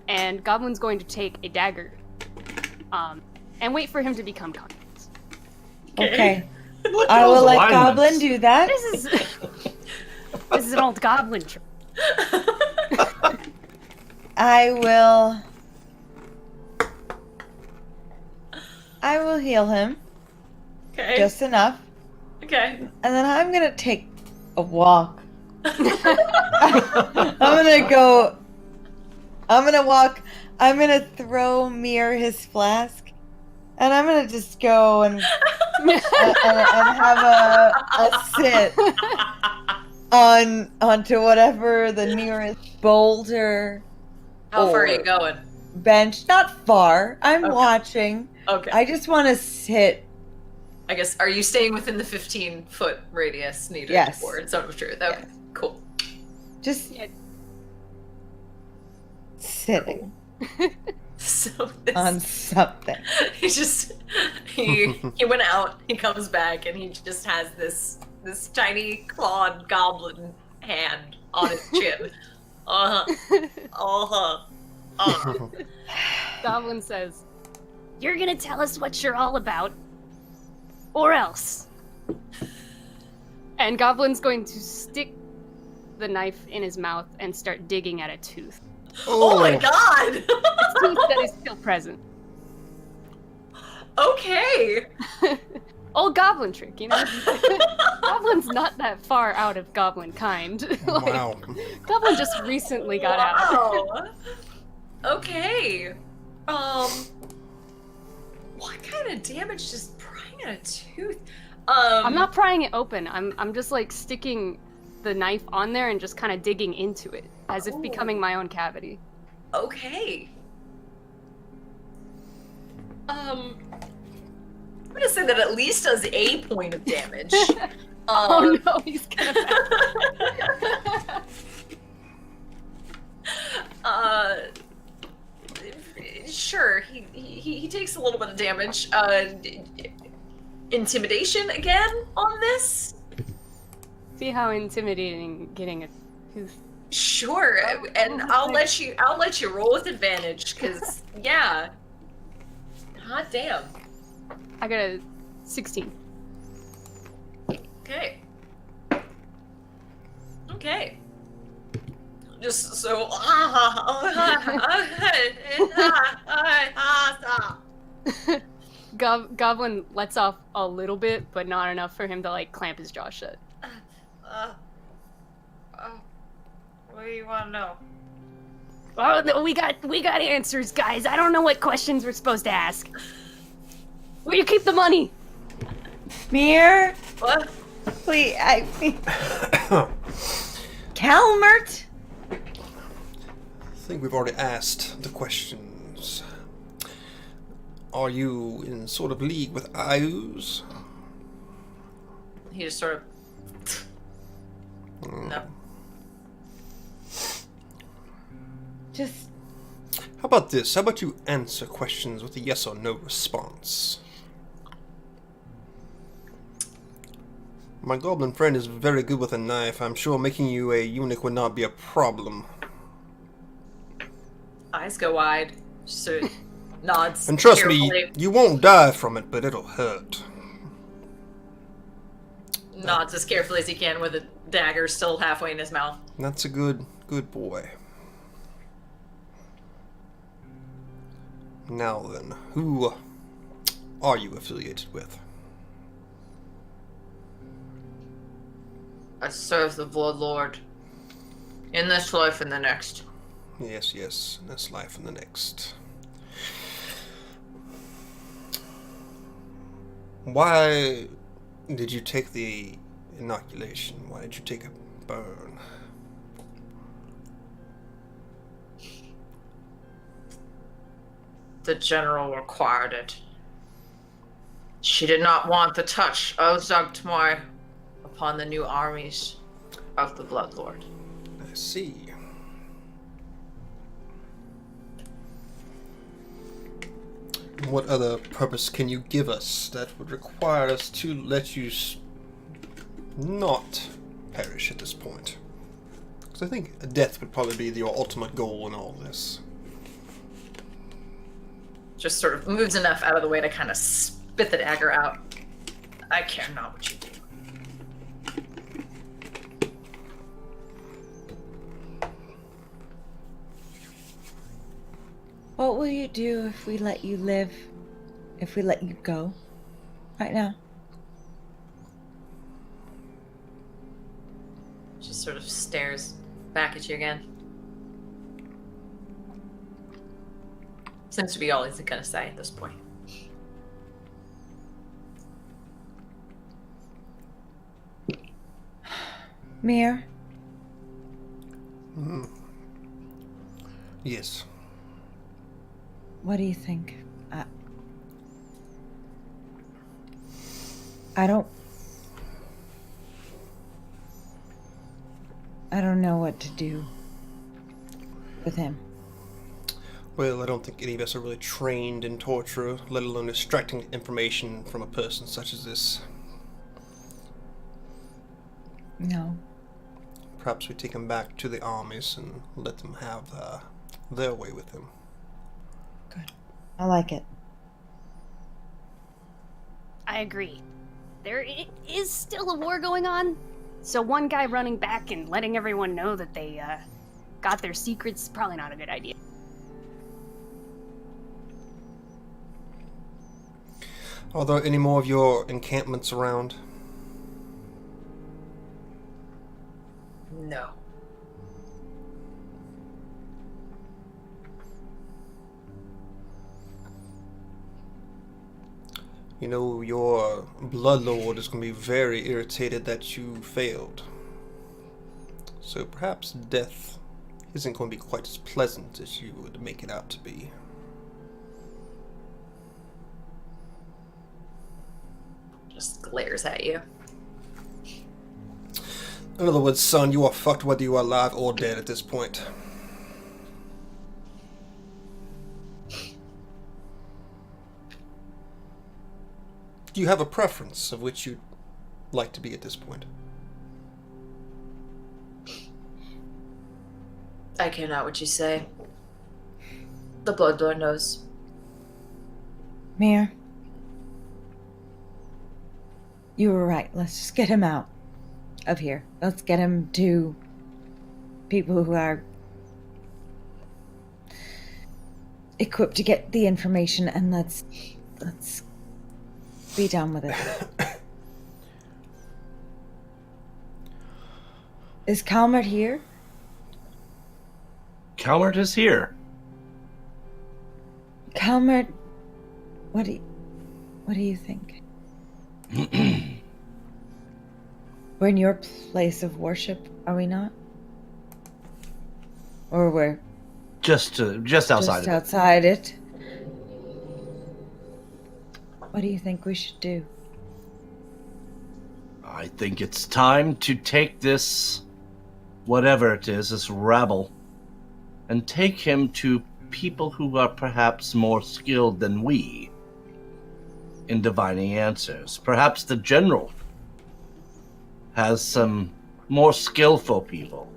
And Goblin's going to take a dagger, and wait for him to become conscious. Okay. I will let Goblin do that. This is an old Goblin trick. I will heal him. Okay. Just enough. Okay. And then I'm gonna take a walk. I'm gonna walk. I'm gonna throw Mir his flask. And I'm gonna just go and have a sit onto whatever the nearest boulder. How far are or you going? bench. Not far. I'm Okay. watching. Okay. I just want to sit. I guess, are you staying within the 15-foot radius needed Yes. for Zone of Truth? Okay, Yes. cool. Just Yeah. sitting So this, on something. he went out, he comes back, and he just has this tiny clawed goblin hand on his chin. Goblin says, "You're gonna tell us what you're all about, or else." And Goblin's going to stick the knife in his mouth and start digging at a tooth. Oh my god! A tooth that is still present. Okay. Old Goblin trick, you know? Goblin's not that far out of Goblin kind. Like, Wow. Goblin just recently got out. Wow. Okay. What kind of damage does prying at a tooth? I'm not prying it open. I'm just like sticking the knife on there and just kind of digging into it, as if becoming my own cavity. Okay. I'm gonna say that at least does a point of damage. Oh no, he's gonna. Sure, he takes a little bit of damage. Intimidation again on this? See how intimidating getting a tooth. Sure, and I'll let you roll with advantage, cause yeah. Hot damn. I got a 16. Okay. Just so Goblin lets off a little bit, but not enough for him to like clamp his jaw shut. What do you want to know? Oh, no, we got answers, guys. I don't know what questions we're supposed to ask. Where you keep the money? Mir, What? please, Calmert. I think we've already asked the questions. Are you in sort of league with Ayus? He just sort of. No. Just How about this? How about you answer questions with a yes or no response? My goblin friend is very good with a knife. I'm sure making you a eunuch would not be a problem. Eyes go wide. Sort of nods. And trust carefully, me, you won't die from it, but it'll hurt. Nods as carefully as he can with a dagger still halfway in his mouth. That's a good boy. Now then, who are you affiliated with? I serve the Bloodlord. In this life and the next. Yes, yes, in this life and the next. Why did you take the inoculation? Why did you take a burn? The general required it. She did not want the touch of Zugtmar upon the new armies of the Bloodlord. I see. What other purpose can you give us that would require us to let you not perish at this point? Because I think death would probably be your ultimate goal in all this. Just sort of moves enough out of the way to kind of spit the dagger out. I care not what you do. What will you do if we let you live? If we let you go? Right now. Just sort of stares back at you again. Seems to be all he's gonna say at this point. Mir, Yes. what do you think? I don't know what to do with him. Well, I don't think any of us are really trained in torture, let alone extracting information from a person such as this. No. Perhaps we take him back to the armies and let them have their way with him. Good. I like it. I agree. There is still a war going on, so one guy running back and letting everyone know that they got their secrets is probably not a good idea. Are there any more of your encampments around? No. You know, your Bloodlord is going to be very irritated that you failed. So perhaps death isn't going to be quite as pleasant as you would make it out to be. just glares at you. In other words, son, you are fucked whether you are alive or dead at this point. Do you have a preference of which you'd like to be at this point? I care not what you say. The Bloodlord knows. Mir, you were right. Let's just get him out of here. Let's get him to people who are equipped to get the information, and let's be done with it. Is Calmert here? Calmert is here. Calmert, what do you think? We're in your place of worship, are we not? Or we're Just outside just of it. outside it? What do you think we should do? I think it's time to take this, whatever it is, this rabble, and take him to people who are perhaps more skilled than we in divining answers. Perhaps the general has some more skillful people.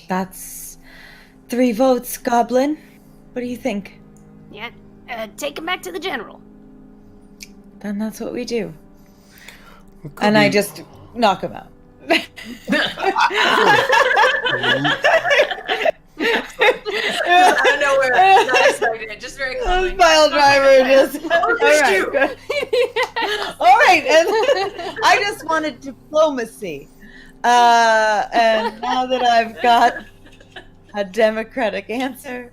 That's 3 votes, Goblin. What do you think? Yeah, take him back to the general. Then that's what we do. It could And I be- just knock him out. I don't know where. Not expecting it. Just very calmly. Pile driver just. Oh, All you right, do. good. All right, and I just wanted diplomacy, and now that I've got a democratic answer,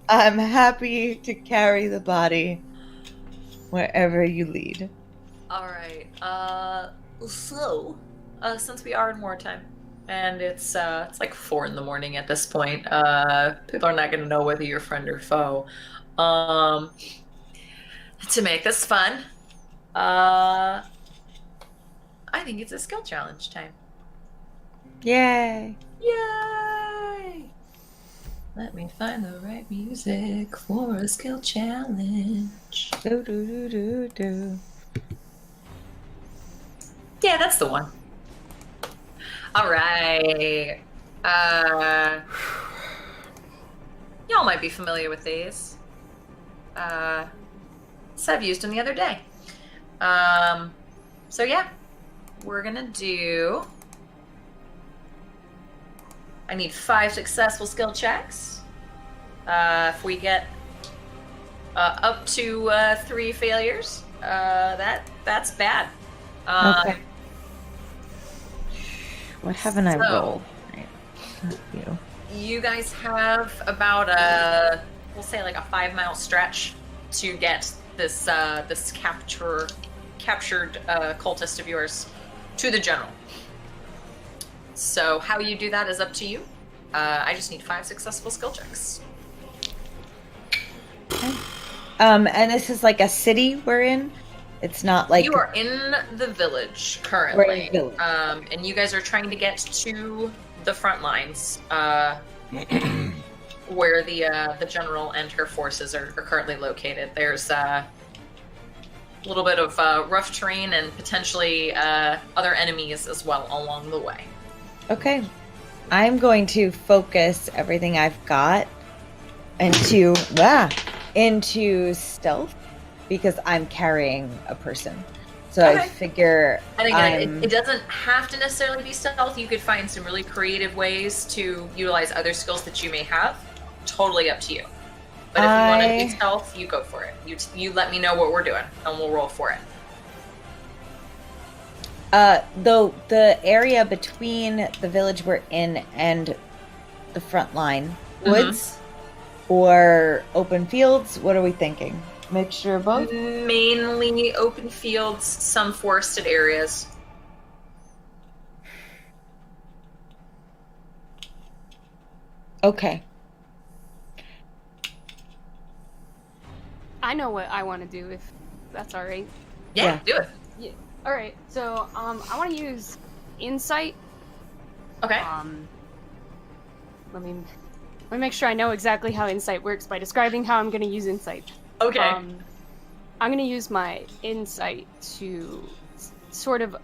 I'm happy to carry the body wherever you lead. All right. So, since we are in wartime, and it's like 4 a.m. at this point, people are not going to know whether you're friend or foe. To make this fun, I think it's a skill challenge time. Yay! Yay! Let me find the right music for a skill challenge. Do do do do do. Yeah, that's the one. All right. Y'all might be familiar with these. Sev used them the other day. So yeah, we're gonna do. I need 5 successful skill checks. If we get up to 3 failures, that's bad. Okay. What haven't I so- rolled? Right. That's you. You guys have about we'll say like a 5-mile stretch to get this this captured cultist of yours to the general. So how you do that is up to you. I just need 5 successful skill checks. And this is like a city we're in. It's not like You are in the village currently. We're in the village. And you guys are trying to get to the front lines, where the general and her forces are currently located. There's a little bit of rough terrain and potentially other enemies as well along the way. Okay. I'm going to focus everything I've got into stealth because I'm carrying a person. So I Okay. figure And again, I'm- it doesn't have to necessarily be stealth. You could find some really creative ways to utilize other skills that you may have. Totally up to you. But if you want to be stealth, you go for it. You let me know what we're doing, and we'll roll for it. though the area between the village we're in and the front line, woods or open fields, what are we thinking? Mixture of both? Mainly open fields, some forested areas. Okay. I know what I want to do, if that's all right. Yeah, do it. Yeah. All right. So, I want to use insight. Okay. Let me make sure I know exactly how insight works by describing how I'm going to use insight. Okay. I'm going to use my insight to sort of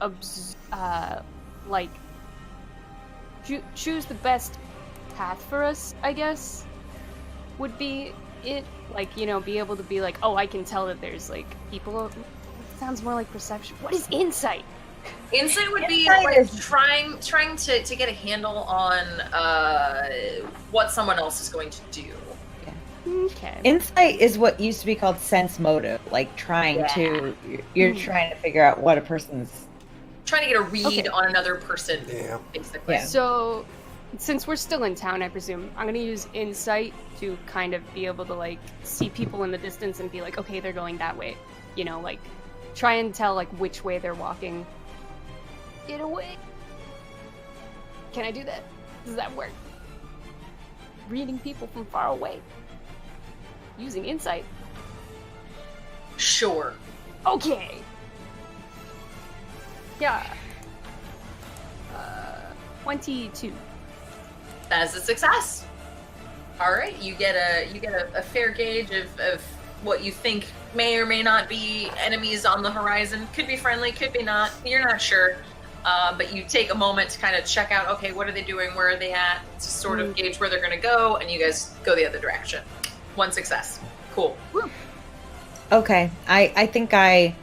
choose the best path for us, I guess, would be it. Like, you know, be able to be like, oh, I can tell that there's, like, people. It sounds more like perception. What is insight? Insight would be Insight like is- trying to get a handle on what someone else is going to do. Okay. Insight is what used to be called sense motive, like trying to, you're trying to figure out what a person's. Trying to get a read Okay. on another person, Yeah. basically. Yeah. So, since we're still in town, I presume, I'm gonna use insight to kind of be able to, like, see people in the distance and be like, okay, they're going that way. You know, like, try and tell, like, which way they're walking. Get away. Can I do that? Does that work? Reading people from far away. Using insight. Sure. Okay. Yeah. 22. That is a success. All right, you get a fair gauge of what you think may or may not be enemies on the horizon. Could be friendly, could be not. You're not sure. But you take a moment to kind of check out, okay, what are they doing? Where are they at? To sort of gauge where they're going to go, and you guys go the other direction. One success. Cool. Okay, I think I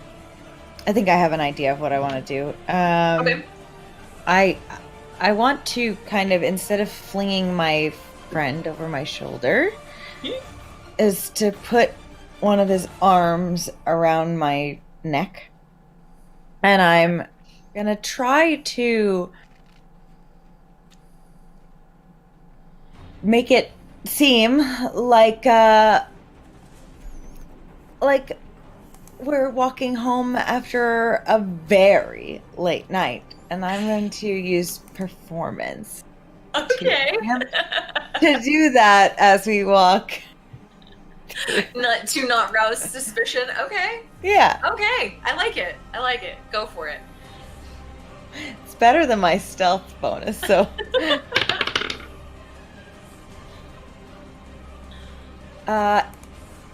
have an idea of what I want to do. Okay. I want to kind of, instead of flinging my friend over my shoulder, is to put one of his arms around my neck, and I'm gonna try to make it seem like we're walking home after a very late night, and I'm going to use performance Okay. to do that as we walk. not rouse suspicion. Okay. Yeah, Okay. I like it. Go for it. it's better than my stealth bonus, so.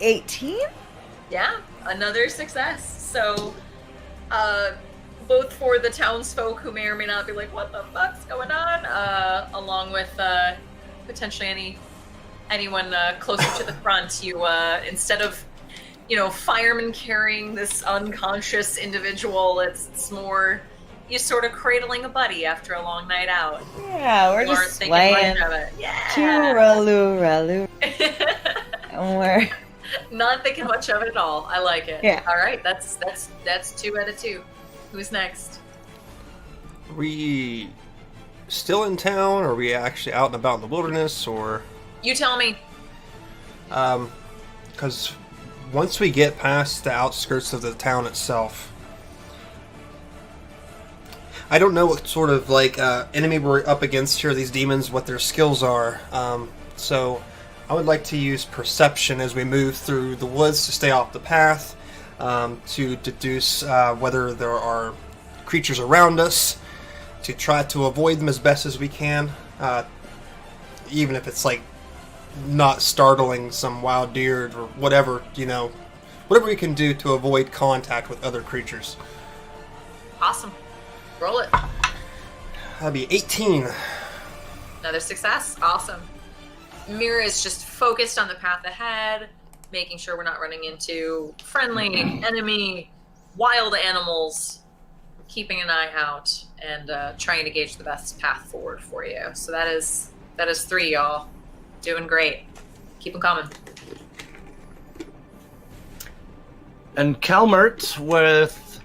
18? Yeah, another success. So, both for the townsfolk who may or may not be like, what the fuck's going on? Along with potentially anyone closer to the front, you, instead of, firemen carrying this unconscious individual, it's more you sort of cradling a buddy after a long night out. Yeah, we're You aren't just thinking much playing of it. Yeah. Tooraloo. And we're Not thinking much of it at all. I like it. Yeah. All right, that's 2 out of 2. Who's next? Are we still in town? Or are we actually out and about in the wilderness? Or You tell me. because once we get past the outskirts of the town itself, I don't know what sort of enemy we're up against here. These demons, what their skills are. So I would like to use perception as we move through the woods to stay off the path, to deduce whether there are creatures around us, to try to avoid them as best as we can, even if it's not startling some wild deer or whatever, whatever we can do to avoid contact with other creatures. Awesome. Roll it. That'd be 18. Another success. Awesome. Mira is just focused on the path ahead, making sure we're not running into friendly, enemy, wild animals, keeping an eye out, and trying to gauge the best path forward for you. So that is 3, y'all. Doing great. Keep them coming. And Calmert, with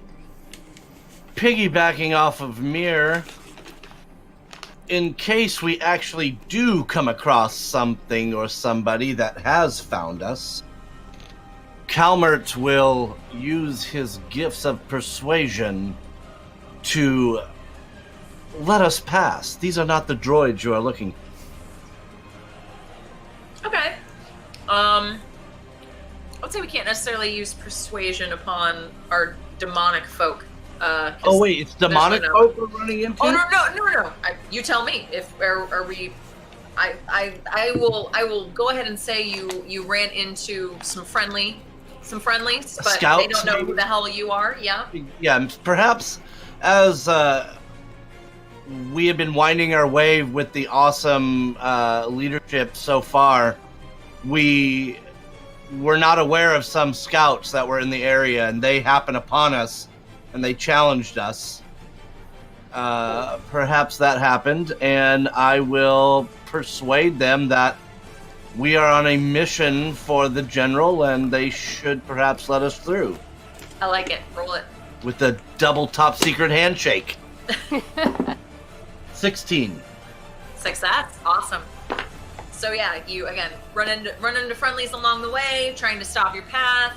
piggybacking off of Mir, in case we actually do come across something or somebody that has found us, Calmert will use his gifts of persuasion to let us pass. These are not the droids you are looking for. Okay. I'll say we can't necessarily use persuasion upon our demonic folk. Oh wait, it's demonic folk we're running into? Oh no! You tell me. If are we? I will go ahead and say you ran into some friendlies, but Scouts, they don't know maybe? who the hell you are. Yeah. Yeah, perhaps as we have been winding our way with the awesome leadership so far, we were not aware of some scouts that were in the area, and they happened upon us, and they challenged us. Perhaps that happened, and I will persuade them that we are on a mission for the general, and they should perhaps let us through. I like it. Roll it. With the double top secret handshake. 16. Success. Awesome. So yeah, you again run into friendlies along the way, trying to stop your path.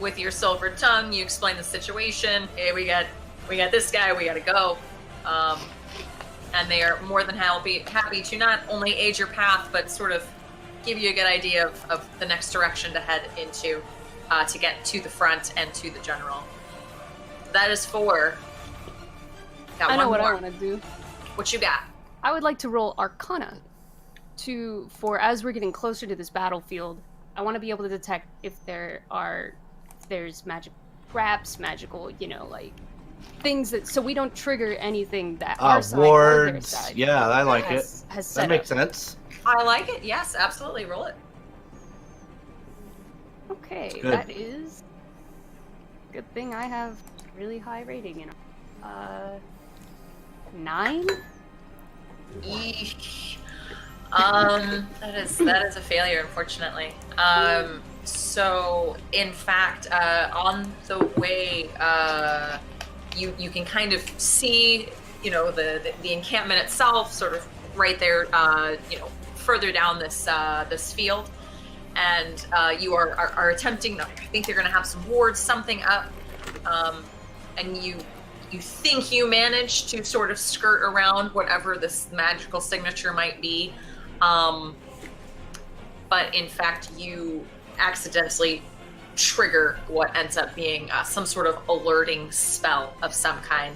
With your silver tongue, you explain the situation. Hey, we got this guy. We got to go. And they are more than happy to not only aid your path, but sort of give you a good idea of the next direction to head into to get to the front and to the general. That is 4. Got I know one what more. I want to do. What you got? I would like to roll Arcana for as we're getting closer to this battlefield. I want to be able to detect if there's magic traps, magical, like things so we don't trigger anything that our side or their Wards. side Yeah, I like it. has That set makes up. sense. I like it. Yes, absolutely. Roll it. Okay, Good. that is good thing I have really high rating. 9. Eesh. That is a failure, unfortunately. So in fact, on the way, you can kind of see, the encampment itself, sort of right there, further down this field, and you are attempting. I think they're going to have some wards, something up, and you think you manage to sort of skirt around whatever this magical signature might be, but in fact you accidentally trigger what ends up being some sort of alerting spell of some kind,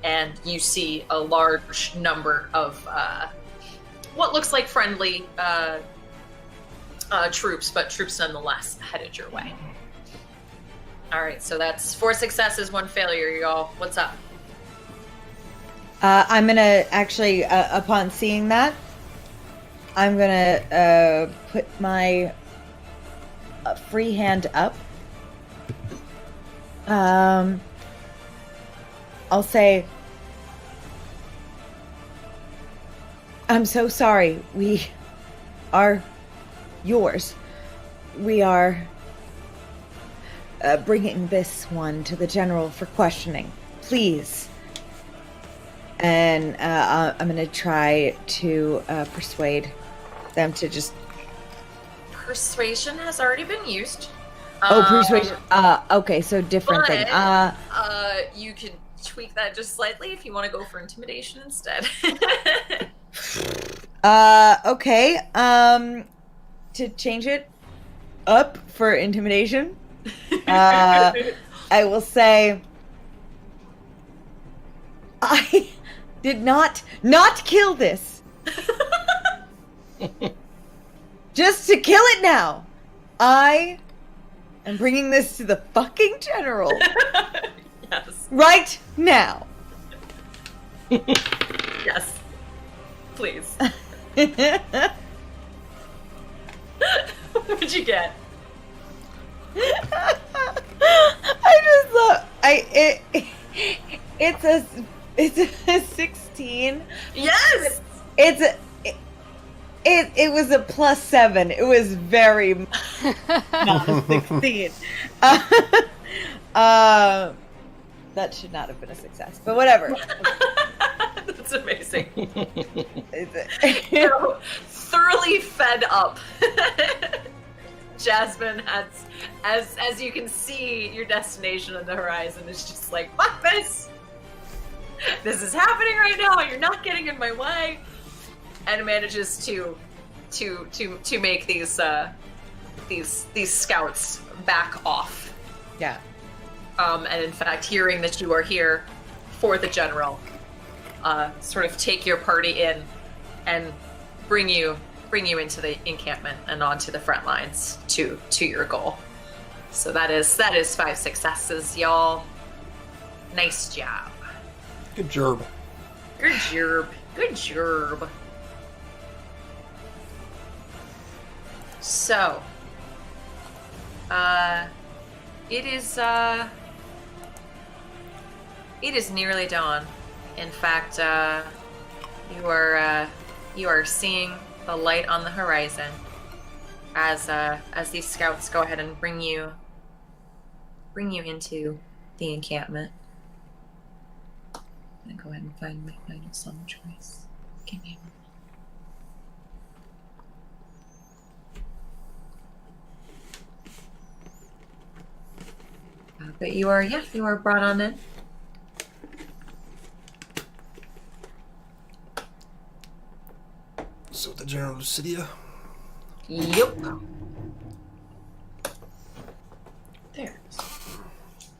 and you see a large number of what looks like friendly troops, but troops nonetheless headed your way. All right, so that's 4 successes, 1 failure, y'all. What's up? I'm gonna actually, upon seeing that, I'm gonna put my free hand up. I'll say, I'm so sorry. We are yours. We are bringing this one to the general for questioning. Please. And I'm going to try to persuade them to just... Persuasion has already been used. persuasion. Okay, so different thing. You can tweak that just slightly if you want to go for intimidation instead. Okay. To change it up for intimidation, I will say I did not kill this. Just to kill it now. I am bringing this to the fucking general. Yes. Right now. Yes. Please. What'd you get? I just love it's a 16. Yes. It was a +7. It was very not a 16. That should not have been a success, but whatever. That's amazing. So, thoroughly fed up, Jasmine has, as you can see, your destination on the horizon is just like, fuck this! This is happening right now, and you're not getting in my way. And manages to make these these scouts back off. Yeah. And in fact, hearing that you are here for the general, sort of take your party in and bring you into the encampment and onto the front lines to your goal. So that is 5 successes, y'all. Nice job. Good job. Good job. Good job. So, it is nearly dawn. In fact, you are seeing the light on the horizon as these scouts go ahead and bring you into the encampment. I'm gonna go ahead and find my final song choice. Give me a moment. But you are brought on in. So the General Lucidia. Yup. There.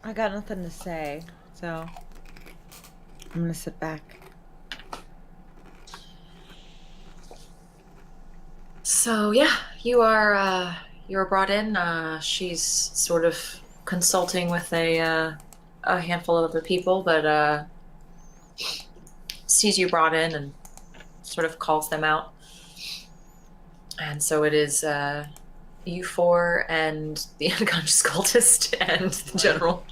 I got nothing to say, so I'm gonna sit back. So yeah, you are brought in. She's sort of consulting with a handful of other people, but sees you brought in and sort of calls them out. And so it is you four and the unconscious cultist and the general.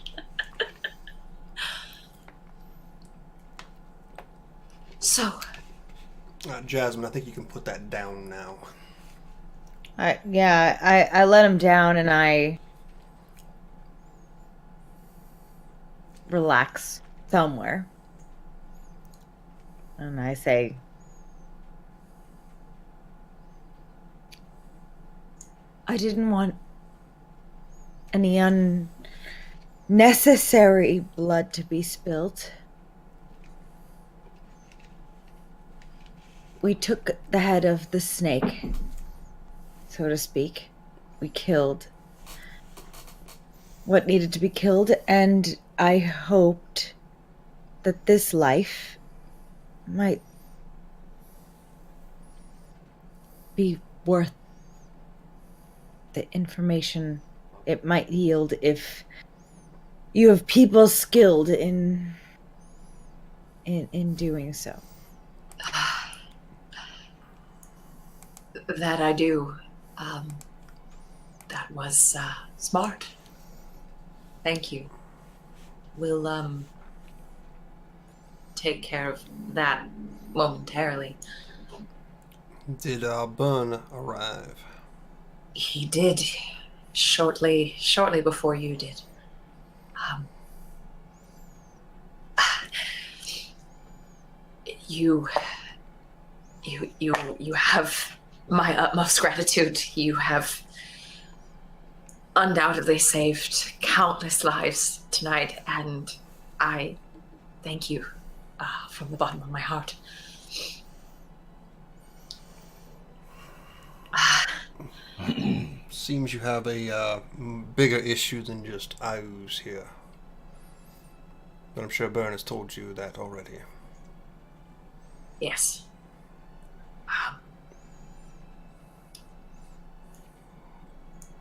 So, Jasmine, I think you can put that down now. I let him down and I relax somewhere. And I say, I didn't want any unnecessary blood to be spilled. We took the head of the snake, so to speak. We killed what needed to be killed, and I hoped that this life might be worth the information it might yield if you have people skilled in doing so. that I do. That was smart. Thank you. We'll take care of that momentarily. Did Burn arrive? He did, shortly before you did. You have my utmost gratitude. You have undoubtedly saved countless lives tonight, and I thank you from the bottom of my heart. Seems you have a bigger issue than just Ayus here. But I'm sure Burn has told you that already. Yes.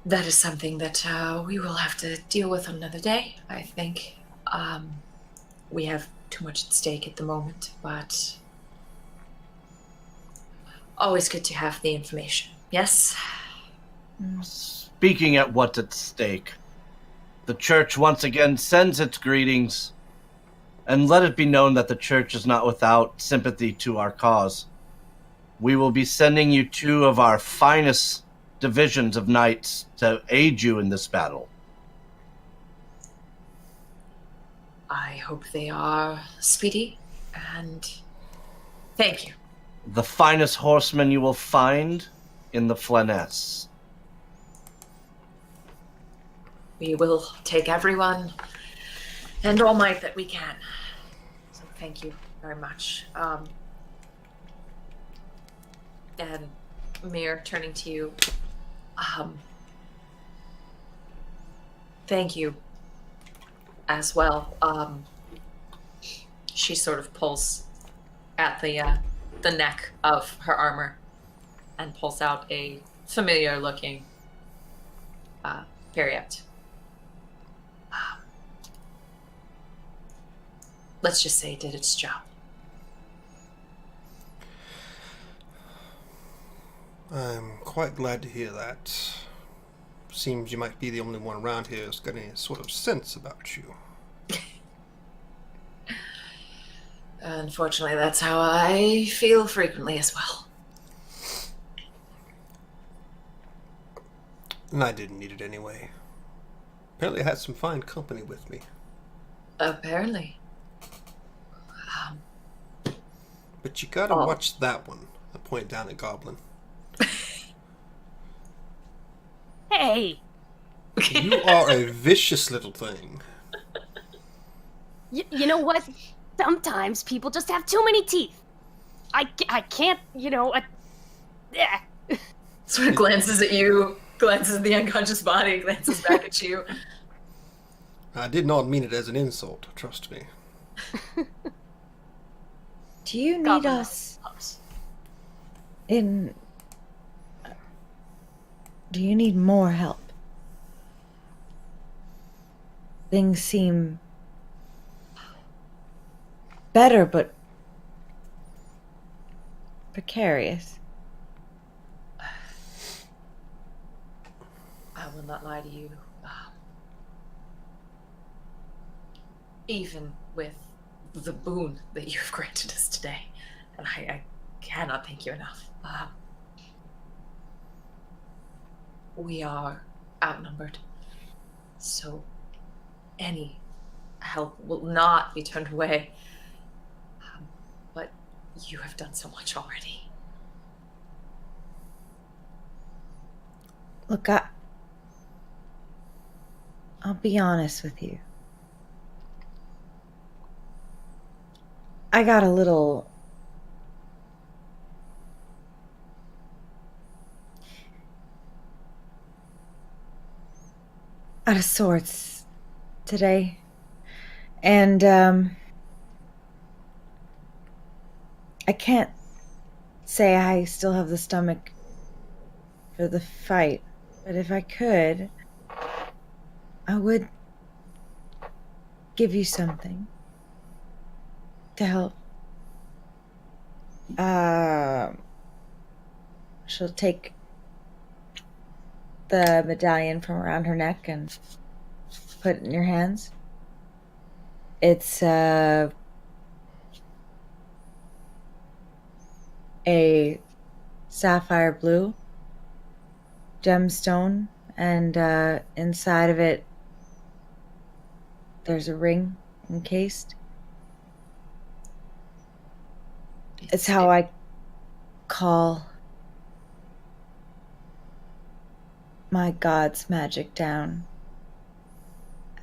That is something that we will have to deal with another day, I think. We have too much at stake at the moment, but always good to have the information. Yes? Speaking at what's at stake, the church once again sends its greetings, and let it be known that the church is not without sympathy to our cause. We will be sending you 2 of our finest divisions of knights to aid you in this battle. I hope they are speedy, and thank you. The finest horsemen you will find in the Flanesse. We will take everyone and all might that we can. So thank you very much. And Mir, turning to you, Thank you as well. She sort of pulls at the neck of her armor and pulls out a familiar looking periapt. Let's just say it did its job. I'm quite glad to hear that. Seems you might be the only one around here who's got any sort of sense about you. Unfortunately, that's how I feel frequently as well. And I didn't need it anyway. Apparently I had some fine company with me. Apparently. But you gotta watch that one. I point down at Goblin. Hey! You are a vicious little thing. You know what? Sometimes people just have too many teeth. I can't, yeah. Sort of glances at you, glances at the unconscious body, glances back at you. I did not mean it as an insult, trust me. Do you need Goblin us loves. in... Do you need more help? Things seem better, but precarious. I will not lie to you. Even with the boon that you have granted us today, and I cannot thank you enough. We are outnumbered, so any help will not be turned away. But you have done so much already. Look, I'll be honest with you. I got a little out of sorts today. And I can't say I still have the stomach for the fight, but if I could, I would give you something to help. She'll take the medallion from around her neck and put it in your hands. It's a sapphire blue gemstone, and inside of it there's a ring encased. It's how I call my god's magic down.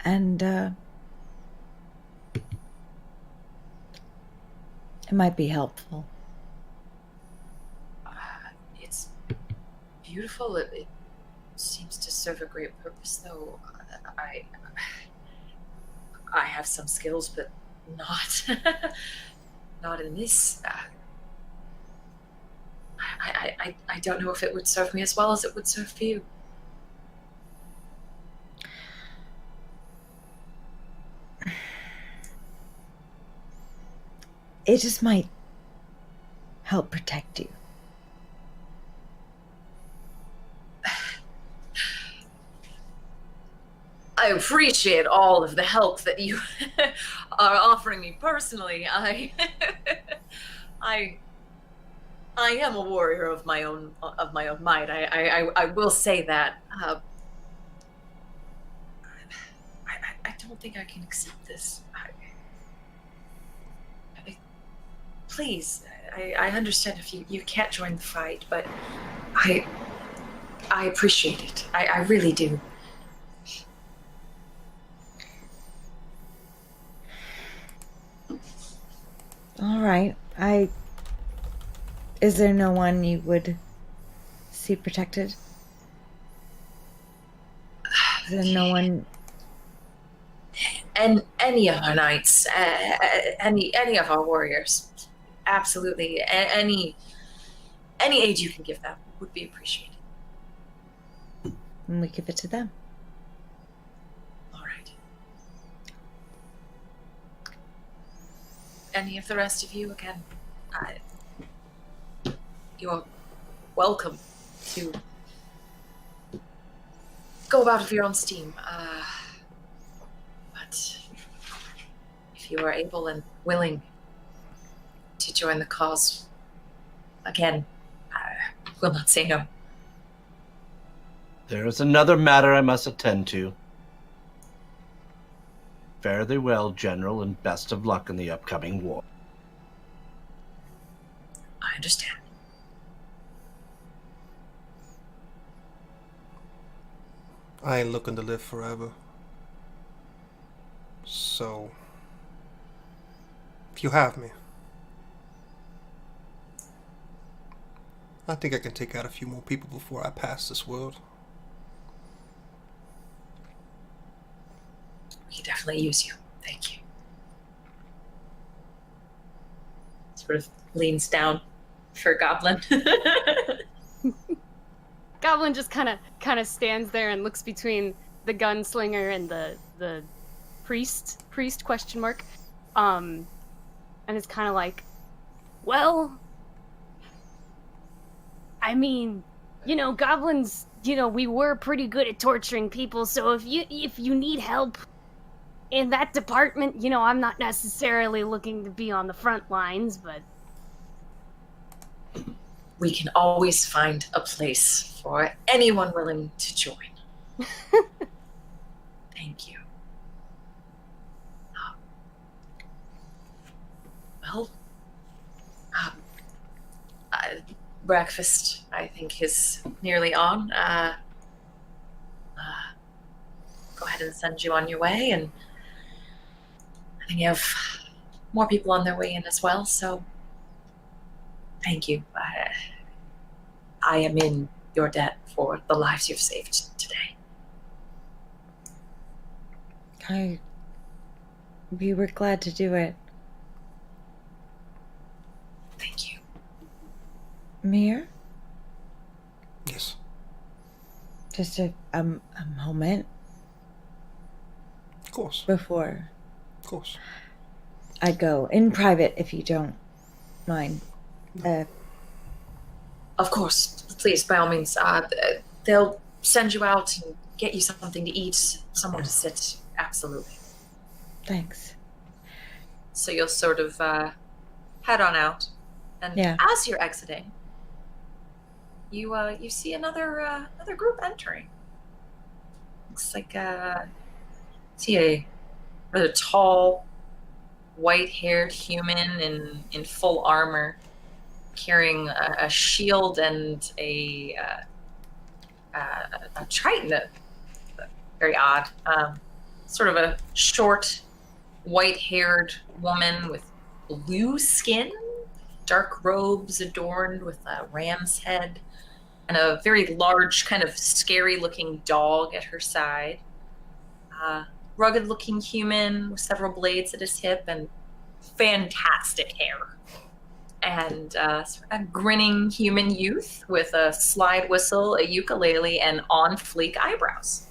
And it might be helpful. It's beautiful. It seems to serve a great purpose, though. I have some skills, but not not in this. I don't know if it would serve me as well as it would serve you. It just might help protect you. I appreciate all of the help that you are offering me personally. I am a warrior of my own might. I will say that. I don't think I can accept this. Please, I understand if you can't join the fight, but I appreciate it. I really do. All right. Is there no one you would see protected? Is there no one and any of our knights, any of our warriors, absolutely, any aid you can give them would be appreciated. And we give it to them. All right. Any of the rest of you, again, you're welcome to go out of your own steam. But if you are able and willing to join the cause, again, I will not say no. There is another matter I must attend to. Fare thee well, General, and best of luck in the upcoming war. I understand. I ain't looking to live forever. So, if you have me, I think I can take out a few more people before I pass this world. We can definitely use you. Thank you. Sort of leans down for Goblin. Goblin just kind of stands there and looks between the gunslinger and the priest question mark, and it's kind of like, well, I mean, goblins, we were pretty good at torturing people, so if you need help in that department, I'm not necessarily looking to be on the front lines, but We can always find a place for anyone willing to join. Thank you. Well, breakfast, I think, is nearly on. Go ahead and send you on your way, and I think you have more people on their way in as well, so thank you. I am in your debt for the lives you've saved today. We were glad to do it. Thank you. Mir? Yes. Just a moment Of course. before Of course. I go. In private, if you don't mind. Of course, please, by all means. They'll send you out and get you something to eat, somewhere to sit. Absolutely. Thanks. So you'll sort of head on out, and Yeah. as you're exiting, you see another group entering. Looks like see a rather tall, white-haired human in full armor, carrying a shield and a triton. Very odd. Sort of a short, white-haired woman with blue skin, dark robes adorned with a ram's head, and a very large, kind of scary-looking dog at her side. Rugged-looking human with several blades at his hip and fantastic hair. And a grinning human youth with a slide whistle, a ukulele, and on-fleek eyebrows.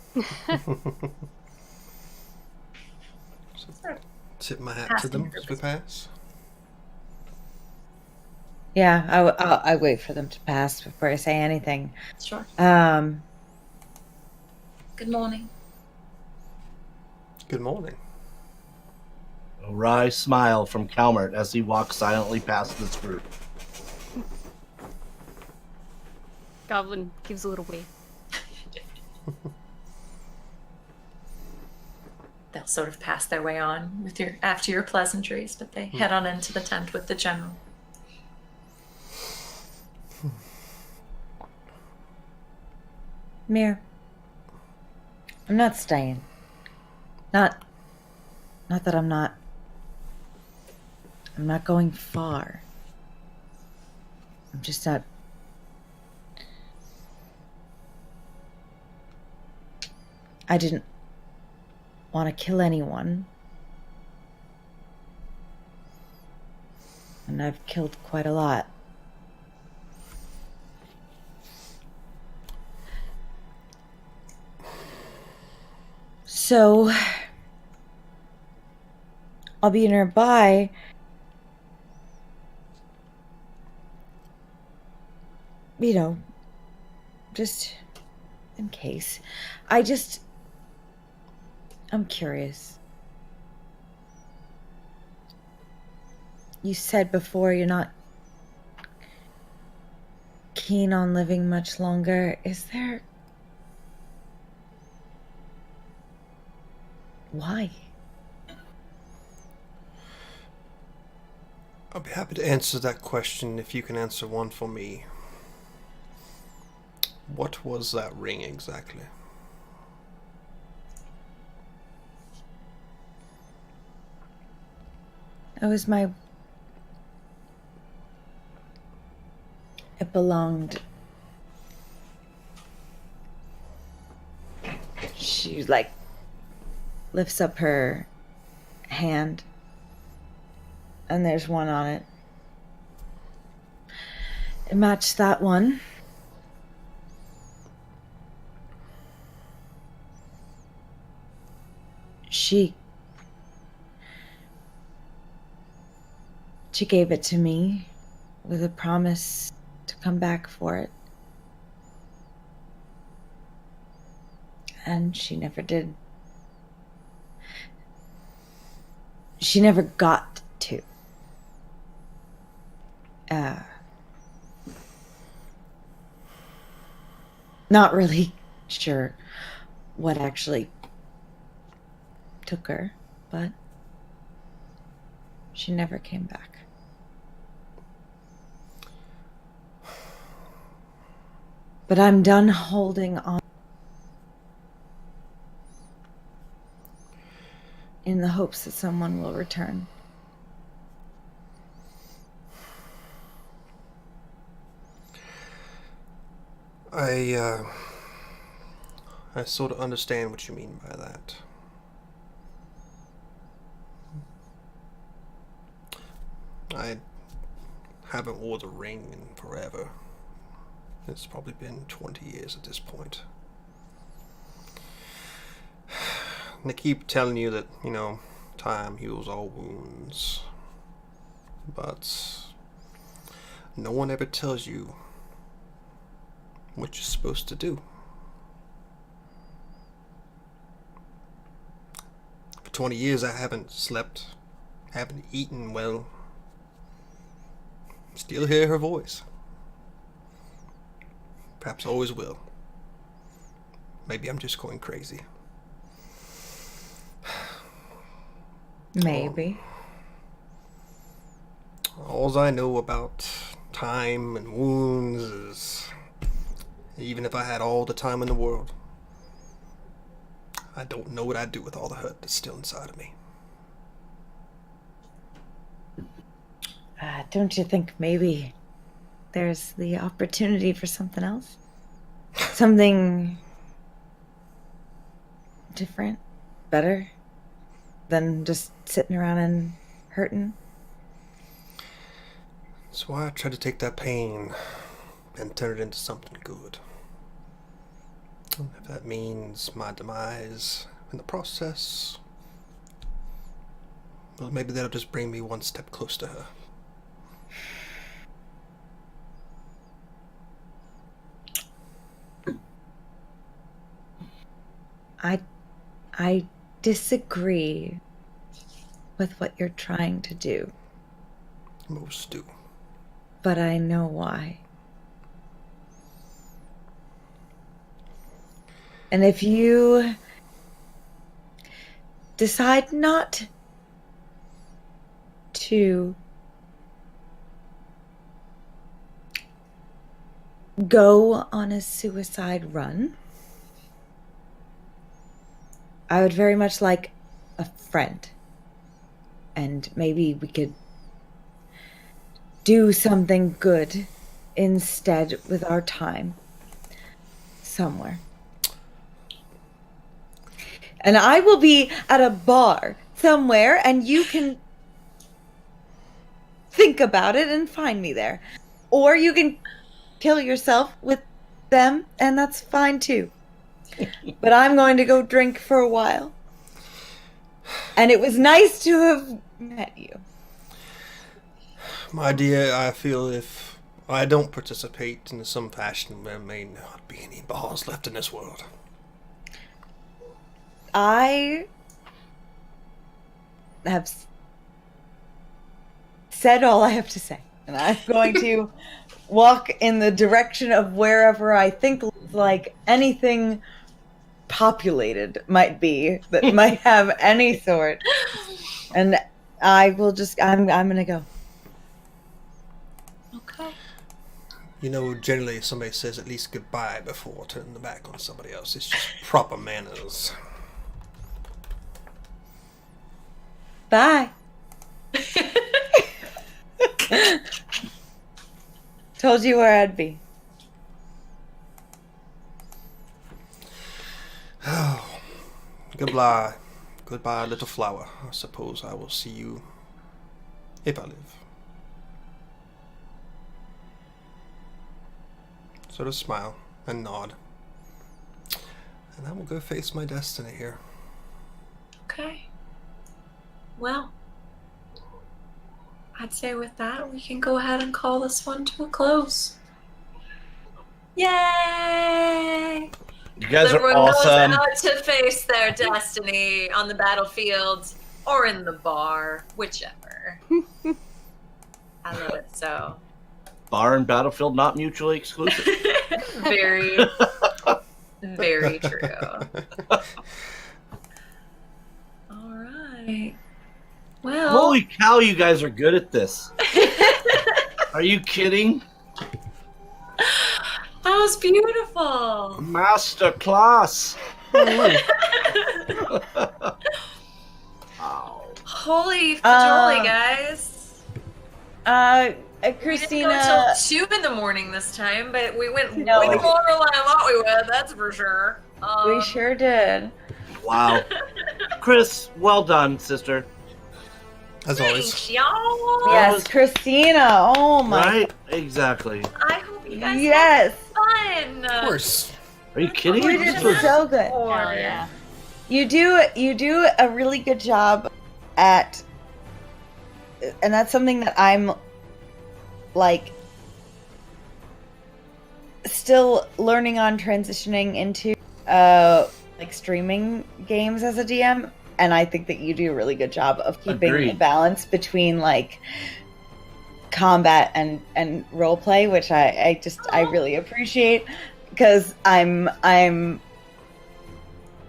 Tip my hat to them as we pass. Yeah, I wait for them to pass before I say anything. Sure. Um, Good morning. Good morning. A wry smile from Calmert as he walks silently past this group. Goblin gives a little wave. They'll sort of pass their way on with after your pleasantries, but they head on into the tent with the general. Mir, I'm not staying. Not that I'm not going far. I'm just not. I didn't want to kill anyone, And I've killed quite a lot. So, I'll be nearby. You know, just in case. I'm curious. You said before you're not keen on living much longer. Is there... Why? I'll be happy to answer that question if you can answer one for me. What was that ring exactly? It was my... It belonged... She, like, lifts up her hand, and there's one on it. It matched that one. She gave it to me with a promise to come back for it. And she never did. She never got to. Not really sure what actually took her, but she never came back. But I'm done holding on in the hopes that someone will return. I sort of understand what you mean by that. I haven't worn a ring in forever. It's probably been 20 years at this point. And they keep telling you that, time heals all wounds. But no one ever tells you what you're supposed to do. For 20 years I haven't slept, haven't eaten well. Still hear her voice. Perhaps always will. Maybe I'm just going crazy. Maybe. All I know about time and wounds is, even if I had all the time in the world, I don't know what I'd do with all the hurt that's still inside of me. Don't you think maybe there's the opportunity for something else? Something different, better, than just sitting around and hurting? That's why I try to take that pain and turn it into something good. If that means my demise in the process, well, maybe that'll just bring me one step closer to her. I disagree with what you're trying to do. Most do. But I know why. And if you decide not to go on a suicide run, I would very much like a friend. And maybe we could do something good instead with our time somewhere. And I will be at a bar somewhere, and you can think think about it and find me there. Or you can kill yourself with them, and that's fine too. But I'm going to go drink for a while. And it was nice to have met you. My dear, I feel if I don't participate in some fashion, there may not be any balls left in this world. I have said all I have to say. And I'm going to walk in the direction of wherever I think like anything populated might be that might have any sort. And I will just I'm gonna go. Okay. You know, generally somebody says at least goodbye before turning the back on somebody else. It's just proper manners. Bye. Told you where I'd be. Oh, goodbye. Goodbye, little flower. I suppose I will see you if I live. Sort of smile and nod. And I will go face my destiny here. Okay. Well, I'd say with that, we can go ahead and call this one to a close. Yay! You guys are Everyone awesome. goes out to face their destiny on the battlefield or in the bar, whichever. I love it so. Bar and battlefield not mutually exclusive. Very, very true. All right. Well, Holy cow, you guys are good at this. Are you kidding? that was beautiful. Master class. Holy fajoli, guys. We didn't Christina. go till 2 in the morning this time, but we went No. way more than I thought we would, that's for sure. We sure did. Wow. Chris, well done, sister. As always. Thanks, y'all. Yes, Christina. Oh my. Right? Exactly. I hope you guys Yes. had fun. Of course. Are you kidding? You This did was- so good. Hell yeah. You do a really good job at, and that's something that I'm like still learning on transitioning into like streaming games as a DM, and I think that you do a really good job of keeping a Agreed. balance between like combat and role play, which I really appreciate, because I'm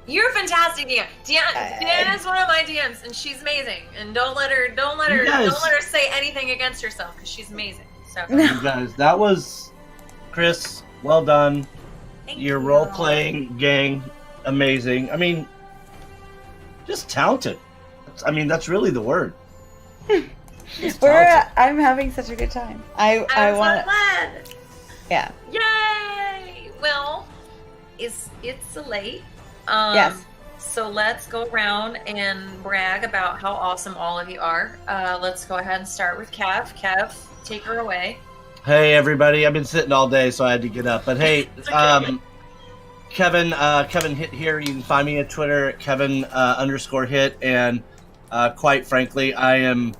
You're a fantastic DM. Deanna's one of my DMs, and she's amazing. And don't let her say anything against herself, because she's amazing. So You guys, that was Chris. Well done. thank Your you. role playing gang, amazing. I mean, just talented. That's really the word. Just talented. I'm having such a good time. I I'm want so glad. yeah. Yay! Well, it's late. Yes. So let's go around and brag about how awesome all of you are. Let's go ahead and start with Kev. Kev, take her away. Hey everybody, I've been sitting all day, so I had to get up. But hey, It's okay. Kevin Hit here. You can find me at Twitter at Kevin_Hit, and quite frankly, I am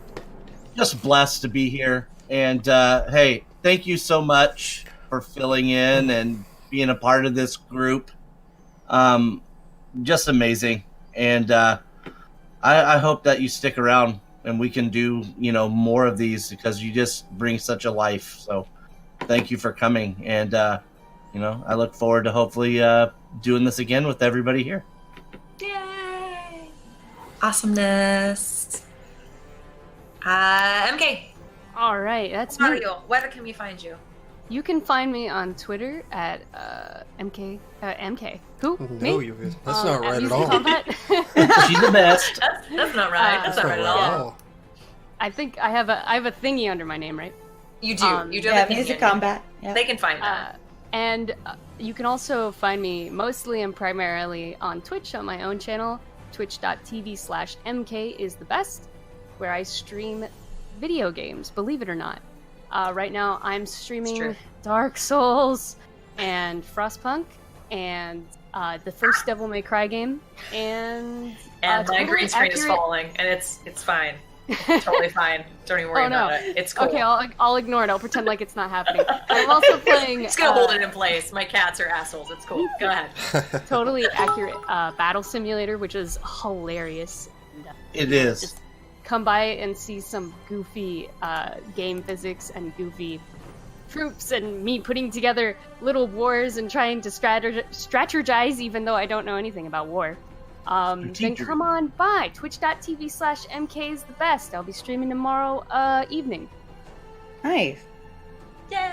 just blessed to be here. And hey, thank you so much for filling in and being a part of this group. Just amazing, and I hope that you stick around and we can do more of these, because you just bring such a life. So thank you for coming, and I look forward to hopefully doing this again with everybody here. Yay! Awesomeness. MK, All right, that's how are me. you? Where can we find you? You can find me on Twitter at MK. Who? No, Me? that's not right at Music all. Combat. She's the best. That's not right. That's not right at all. I think I have a thingy under my name, right? You do. You do Yeah, have a music thing. combat. Yeah. They can find that. And you can also find me mostly and primarily on Twitch on my own channel. Twitch.tv/MK is the best, where I stream video games, believe it or not. Right now, I'm streaming true. Dark Souls and Frostpunk and the first Devil May Cry game, and And my totally green screen is accurate- falling, and it's fine. Totally fine. Don't even worry Oh, no. about it. It's cool. Okay, I'll ignore it. I'll pretend like it's not happening. I'm also playing. Just gonna hold it in place. My cats are assholes. It's cool. Go ahead. Totally accurate battle simulator, which is hilarious. And, It is. just come by and see some goofy game physics and goofy troops and me putting together little wars and trying to strategize, even though I don't know anything about war. Then Strategery. come on by twitch.tv/MK is the best. I'll be streaming tomorrow evening. Nice. Yay!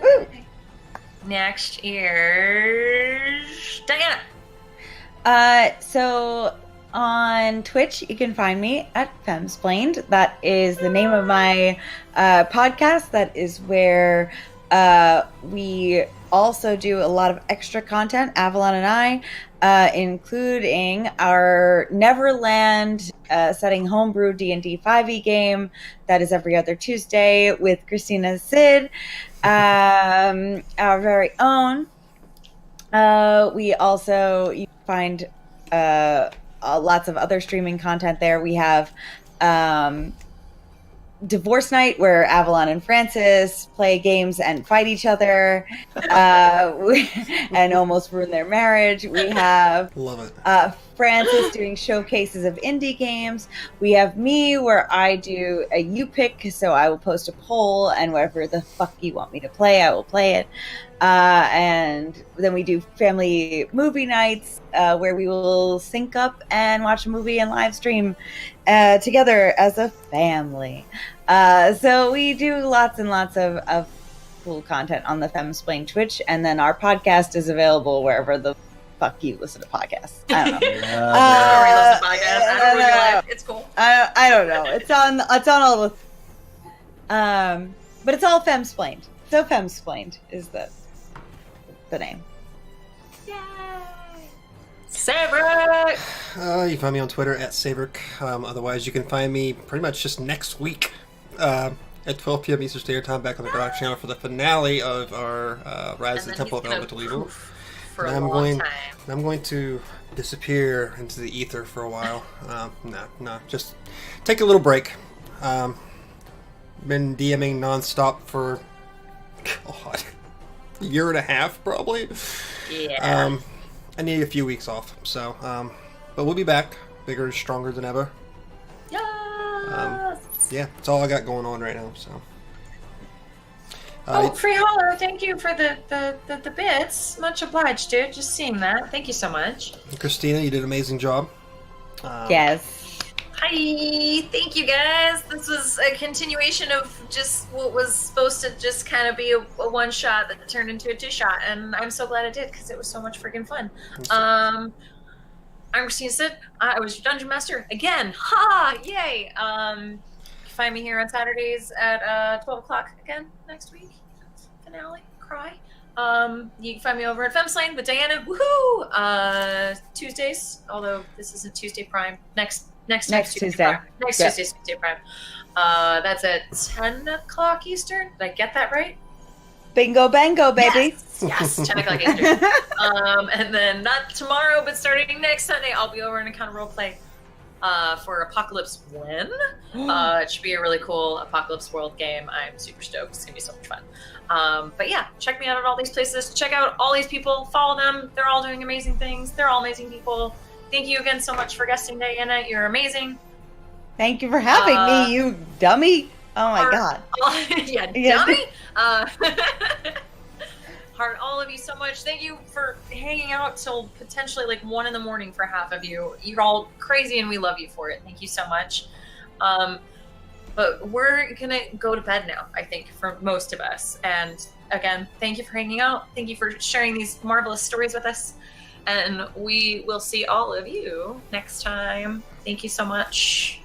Woo! Next is Diana. So on Twitch, you can find me at Femsplained. That is the name of my podcast. That is where we also do a lot of extra content, Avalon and I, including our Neverland setting homebrew D&D 5e game that is every other Tuesday with Christina Sid, our very own. We also, you can find lots of other streaming content there. We have Divorce Night, where Avalon and Francis play games and fight each other and almost ruin their marriage. We have Love it. Francis doing showcases of indie games. We have me, where I do a you pick, so I will post a poll, and whatever the fuck you want me to play, I will play it. And then we do family movie nights, where we will sync up and watch a movie and live stream together as a family. So we do lots and lots of cool content on the Femsplain Twitch, and then our podcast is available wherever the fuck you listen to podcasts. I don't know. Everybody loves the podcast. I don't really like it. It's cool. I don't know. It's on all the but it's all Femsplained. So Femsplained is the name. Yay! Sabrick! You can find me on Twitter at Sabrick. Otherwise, you can find me pretty much just next week at 12 p.m. Eastern Standard Time back on the Greyhawk channel for the finale of our Rise of the Temple of Elemental Evil. For a I'm long time. I'm going to disappear into the ether for a while. No, just take a little break. Been DMing nonstop for God, a year and a half probably. Yeah. I need a few weeks off, so but we'll be back, bigger and stronger than ever. Yes! Yeah, that's all I got going on right now. So. Oh, Free Holler, thank you for the bits. Much obliged, dude. Just seeing that. Thank you so much. Christina, you did an amazing job. Yes. Hi, thank you guys. This was a continuation of just what was supposed to just kind of be a one shot that turned into a two shot, and I'm so glad it did because it was so much freaking fun. I'm Christina Sid. I was your dungeon master again. Ha! Yay! You can find me here on Saturdays at 12 o'clock again next week. Finale. Cry. You can find me over at Femsplain with Diana. Woohoo! Tuesdays, although this isn't Tuesday Prime. Next Tuesday. Prime. Next Yeah. Tuesday's Tuesday Prime. That's at 10 o'clock Eastern. Did I get that right? Bingo bango, baby. Yes, 10 o'clock Eastern. And then not tomorrow, but starting next Sunday, I'll be over in a kind of roleplay for Apocalypse When. It should be a really cool Apocalypse World game. I'm super stoked. It's going to be so much fun. But yeah, check me out at all these places. Check out all these people. Follow them. They're all doing amazing things. They're all amazing people. Thank you again so much for guesting, Diana. You're amazing. Thank you for having me, you dummy. Oh my god. Yeah, Yeah. dummy. Heart all of you so much. Thank you for hanging out till potentially like 1 a.m. for half of you. You're all crazy and we love you for it. Thank you so much. But we're gonna go to bed now, I think, for most of us. And again, thank you for hanging out. Thank you for sharing these marvelous stories with us. And we will see all of you next time. Thank you so much.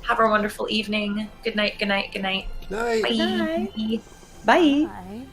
Have a wonderful evening. Good night, good night, good night. Night. Bye. Bye. Bye.